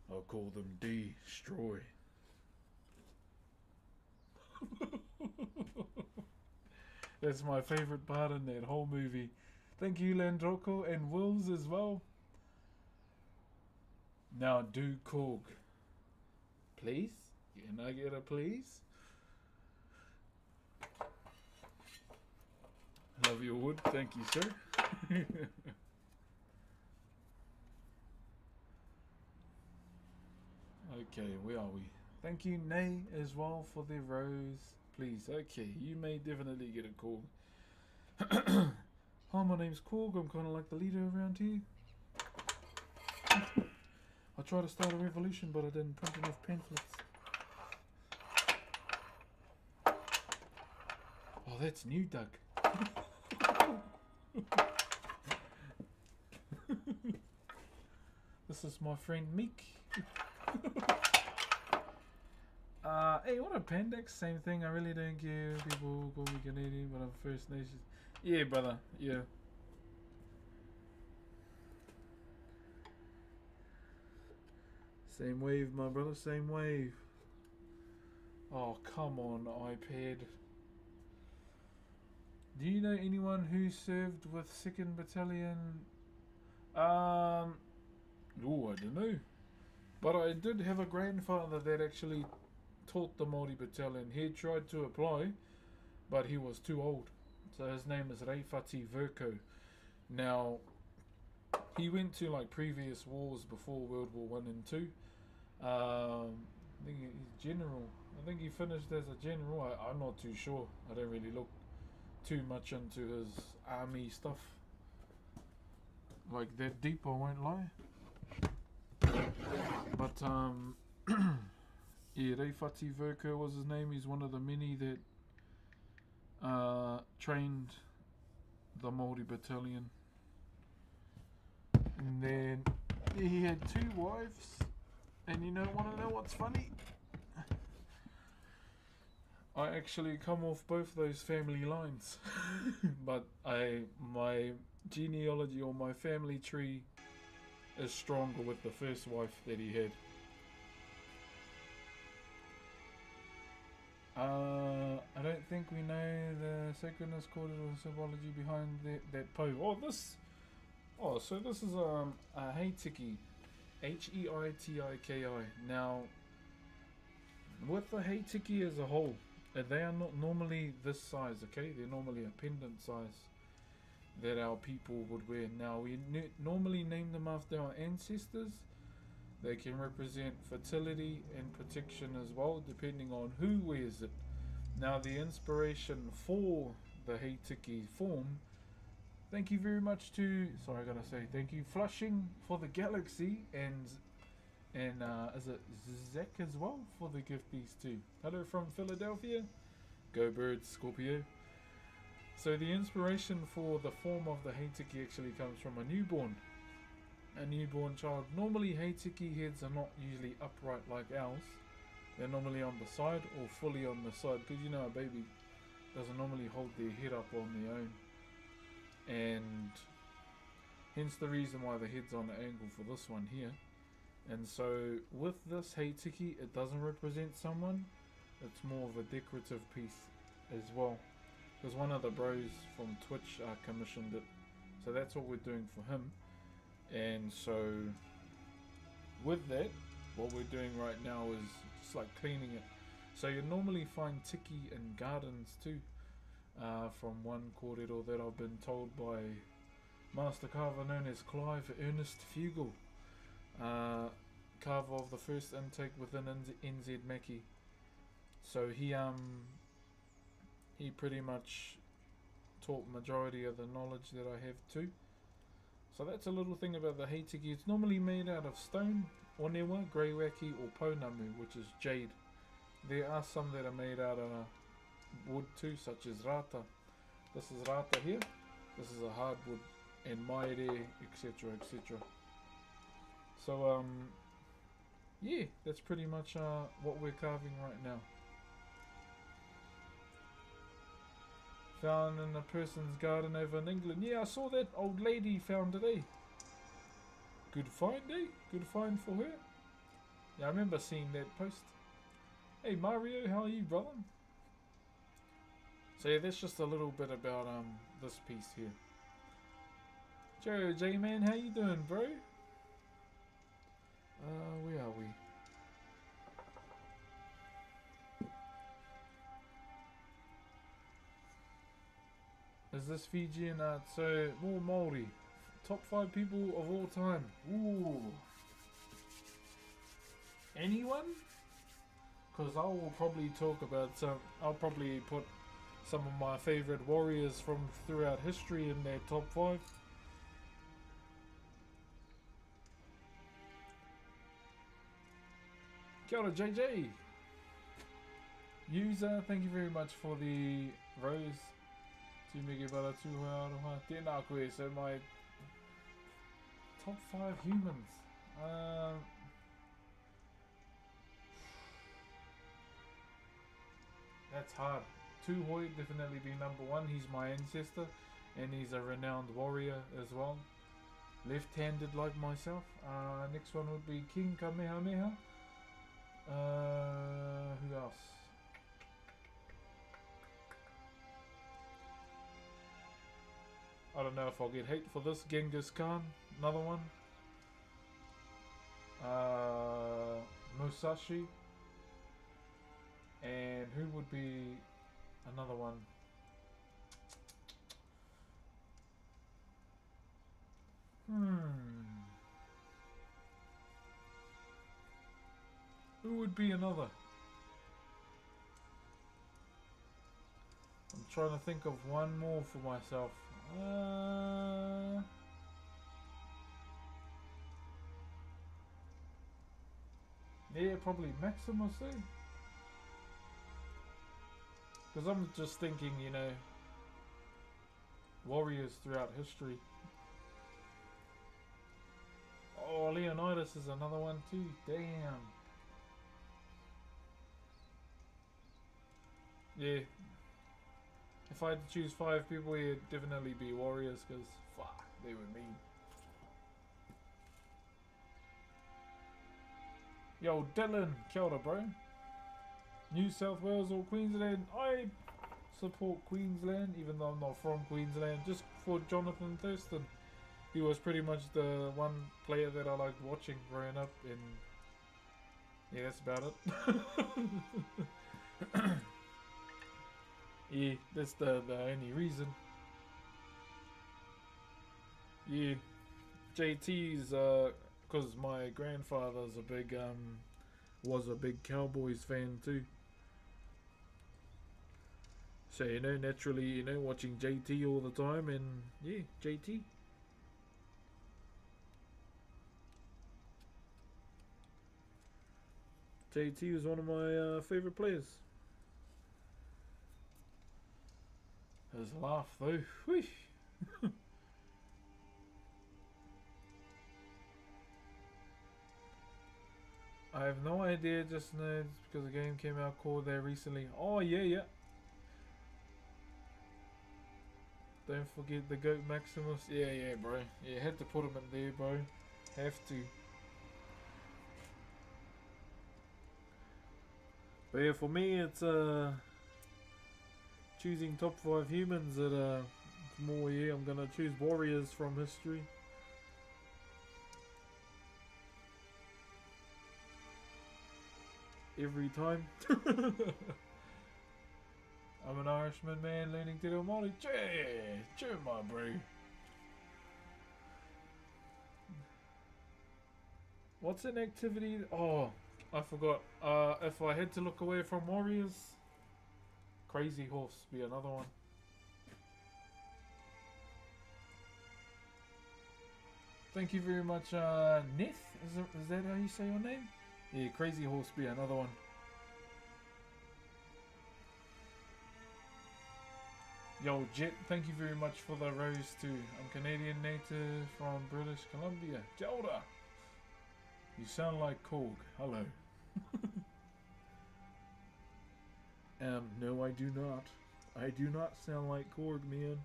I'll call them Destroy. That's my favourite part in that whole movie. Thank you, Landroko, and Wills as well. Now do Korg. Please? Can I get a please? Love your wood. Thank you, sir. Okay, where are we? Thank you, Nay, as well, for the rose. Please, okay, you may definitely get a call. Hi, my name's Korg. I'm kind of like the leader around here. I tried to start a revolution, but I didn't print enough pamphlets. Oh, that's new, Doug. This is my friend Meek. Hey, what a Pendex? Same thing. I really don't care. People call me Canadian, but I'm First Nations. Yeah, brother. Yeah. Same wave, my brother. Same wave. Oh, come on, iPad. Do you know anyone who served with 2nd Battalion? Oh, I don't know. But I did have a grandfather that actually taught the Maori Battalion. He tried to apply, but he was too old. So his name is Reifati Verko. Now, he went to like previous wars before World War One and Two. I think he's general. I think he finished as a general. I'm not too sure. I don't really look too much into his army stuff like that deep, I won't lie. But yeah, Reifati Verko was his name. He's one of the many that trained the Maori Battalion. And then he had 2 wives. And you want to know what's funny? I actually come off both those family lines. But my genealogy or my family tree is stronger with the first wife that he had. I don't think we know the sacredness, corded, or symbology behind that po. So this is a heitiki, Heitiki. Now, with the heitiki as a whole, they are not normally this size. Okay, they're normally a pendant size that our people would wear. Now we normally name them after our ancestors. They can represent fertility and protection as well, depending on who wears it. Now the inspiration for the heitiki form, thank you very much to, thank you Flushing for the Galaxy, and is it Zach as well for the gifties too. Hello from Philadelphia. Go Birds, Scorpio. So the inspiration for the form of the heitiki actually comes from a newborn child. Normally heitiki heads are not usually upright like ours. They're normally on the side or fully on the side, because a baby doesn't normally hold their head up on their own. And hence the reason why the head's on an angle for this one here. And so with this heitiki, it doesn't represent someone. It's more of a decorative piece as well. Because one of the bros from Twitch commissioned it. So that's what we're doing for him. And so with that, what we're doing right now is just like cleaning it. So you normally find tiki in gardens too, from one kōrero that I've been told by Master Carver known as Clive Ernest Fugel, carver of the first intake within NZ Mackie. So he pretty much taught majority of the knowledge that I have too. So that's a little thing about the heitiki. It's normally made out of stone, onewa, greywaki, or pounamu, which is jade. There are some that are made out of wood too, such as rata. This is rata here. This is a hardwood, and maere, etc., etc. So yeah, that's pretty much what we're carving right now. Found in a person's garden over in England. Yeah, I saw that old lady found it, eh? Good find, eh? Good find for her. Yeah, I remember seeing that post. Hey Mario, how are you, brother? So yeah, that's just a little bit about this piece here. Joe J-Man, how you doing, bro? Where are we? Is this Fijian art? So, more Maori. Top 5 people of all time. Ooh. Anyone? Because I will probably talk about I'll probably put some of my favourite warriors from throughout history in their top 5. Kia ora, JJ. User, thank you very much for the rose. Tūmege tūhā tēnā koe. So my top 5 humans. That's hard. Tuhoi definitely be number one. He's my ancestor, and he's a renowned warrior as well. Left-handed like myself. Next one would be King Kamehameha. Who else? I don't know if I'll get hate for this. Genghis Khan, another one. Musashi. And who would be another one? Who would be another? I'm trying to think of one more for myself. Yeah, probably Maximus, eh? Because I'm just thinking, you know, warriors throughout history. Oh, Leonidas is another one too. Damn. Yeah. If I had to choose 5 people, it'd definitely be warriors, because fuck, they were mean. Yo, Dylan, kia ora, bro. New South Wales or Queensland? I support Queensland, even though I'm not from Queensland, just for Jonathan Thurston. He was pretty much the one player that I liked watching growing up, and yeah, that's about it. Yeah, that's the only reason. Yeah, JT's because my grandfather's a big was a big Cowboys fan too. So you know, naturally, you know, watching JT all the time, and yeah, JT. JT was one of my favorite players. There's a laugh though. Wheesh. I have no idea, just know it's because the game came out cool there recently. Oh yeah, yeah. Don't forget the GOAT Maximus. Yeah, yeah, bro. Yeah, had to put him in there, bro. Have to. But yeah, for me, it's choosing top 5 humans that more. Yeah, I'm gonna choose warriors from history. Every time. I'm an Irishman, man, learning to do Maori. Cheer, my bro. What's an activity? Oh, I forgot. If I had to look away from warriors, Crazy Horse be another one. Thank you very much, Nith. Is that how you say your name? Yeah, Crazy Horse be another one. Yo, Jet, thank you very much for the rose too. I'm Canadian native from British Columbia. Kia ora. You sound like Korg. Hello. No, I do not. I do not sound like Korg, man.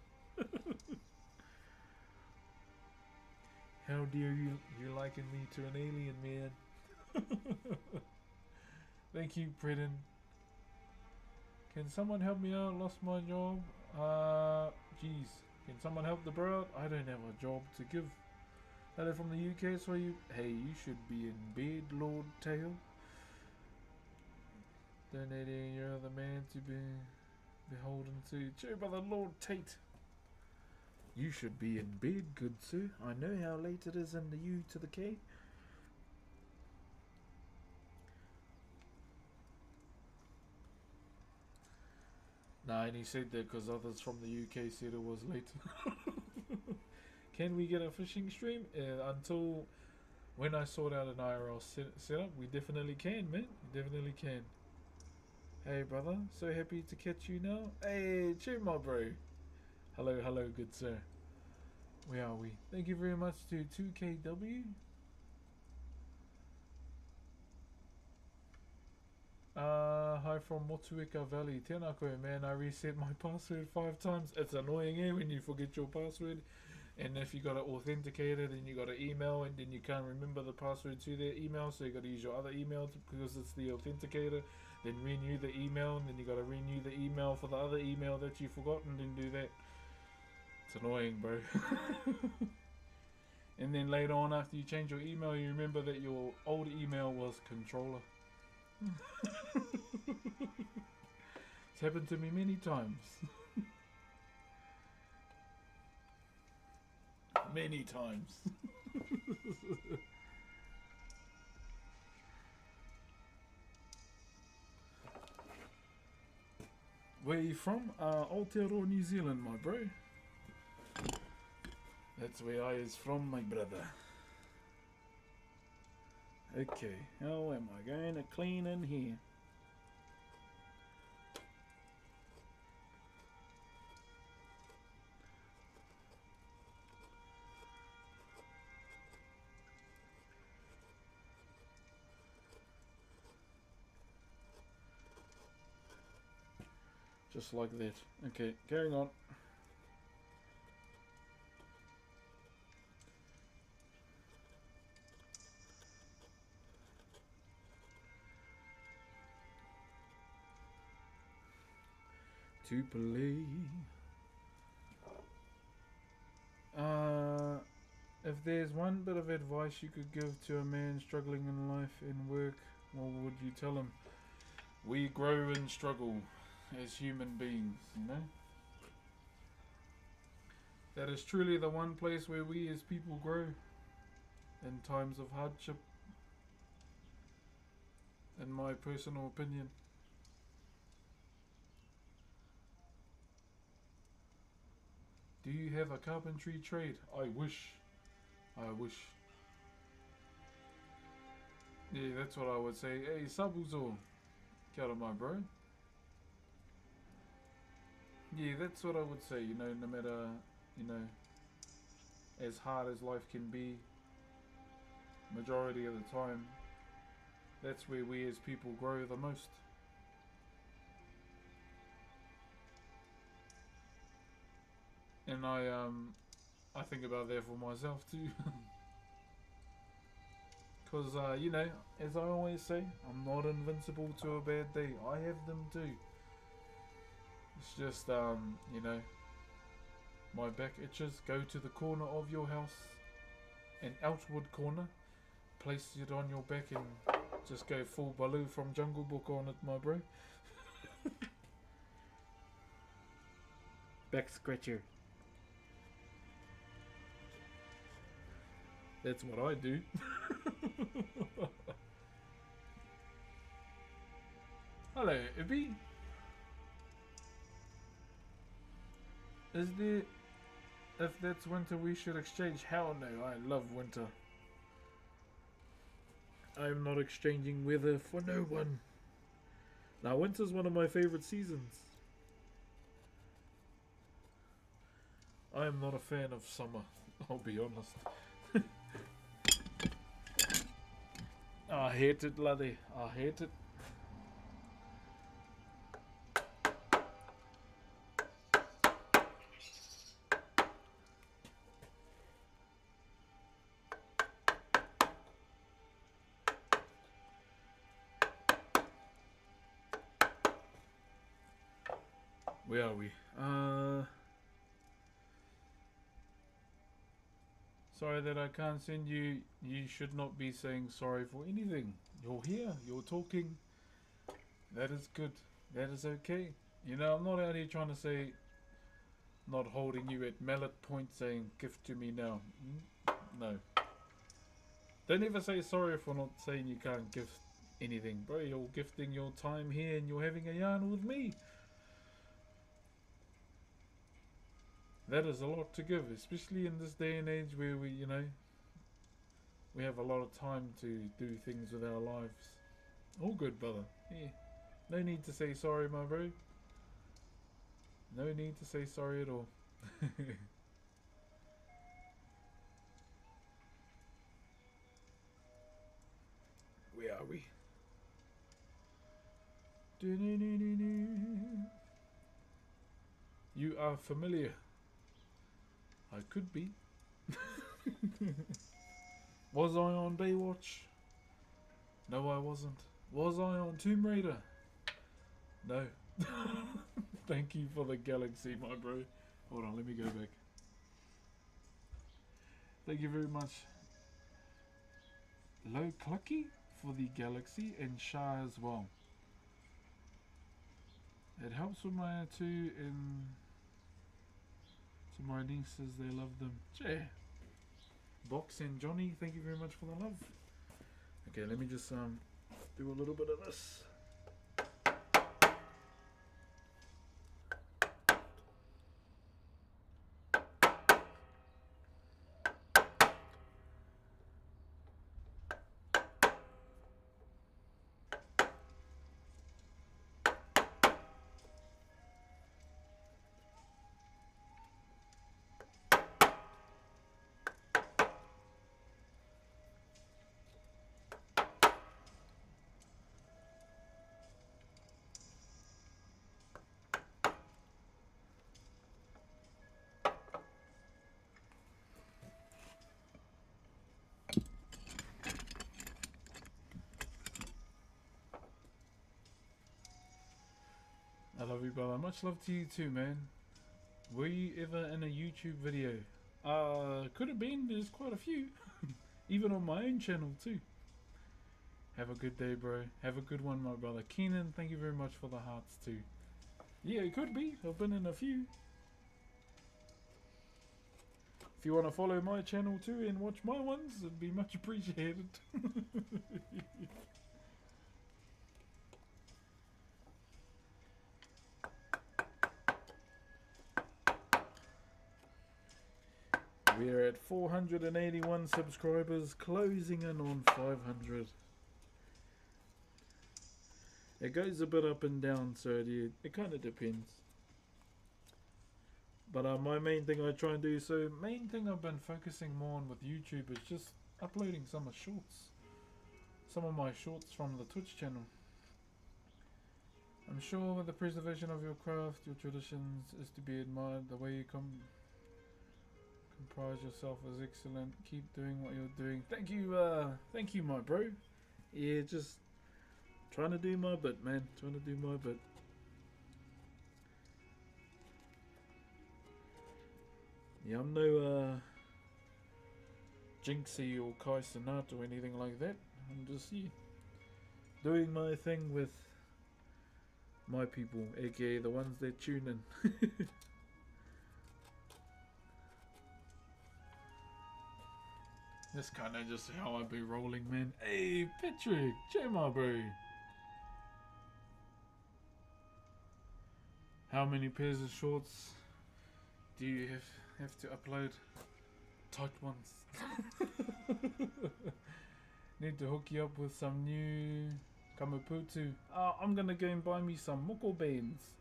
How dare you? You're liking me to an alien, man. Thank you, Britton. Can someone help me out? Lost my job. Jeez. Can someone help the bro out? I don't have a job to give. Hello from the UK, so you... Hey, you should be in bed, Lord Tail. Donating, you're the man to be beholden to. Cheer by the Lord Tate. You should be in bed, good sir. I know how late it is in the U to the K. Nah, and he said that because others from the UK said it was late. Can we get a fishing stream? Until when I sort out an IRL setup, we definitely can, man. We definitely can. Hey, brother. So happy to catch you now. Hey, cheer, my bro. Hello, hello, good sir. Where are we? Thank you very much to 2KW. Hi from Motueka Valley. Tēnā koe, man. I reset my password 5 times. It's annoying, eh, when you forget your password. And if you got to authenticate it and you got to email and then you can't remember the password to their email, so you got to use your other email because it's the authenticator. Then renew the email, and then you got to renew the email for the other email that you forgot, and then do that. It's annoying, bro. And then later on, after you change your email, you remember that your old email was controller. It's happened to me many times. Many times. Where are you from? Aotearoa, New Zealand, my bro. That's where I is from, my brother. Okay, how am I going to clean in here? Just like that. Okay, carrying on. To play. If there's one bit of advice you could give to a man struggling in life and work, what would you tell him? We grow and struggle as human beings, you know? That is truly the one place where we as people grow in times of hardship, in my personal opinion. Do you have a carpentry trade? I wish. I wish. Yeah, that's what I would say. Hey, sabuzo. Kia ora, my bro. Yeah, that's what I would say, you know, no matter, you know, as hard as life can be, majority of the time, that's where we as people grow the most. And I think about that for myself too. Because, you know, as I always say, I'm not invincible to a bad day. I have them too. It's just, you know, my back itches. Go to the corner of your house, an outward corner, place it on your back and just go full Baloo from Jungle Book on it, my bro. Back scratcher. That's what I do. Hello, Ibby. Is there... If that's winter, we should exchange. Hell no, I love winter. I am not exchanging weather for no one. Now, winter's one of my favorite seasons. I am not a fan of summer, I'll be honest. I hate it, laddie. I hate it. Where are we? Sorry that I can't send you. You should not be saying sorry for anything. You're here. You're talking. That is good. That is okay. You know, I'm not out here trying to say, not holding you at mallet point saying, give to me now. No. Don't ever say sorry for not saying you can't gift anything. Bro, you're gifting your time here and you're having a yarn with me. That is a lot to give, especially in this day and age where we, you know, we have a lot of time to do things with our lives. All good, brother. Yeah. No need to say sorry, my bro. No need to say sorry at all. Where are we? You are familiar. I could be. Was I on Baywatch? No, I wasn't. Was I on Tomb Raider? No. Thank you for the galaxy, my bro. Hold on, let me go back. Thank you very much. Low Clucky for the galaxy and Shah as well. It helps with my too and to my nieces, they love them. Yeah. Box and Johnny, thank you very much for the love. Okay, let me just do a little bit of this. I love you, brother. Much love to you too, man. Were you ever in a YouTube video? Could have been. There's quite a few. Even on my own channel too. Have a good day, bro. Have a good one, my brother. Keenan, thank you very much for the hearts too. Yeah, it could be. I've been in a few. If you want to follow my channel too and watch my ones, it'd be much appreciated. We're at 481 subscribers, closing in on 500. It goes a bit up and down, so it kind of depends. But my main thing I try and do, so main thing I've been focusing more on with YouTube is just uploading some of shorts. Some of my shorts from the Twitch channel. I'm sure with the preservation of your craft, your traditions is to be admired. The way you comprise yourself is excellent. Keep doing what you're doing. Thank you, my bro. Yeah, just trying to do my bit, man. Trying to do my bit. Yeah, I'm no Jinxie or Kai Cenat or anything like that. I'm just doing my thing with my people, aka the ones that tune in. That's kind of just how I be rolling, man. Hey, Patrick, Gemma, bro. How many pairs of shorts do you have to upload? Tight ones. Need to hook you up with some new kamaputu. I'm gonna go and buy me some moko beans.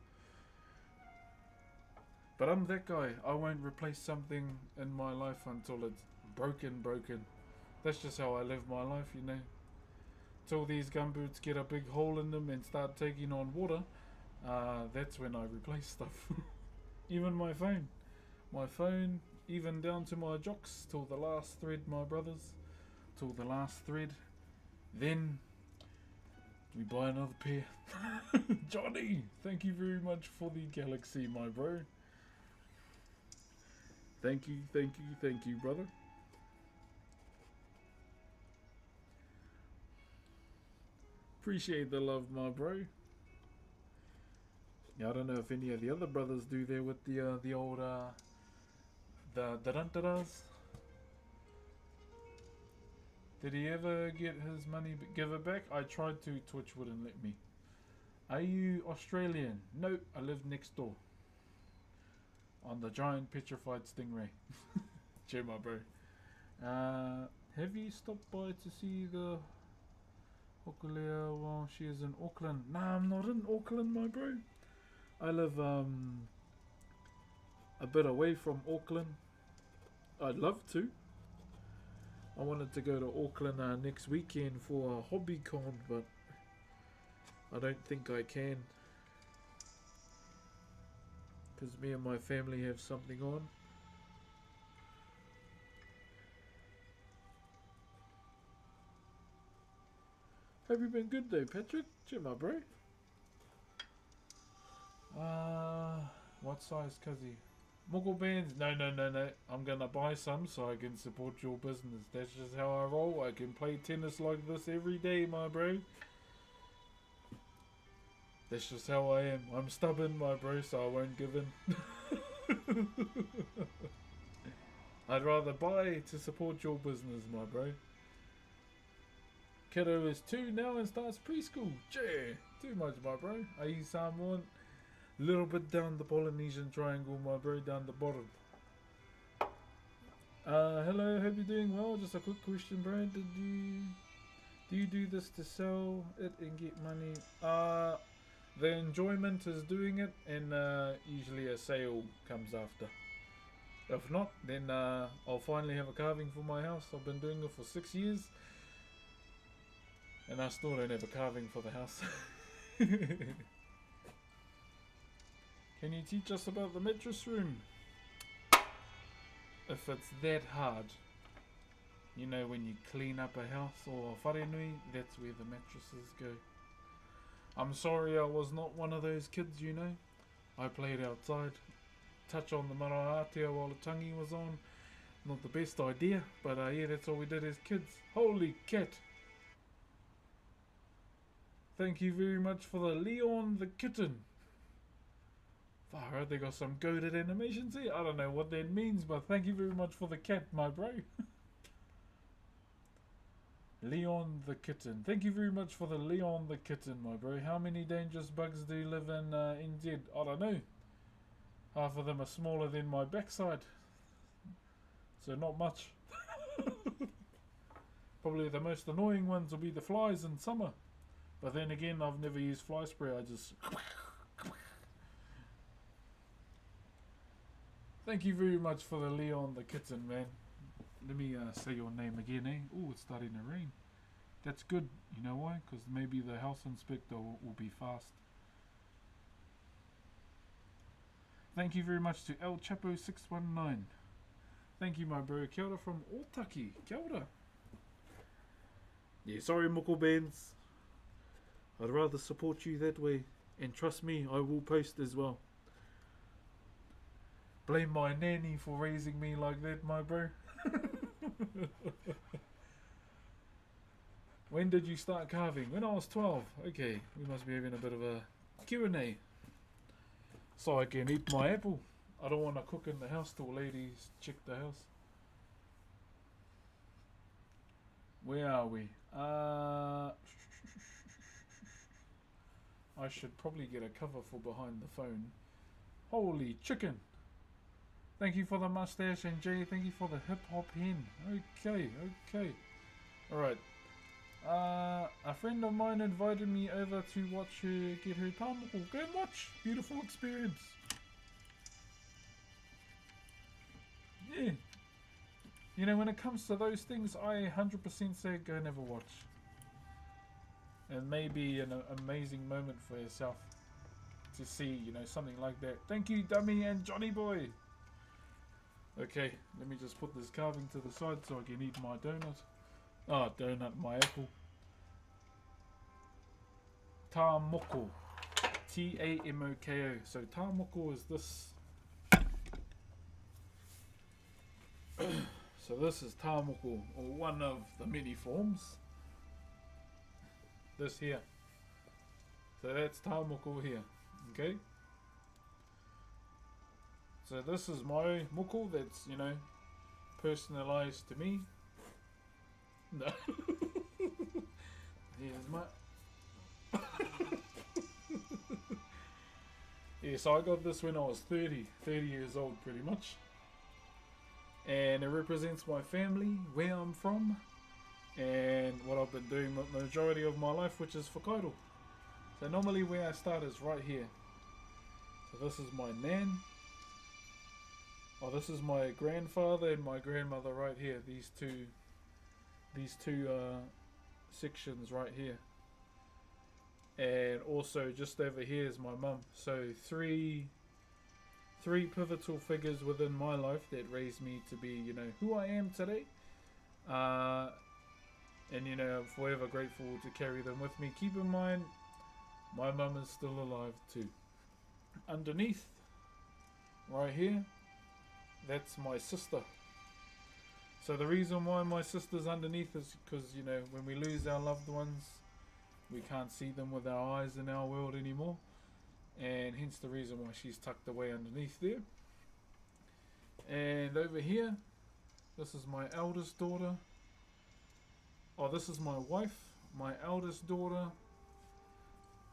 But I'm that guy. I won't replace something in my life until it's broken. That's just how I live my life, you know. Till these gumboots get a big hole in them and start taking on water, that's when I replace stuff. Even my phone, even down to my jocks, till the last thread, my brothers, till the last thread. Then we buy another pair. Johnny, thank you very much for the galaxy, my bro. Thank you, brother. Appreciate the love, my bro. Yeah, I don't know if any of the other brothers do there with the old the darantaras. Did he ever get his money give it back? I tried to, Twitch wouldn't let me. Are you Australian? No, I live next door. On the giant petrified stingray. Cheer, my bro. Have you stopped by to see the Whakairo while she is in Auckland? Nah, I'm not in Auckland, my bro. I live a bit away from Auckland. I'd love to. I wanted to go to Auckland next weekend for a hobby con, but I don't think I can. Because me and my family have something on. Have you been good though, Patrick? Cheer, my bro. What size, cuzzy? Muggle bands? No. I'm gonna buy some so I can support your business. That's just how I roll. I can play tennis like this every day, my bro. That's just how I am. I'm stubborn, my bro, so I won't give in. I'd rather buy to support your business, my bro. Kiddo is 2 now and starts preschool. Jay, too much, my bro. Are you Samoan? Little bit down the Polynesian triangle, my bro, down the bottom. Hello, hope you're doing well. Just a quick question, bro. Do you do this to sell it and get money? The enjoyment is doing it, and usually a sale comes after. If not, then I'll finally have a carving for my house. I've been doing it for 6 years, and I still don't have a carving for the house. Can you teach us about the mattress room? If it's that hard, you know, when you clean up a house or a wharenui, that's where the mattresses go. I'm sorry I was not one of those kids, you know. I played outside. Touch on the marahatea while the tangi was on. Not the best idea, but yeah, that's all we did as kids. Holy cat! Thank you very much for the Leon the Kitten. Far, they got some goated animations here. I don't know what that means, but thank you very much for the cat, my bro. Leon the Kitten. Thank you very much for the Leon the Kitten, my bro. How many dangerous bugs do you live in NZ? I don't know. Half of them are smaller than my backside. So not much. Probably the most annoying ones will be the flies in summer. But then again, I've never used fly spray. I just... Thank you very much for the Leon the Kitten, man. Let me say your name again, eh? Oh, it's starting to rain. That's good. You know why? Because maybe the house inspector will be fast. Thank you very much to El Chapo 619. Thank you, my bro. Kia ora from Otaki. Kia ora. Yeah, sorry, Muckle Bands. I'd rather support you that way. And trust me, I will post as well. Blame my nanny for raising me like that, my bro. When did you start carving? When I was 12. Okay, we must be having a bit of a Q&A. So I can eat my apple. I don't want to cook in the house till ladies check the house. Where are we? I should probably get a cover for behind the phone. Holy chicken! Thank you for the mustache, and Jay, thank you for the hip hop hen. Okay. Alright. A friend of mine invited me over to watch her get her tamako. Go and watch. Beautiful experience. Yeah. You know, when it comes to those things, I 100% say go and have a watch. And maybe an amazing moment for yourself to see, you know, something like that. Thank you, Dummy and Johnny Boy. Okay, let me just put this carving to the side so I can eat my donut. Oh, donut, my apple. Tamoko. T-A-M-O-K-O. So tamoko is this. So this is tamoko, or one of the many forms. This here. So that's tamoko here. Okay? So this is my moko that's, you know, personalized to me. No. Here's my... Yeah, so I got this when I was 30 years old pretty much. And it represents my family, where I'm from, and what I've been doing the majority of my life, which is Whakairo. So normally where I start is right here. So this is my nan. Oh, this is my grandfather and my grandmother right here. These two sections right here. and also just over here is my mum. So three pivotal figures within my life that raised me to be, who I am today. And I'm forever grateful to carry them with me. Keep in mind, my mum is still alive too. Underneath, right here, that's my sister. So the reason why my sister's underneath is because, when we lose our loved ones, we can't see them with our eyes in our world anymore. And hence the reason why she's tucked away underneath there. And over here, this is my eldest daughter. Oh, this is my wife, my eldest daughter,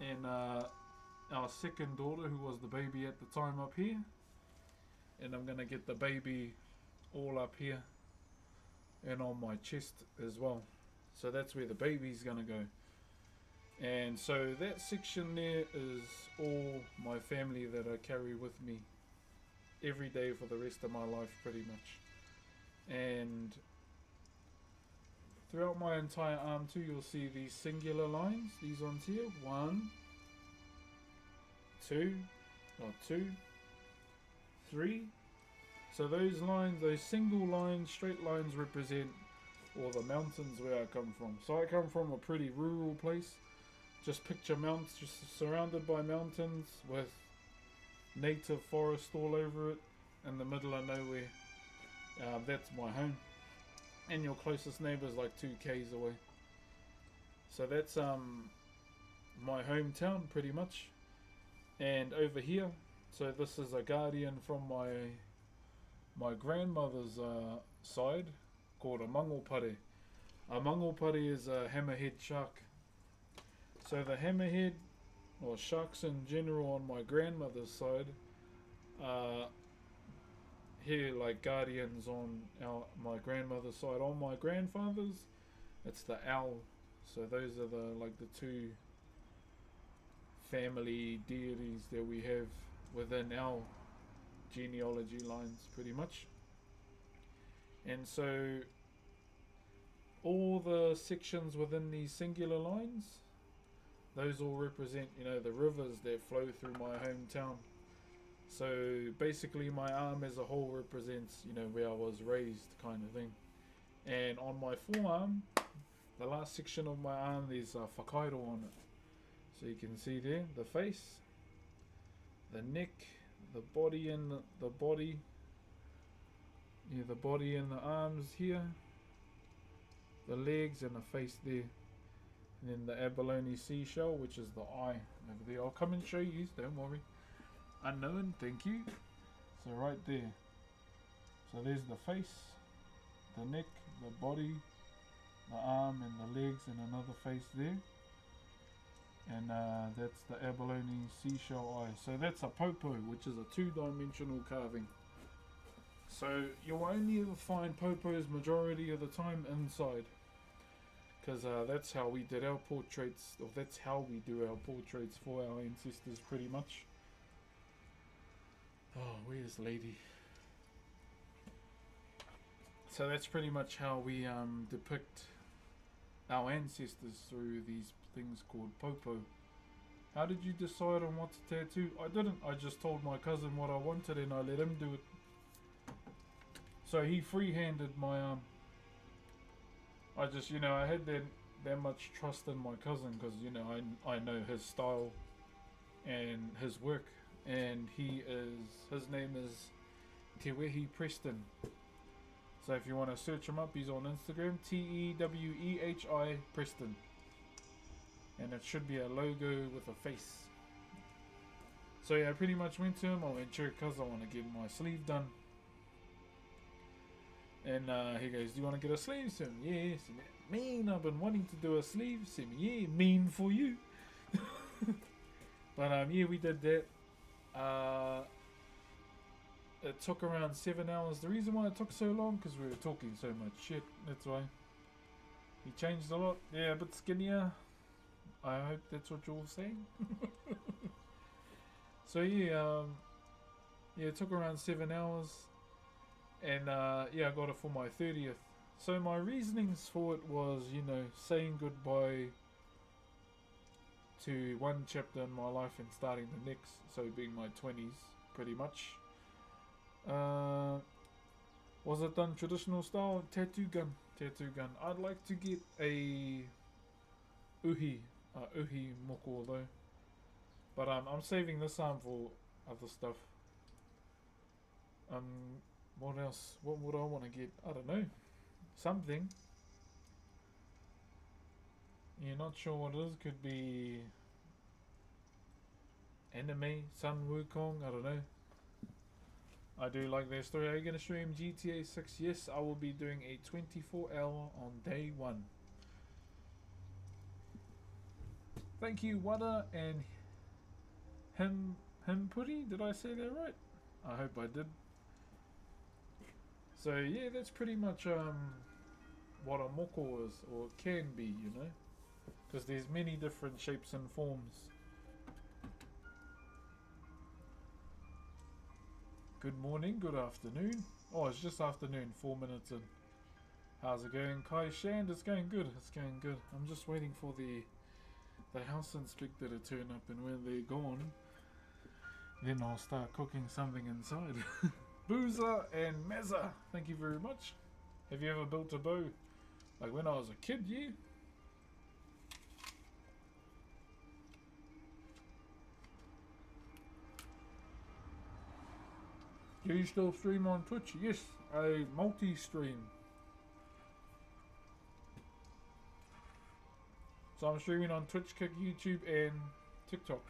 and our second daughter, who was the baby at the time, up here. And I'm going to get the baby all up here and on my chest as well. So that's where the baby's going to go. And so that section there is all my family that I carry with me every day for the rest of my life, pretty much. And throughout my entire arm too, you'll see these singular lines, these ones here. 1, 2, not 2, 3. So those lines, those single lines, straight lines, represent all the mountains where I come from. So I come from a pretty rural place. Just picture mountains, just surrounded by mountains with native forest all over it in the middle of nowhere. That's my home. And your closest neighbour is like 2 k's away. So that's my hometown pretty much. And over here, so this is a guardian from my grandmother's side called a mangopare. A mangopare is a hammerhead shark. So the hammerhead, or sharks in general on my grandmother's side, here like guardians on my grandmother's side. On my grandfather's, it's the owl. So those are the 2 family deities that we have within our genealogy lines, pretty much. And so all the sections within these singular lines, those all represent, the rivers that flow through my hometown. So basically my arm as a whole represents, where I was raised, kind of thing. And on my forearm, the last section of my arm, there's a Whakairo on it. So you can see there, the face, the neck, the body and the body. Yeah, the body and the arms here, the legs and the face there. And then the abalone seashell, which is the eye over there. I'll come and show you, don't worry. Unknown, thank you. So right there. So there's the face, the neck, the body, the arm and the legs, and another face there. And that's the abalone seashell eye. So that's a popo, which is a 2-dimensional carving. So you'll only ever find popos majority of the time inside. Because that's how we did our portraits, or that's how we do our portraits for our ancestors, pretty much. Oh, where's Lady? So that's pretty much how we depict our ancestors through these things called popo. How did you decide on what to tattoo? I didn't. I just told my cousin what I wanted and I let him do it. So he free-handed my arm. I just, I had that much trust in my cousin because, I know his style and his work. And his name is Te Wehi Preston. So if you want to search him up, he's on Instagram, TEWEHI Preston. And it should be a logo with a face. So yeah, I pretty much went to him. I went, sure, cuz I want to get my sleeve done. And he goes, do you want to get a sleeve? So yeah, mean, I've been wanting to do a sleeve. So yeah, mean for you. But yeah, we did that. It took around 7 hours. The reason why it took so long, because we were talking so much shit, that's why. He changed a lot. Yeah, a bit skinnier. I hope that's what you're all saying. So yeah, it took around 7 hours. And yeah, I got it for my 30th. So my reasonings for it was, saying goodbye to one chapter in my life and starting the next, so being my 20s, pretty much. Was it done traditional style? Tattoo gun. I'd like to get a uhi moko though. But I'm saving this arm for other stuff. What else? What would I want to get? I don't know. Something. You're not sure what it is. Could be anime, Sun Wukong. I don't know. I do like their story. Are you going to stream GTA 6? Yes, I will be doing a 24-hour on day 1. Thank you, Wada and Himpuri. Did I say that right? I hope I did. So yeah, that's pretty much what a moko is, or can be, you know, because there's many different shapes and forms. Good morning, good afternoon. Oh, it's just afternoon, 4 minutes in. How's it going, Kai Shand? It's going good. I'm just waiting for the house inspector to turn up, and when they're gone, then I'll start cooking something inside. Boozer and Mezza, thank you very much. Have you ever built a bow? Like when I was a kid, yeah. Do you still stream on Twitch? Yes, I multi-stream. So I'm streaming on Twitch, Kick, YouTube, and TikTok.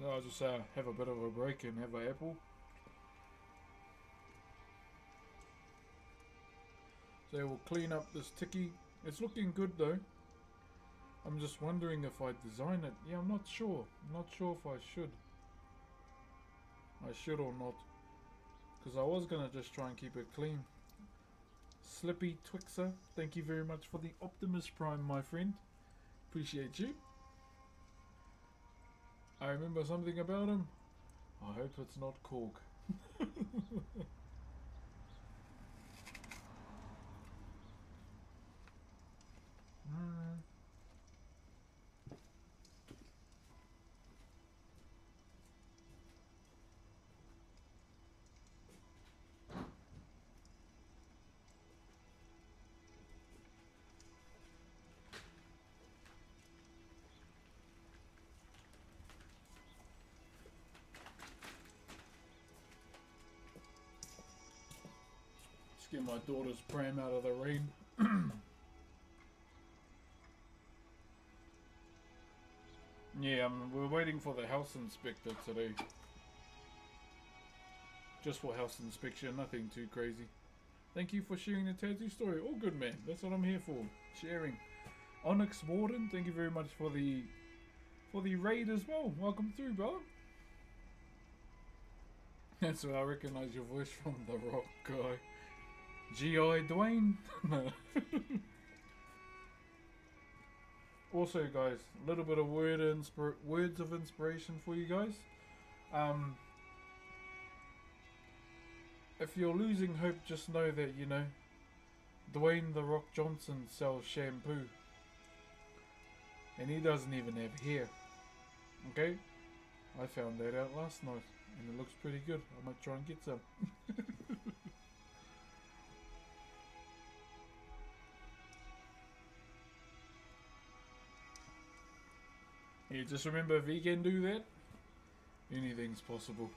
I'll just have a bit of a break and have an apple. So we'll clean up this tiki. It's looking good though. I'm just wondering if I design it. Yeah, I'm not sure. I'm not sure if I should. I should or not. Because I was going to just try and keep it clean. Slippy Twixer, thank you very much for the Optimus Prime, my friend. Appreciate you. I remember something about him. I hope it's not Korg. Get my daughter's pram out of the rain. Yeah, we're waiting for the house inspector today. Just for house inspection, nothing too crazy. Thank you for sharing the tattoo story. All good, man. That's what I'm here for. Sharing. Onyx Warden, thank you very much for the raid as well. Welcome through, brother. That's where I recognize your voice from, the rock guy. G.I. Dwayne. Also, guys, a little bit of words of inspiration for you guys. If you're losing hope, just know that, you know, Dwayne The Rock Johnson sells shampoo. And he doesn't even have hair. Okay? I found that out last night. And it looks pretty good. I might try and get some. Yeah, just remember, if he can do that, anything's possible.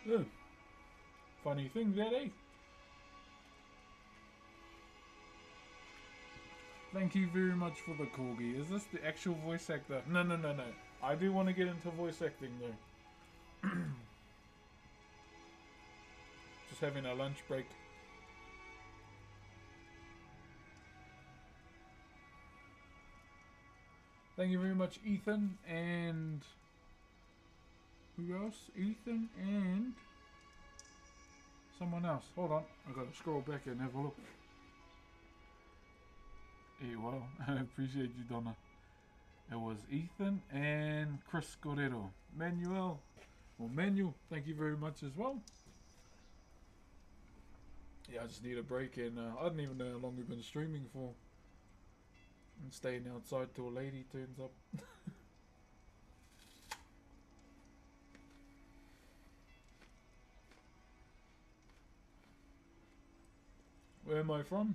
Yeah. Funny thing that, eh? Thank you very much for the corgi. Is this the actual voice actor? No. I do want to get into voice acting though. Just having a lunch break. Thank you very much, Ethan, and who else? Ethan and someone else. Hold on, I've got to scroll back and have a look. Yeah, well, I appreciate you, Donna. It was Ethan and Chris Guerrero. Manuel. Well, Manuel, thank you very much as well. Yeah, I just need a break, and I don't even know how long we've been streaming for. I'm staying outside till a lady turns up. Where am I from?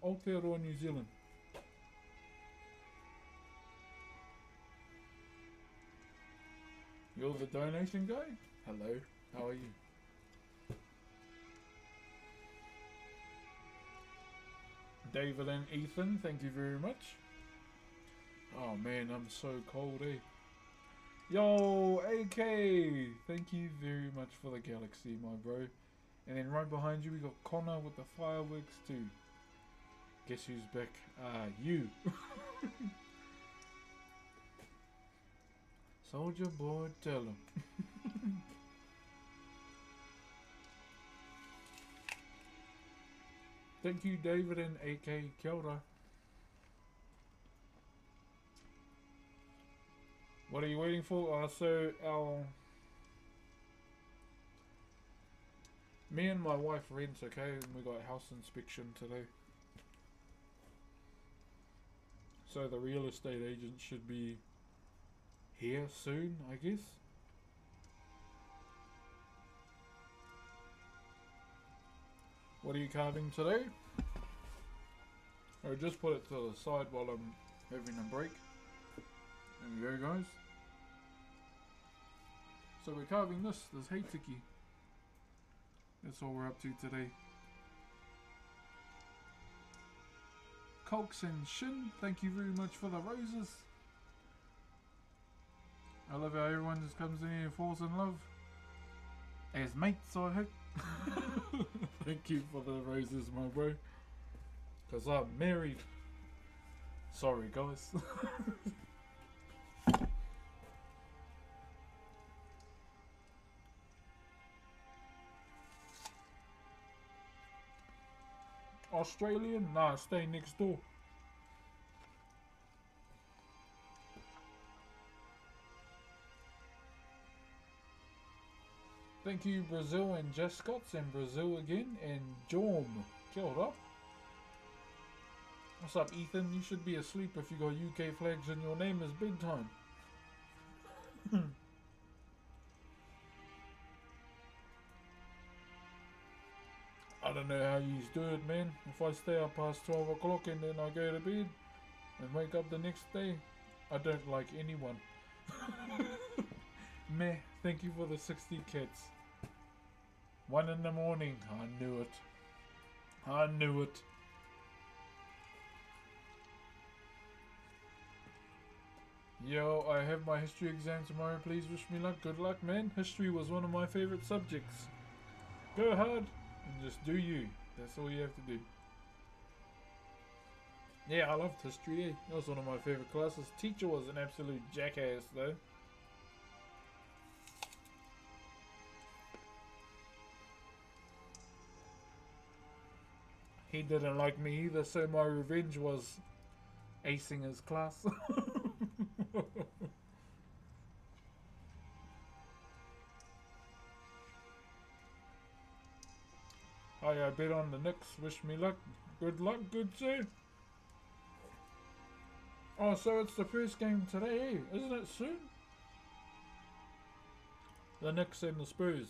Aotearoa, New Zealand. You're the donation guy? Hello, how are you? David and Ethan, thank you very much. Oh man, I'm so cold, eh? Yo, AK! Thank you very much for the galaxy, my bro. And then right behind you, we got Connor with the fireworks too. Guess who's back? You. Soldier boy, tell him. Thank you, David and AK. Kia ora. What are you waiting for? So me and my wife rent, okay, and we got house inspection today. So the real estate agent should be here soon, I guess. What are you carving today? Or just put it to the side while I'm having a break. There we go, guys. So we're carving this heitiki. That's all we're up to today. Colks and Shin, thank you very much for the roses. I love how everyone just comes in here and falls in love. As mates, I hope. Thank you for the roses, my bro. Because I'm married. Sorry, guys. Australian? Nah, stay next door. Thank you, Brazil and Just Scots, and Brazil again, and Jorm. Kia ora. What's up, Ethan? You should be asleep if you got UK flags and your name is big time. I don't know how you do it, man. If I stay up past 12 o'clock and then I go to bed and wake up the next day, I don't like anyone. Meh, thank you for the 60 cats. 1 in the morning. I knew it. I knew it. Yo, I have my history exam tomorrow. Please wish me luck. Good luck, man. History was one of my favorite subjects. Go hard and just do you. That's all you have to do. Yeah, I loved history. Eh? That was one of my favorite classes. Teacher was an absolute jackass, though. He didn't like me either, so my revenge was acing his class. Hi, I bet on the Knicks. Wish me luck. Good luck, good sir. Oh, so it's the first game today, eh? Isn't it soon? The Knicks and the Spurs.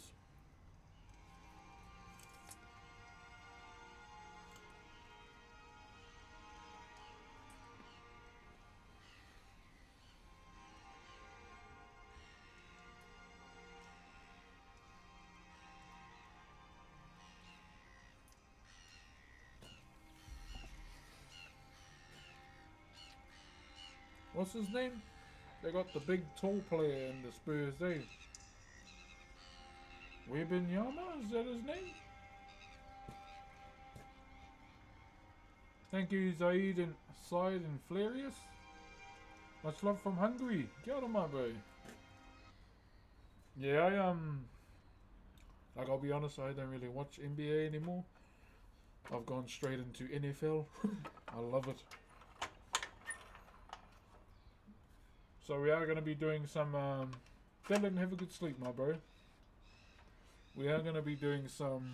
What's his name? They got the big tall player in the Spurs, eh? Webenyama, is that his name? Thank you, Zaid and Side and Flarius. Much love from Hungary. Kia ora, my bro. Yeah, like, I'll be honest, I don't really watch NBA anymore. I've gone straight into NFL. I love it. So we are going to be doing some Dylan, have a good sleep, my bro. We are going to be doing some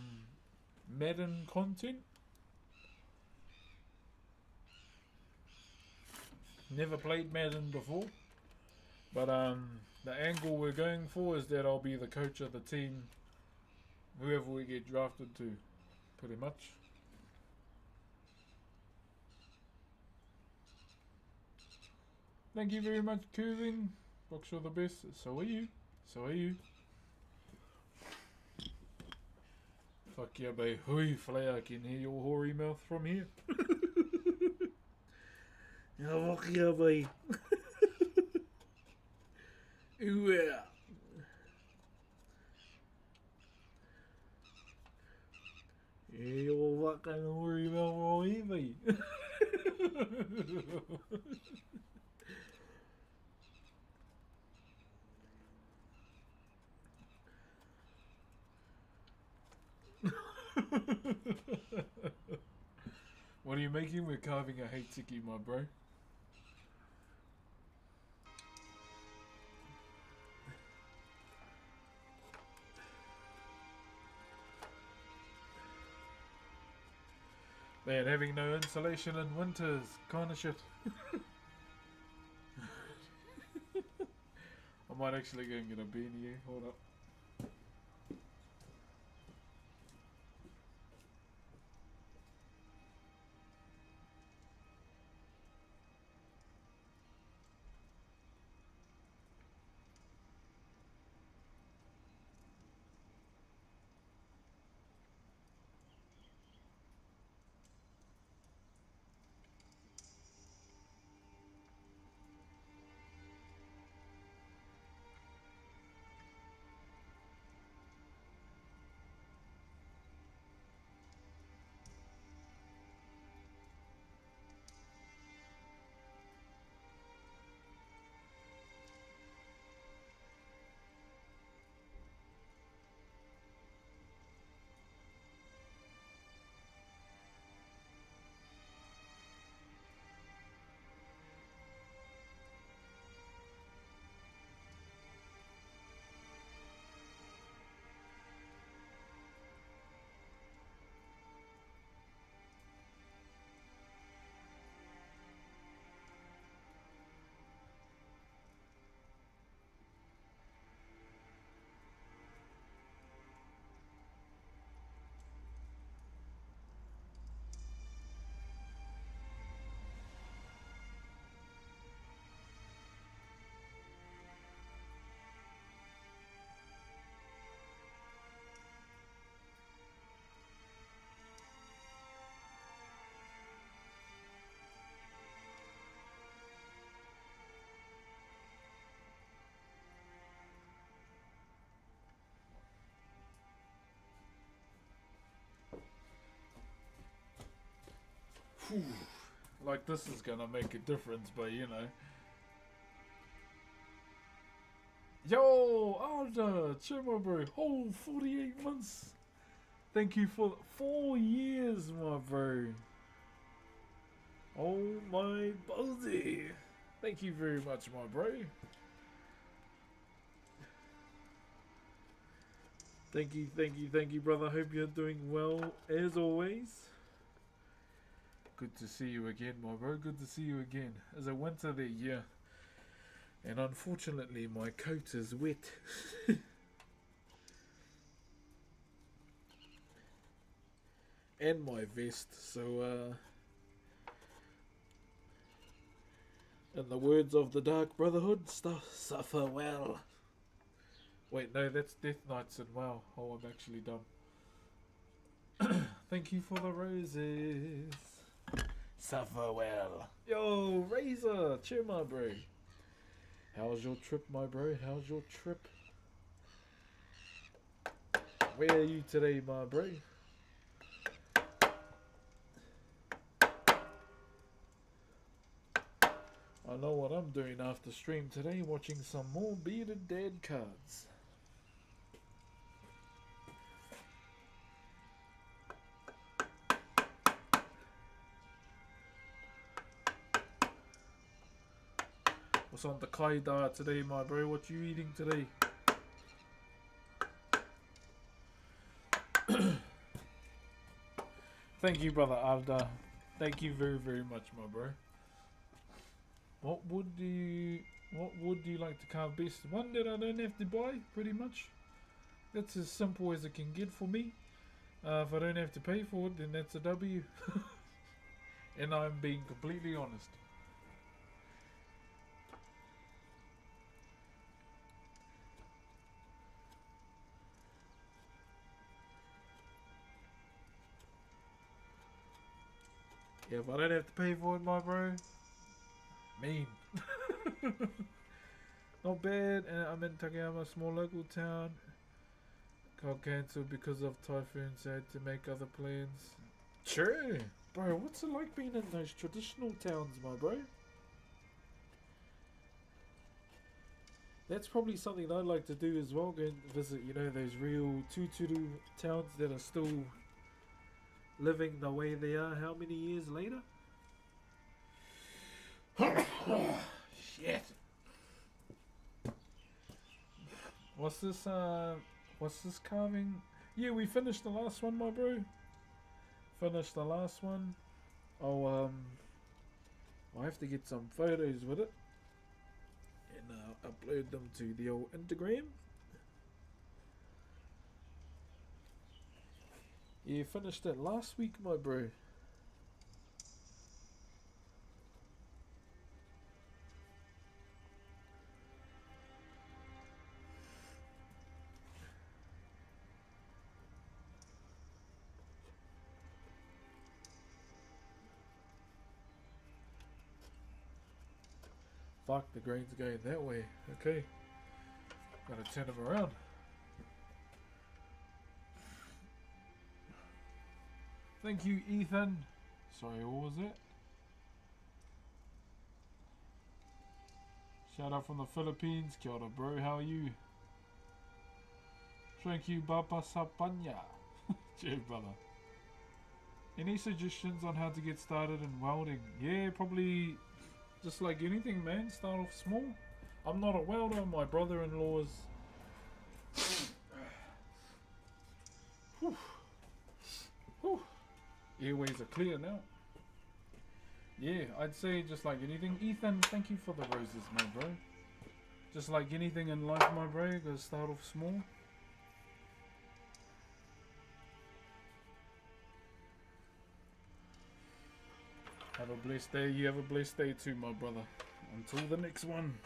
Madden content. Never played Madden before. But the angle we're going for is that I'll be the coach of the team, whoever we get drafted to, pretty much. Thank you very much, Kevin. Box all the best. So are you. So are you. Fuck yeah, babe. Hui, Flay, I can hear your hoary mouth from here. Ja, fuck yeah, babe. Yeah. Your fucking hoary mouth from here, babe. What are you making? We're carving a hate tiki, my bro. Man, having no insulation in winter is kind of shit. I might actually go and get a beanie. Hold up. Whew. Like this is gonna make a difference, but you know. Yo, Alda, chill my bro. Whole 48 months. Thank you for 4 years, my bro. Oh my Bozy. Thank you very much, my bro. Thank you, brother. Hope you're doing well as always. Good to see you again, my bro. Good to see you again. It's a winter there, yeah. And unfortunately, my coat is wet. And my vest, so, in the words of the Dark Brotherhood, suffer well. Wait, no, that's Death Knights and WoW. Oh, I'm actually dumb. Thank you for the roses. Suffer well. Yo, Razor, cheer my bro. How's your trip, my bro? How's your trip? Where are you today, my bro? I know what I'm doing after stream today, watching some more Bearded Dad cards. What's on the kaida today, my bro? What you eating today? Thank you, brother Arda. Thank you very, very much, my bro. What wood do you like to carve best? One that I don't have to buy, pretty much. That's as simple as it can get for me. If I don't have to pay for it, then that's a W. And I'm being completely honest. Yeah, if I don't have to pay for it, my bro. Mean. Not bad. And I'm in Takayama, small local town. Got cancelled because of typhoons. I had to make other plans. True. Bro, what's it like being in those traditional towns, my bro? That's probably something I'd like to do as well. Go and visit, you know, those real Tuturu towns that are still living the way they are. How many years later? Shit. What's this carving? Yeah, we finished the last one, my bro. Finished the last one. Oh, I have to get some photos with it and upload them to the old Instagram. Yeah, finished it last week, my bro. Fuck, the grain's going that way. Okay. Gotta turn them around. Thank you, Ethan. Sorry, what was it? Shout out from the Philippines. Kia ora, bro. How are you? Thank you, Bapa Sapanya. Cheers, brother. Any suggestions on how to get started in welding? Yeah, probably just like anything, man. Start off small. I'm not a welder. My brother-in-law's. Whew. Whew. Airways are clear now. Yeah, I'd say just like anything. Ethan, thank you for the roses, my bro. Just like anything in life, my bro, gotta start off small. Have a blessed day. You have a blessed day too, my brother. Until the next one.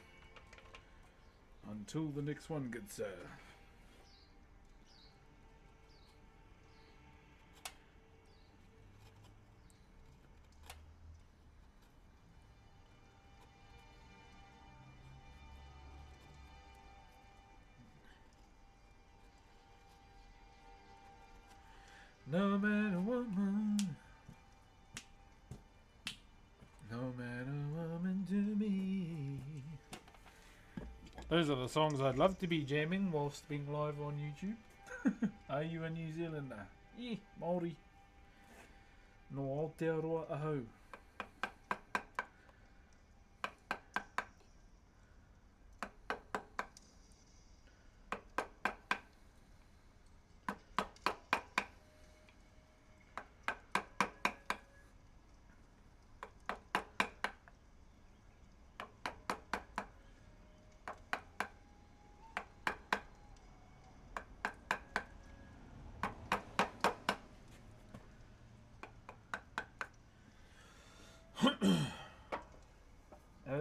Until the next one, good sir. No matter what, no matter what to me. Those are the songs I'd love to be jamming whilst being live on YouTube. Are you a New Zealander? Yeah, Maori. No Aotearoa ahau.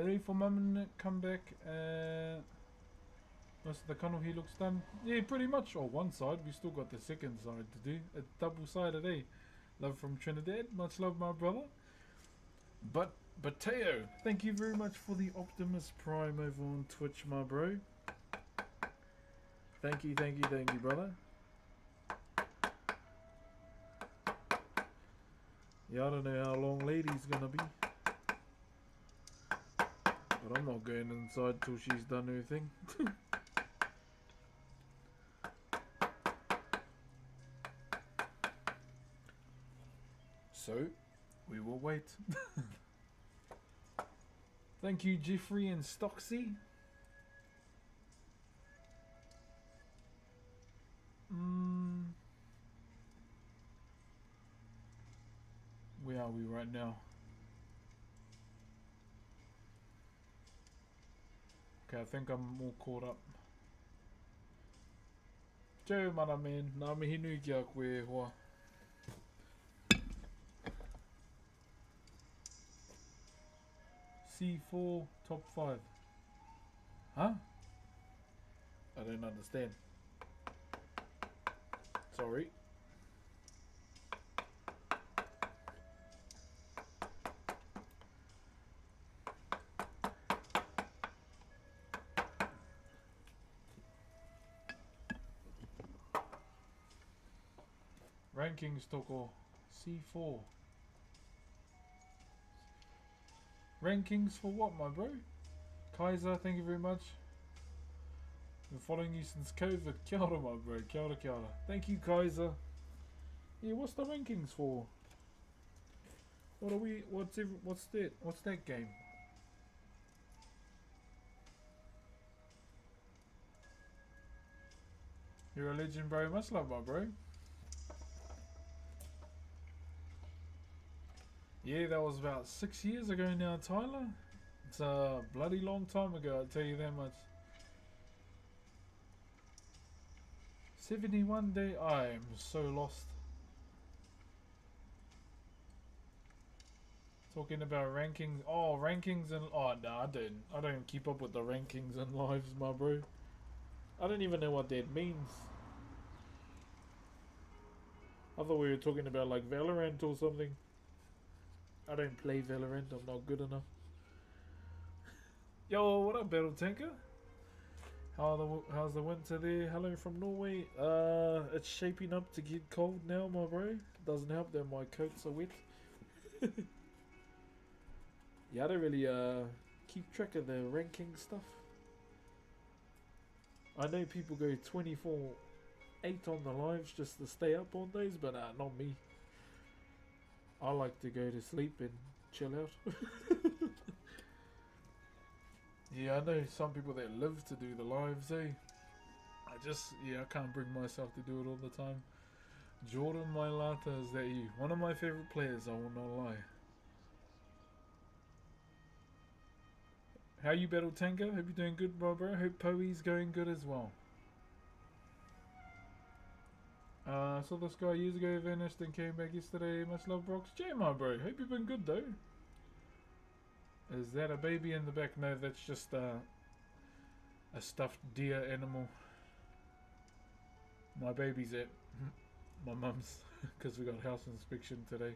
Ready for mum to come back. Most of the kanohi looks done. Yeah, pretty much. On one side, we still got the second side to do. A double-sided, eh? Love from Trinidad. Much love, my brother. But Teo, thank you very much for the Optimus Prime over on Twitch, my bro. Thank you, brother. Yeah, I don't know how long Lady's gonna be. But I'm not going inside till she's done her thing. So, we will wait. Thank you, Jeffrey and Stocksy. Where are we right now? Okay, I think I'm all caught up. Teo mana man, nā mihi nui ki a koe hoa. C4 top 5. Huh? I don't understand. Sorry. Rankings toko C4. Rankings for what, my bro? Kaiser, thank you very much. Been following you since COVID. Kia ora, my bro. Kia ora, kia ora. Thank you, Kaiser. Yeah, what's the rankings for? What are we? What's that? What's that game? You're a legend, bro. Much love, my bro. Yeah, that was about 6 years ago now, Tyler. It's a bloody long time ago, I'll tell you that much. 71 day. I am so lost. Talking about rankings. Oh, rankings and oh no, I don't keep up with the rankings and lives, my bro. I don't even know what that means. I thought we were talking about like Valorant or something. I don't play Valorant, I'm not good enough. Yo, what up, Battle Tanker? How's the winter there? Hello from Norway. It's shaping up to get cold now, my bro. Doesn't help that my coats are wet. Yeah, I don't really keep track of the ranking stuff. I know people go 24/8 on the lives just to stay up on those, but not me. I like to go to sleep and chill out. Yeah, I know some people that live to do the lives, eh? I can't bring myself to do it all the time. Jordan Mailata, is that you? One of my favorite players, I will not lie. How you, Battle Tanker? Hope you're doing good, bro. Hope Poe's going good as well. Saw this guy years ago, vanished and came back yesterday. Much love, Brox. J, my bro. Hope you've been good, though. Is that a baby in the back? No, that's just a stuffed deer animal. My baby's at my mum's because we got house inspection today.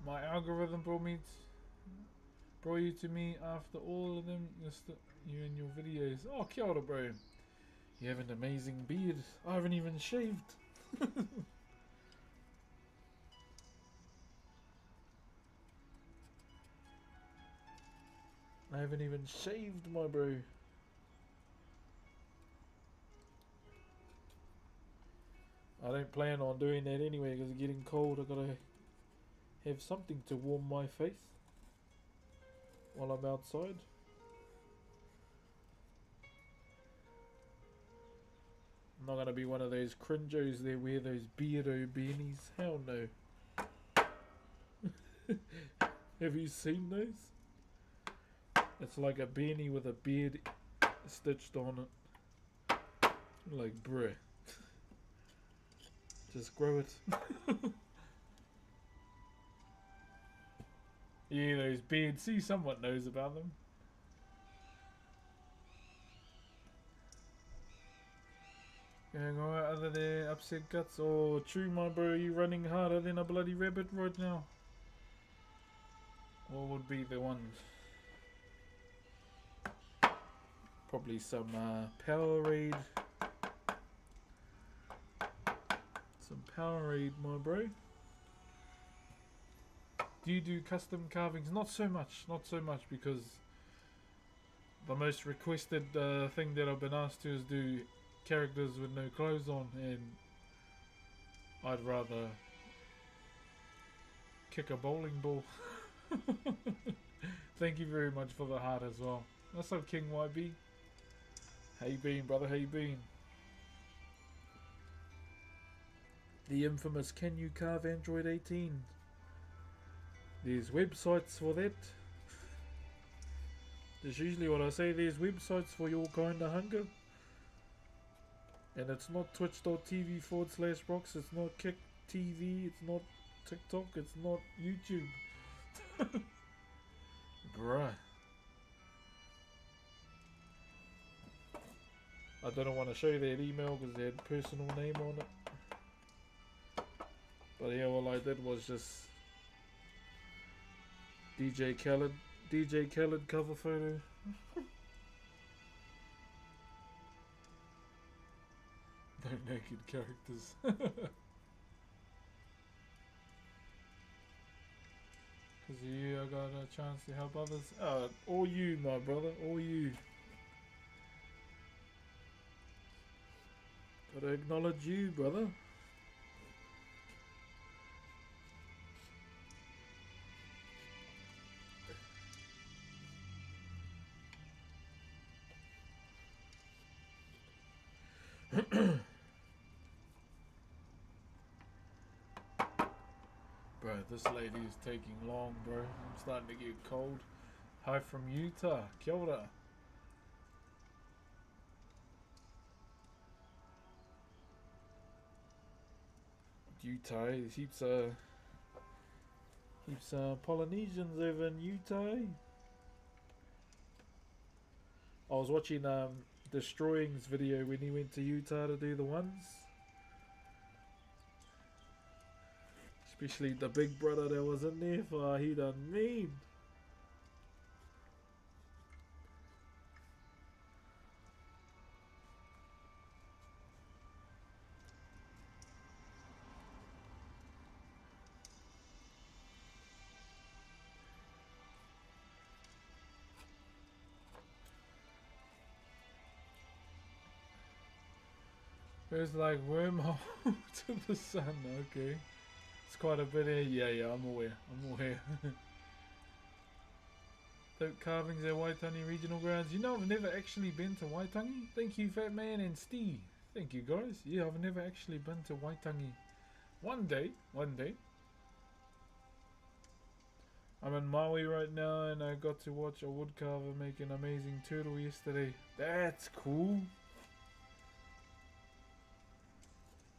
My algorithm brought you to me after all of them. You and your videos. Oh, kia ora, bro. You have an amazing beard. I haven't even shaved. I haven't even shaved, my bro. I don't plan on doing that anyway because it's getting cold. I gotta have something to warm my face while I'm outside. I'm not gonna be one of those cringos that wear those beardo beanies. Hell no. Have you seen those? It's like a beanie with a beard stitched on it. Like, bruh. Just grow it. Yeah, those beards. See, someone knows about them. Going alright other there, upset guts. Oh, true, my bro. You running harder than a bloody rabbit right now. What would be the ones? Probably some Powerade. Some Powerade, my bro. Do you do custom carvings? Not so much. Not so much because the most requested thing that I've been asked to is do characters with no clothes on, and I'd rather kick a bowling ball. Thank you very much for the heart as well. What's up, King YB? How you been, brother? How you been? The infamous Can You Carve Android 18? There's websites for that. That's usually what I say, there's websites for your kind of hunger. And it's not twitch.tv/Brox, it's not Kick TV, it's not TikTok, it's not YouTube. Bruh. I didn't want to show that email because they had personal name on it. But yeah, all I did was just DJ Khaled cover photo. No naked characters. Because you, I got a chance to help others. All you, my brother, all you. Gotta acknowledge you, brother. Bro, this lady is taking long, bro. I'm starting to get cold. Hi from Utah. Kia ora. Utah, there's heaps Polynesians over in Utah. I was watching Destroying's video when he went to Utah to do the ones. Especially the big brother that was in there, for he done mean. There's like wormhole to the sun, okay. It's quite a bit here. Yeah, I'm aware. Dope carvings at Waitangi Regional Grounds. You know, I've never actually been to Waitangi. Thank you, Fat Man and Steve. Thank you, guys. Yeah, I've never actually been to Waitangi. One day. I'm in Maui right now and I got to watch a woodcarver make an amazing turtle yesterday. That's cool.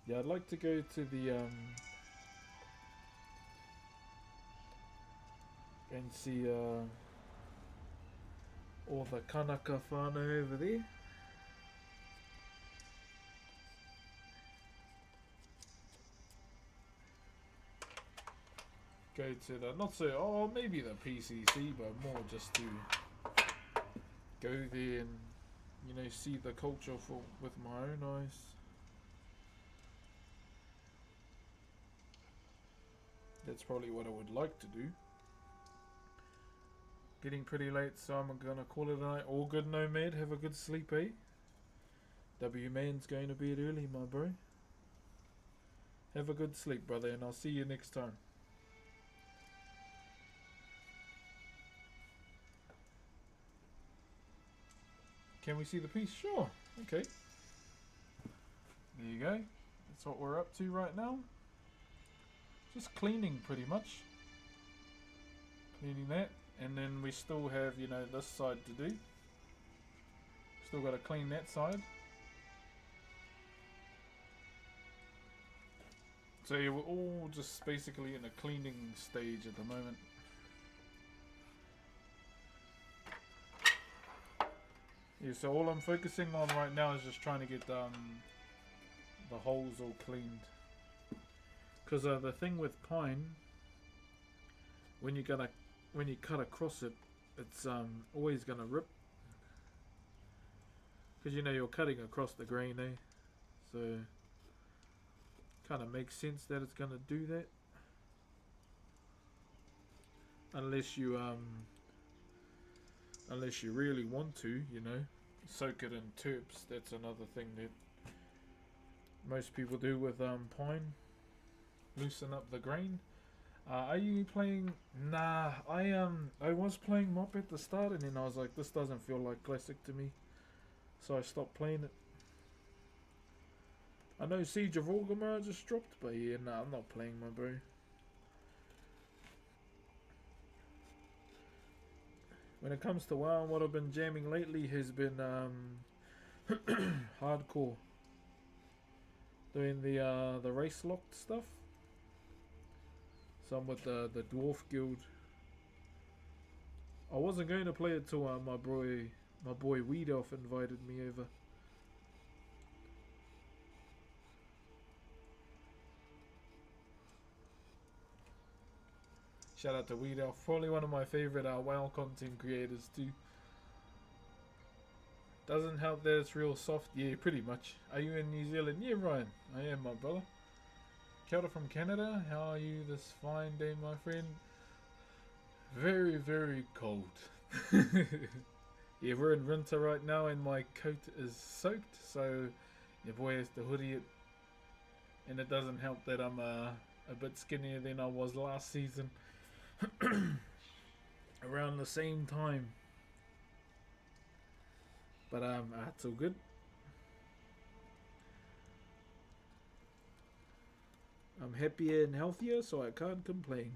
Yeah, I'd like to go to the and see all the kanaka whānau over there. Go to the, not so, maybe the PCC, but more just to go there and, you know, see the culture with my own eyes. That's probably what I would like to do. Getting pretty late, so I'm gonna call it a night. All good, Nomad. Have a good sleep, eh? W-Man's going to bed early, my bro. Have a good sleep, brother, and I'll see you next time. Can we see the piece? Sure. Okay. There you go. That's what we're up to right now. Just cleaning, pretty much. Cleaning that. And then we still have, you know, this side to do. Still got to clean that side. So yeah, we're all just basically in a cleaning stage at the moment. Yeah, so all I'm focusing on right now is just trying to get the holes all cleaned. Because the thing with pine, when you cut across it, it's always gonna rip. Because you know you're cutting across the grain, eh? So kind of makes sense that it's gonna do that. Unless you really want to, you know, soak it in terps. That's another thing that most people do with pine. Loosen up the grain. Are you playing? Nah, I was playing Mop at the start, and then I was like, this doesn't feel like classic to me, so I stopped playing it. I know Siege of Orgrimmar just dropped, but yeah, nah, I'm not playing, my bro. When it comes to WoW, what I've been jamming lately has been hardcore. Doing the race locked stuff. Some with the Dwarf Guild. I wasn't going to play it till my boy Weed Elf invited me over. Shout out to Weed Elf, probably one of my favorite WoW content creators too. Doesn't help that it's real soft. Yeah, pretty much. Are you in New Zealand? Yeah, Ryan. I am, my brother. Kia ora from Canada. How are you this fine day, my friend? Very, very cold. Yeah, we're in winter right now and my coat is soaked, so your boy has to hoodie it. And it doesn't help that I'm a bit skinnier than I was last season. Around the same time. But it's all good. I'm happier and healthier, so I can't complain.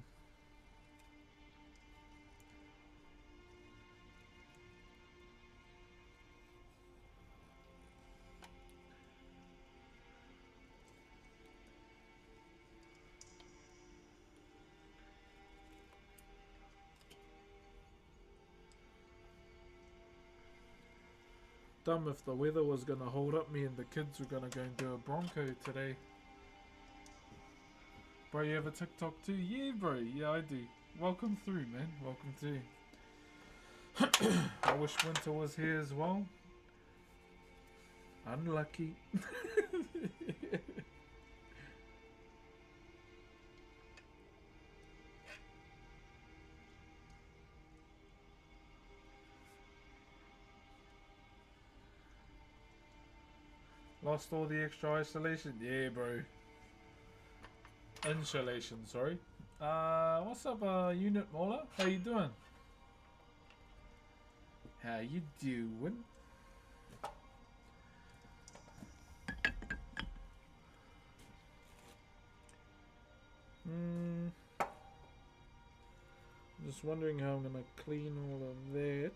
Dumb if the weather was going to hold up me and the kids were going to go and do a Bronco today. Bro, you have a TikTok too? Yeah, bro. Yeah, I do. Welcome through, man. Welcome through. I wish winter was here as well. Unlucky. Lost all the extra isolation? Yeah, bro. Insulation, sorry. What's up, Unit Mola? How you doing? How you doing? Just wondering how I'm gonna clean all of that.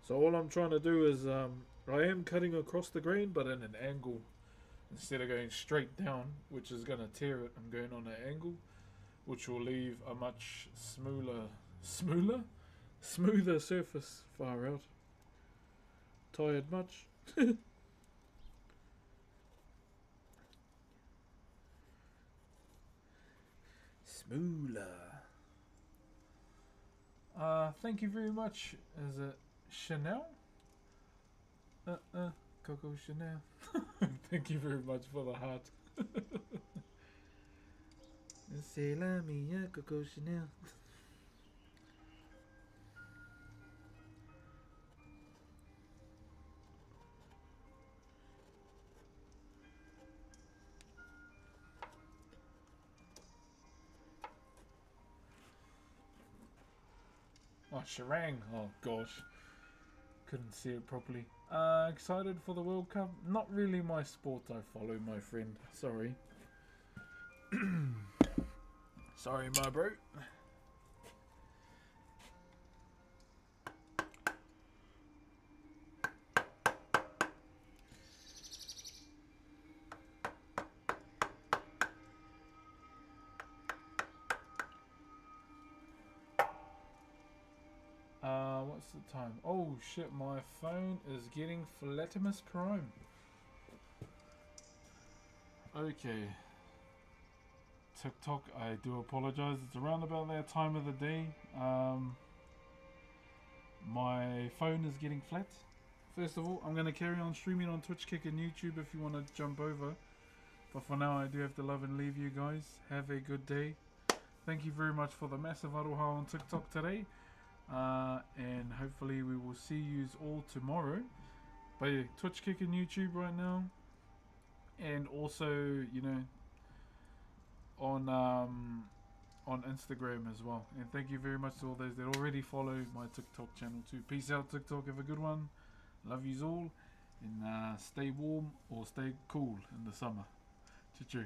So all I'm trying to do is, I am cutting across the grain, but in an angle. Instead of going straight down, which is going to tear it, I'm going on an angle, which will leave a much smoother surface. Far out. Tired much? Smoother. Thank you very much. Is it Chanel? Coco Chanel. Thank you very much for the heart. C'est la mia Coco Chanel. Oh, Sharang. Oh, gosh. Couldn't see it properly. Excited for the World Cup? Not really my sport I follow, my friend. Sorry. Sorry, my bro. What's the time? Oh shit, my phone is getting Flatimus Prime. Okay. TikTok, I do apologize. It's around about that time of the day. My phone is getting flat. First of all, I'm going to carry on streaming on Twitch, Kick, and YouTube if you want to jump over. But for now, I do have to love and leave you guys. Have a good day. Thank you very much for the massive aroha on TikTok today. And hopefully we will see you all tomorrow. But yeah, Twitch, Kick, and YouTube right now. And also, you know, on on Instagram as well. And thank you very much to all those that already follow my TikTok channel too. Peace out, TikTok. Have a good one. Love yous all. And stay warm or stay cool in the summer. Choo-choo.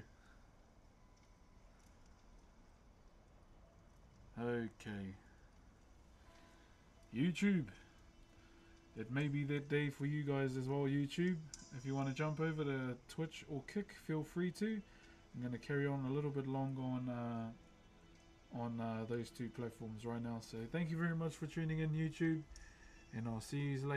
Okay. YouTube. It may be that day for you guys as well, YouTube. If you want to jump over to Twitch or Kick, feel free to. I'm going to carry on a little bit longer on those two platforms right now. So thank you very much for tuning in, YouTube. And I'll see you later.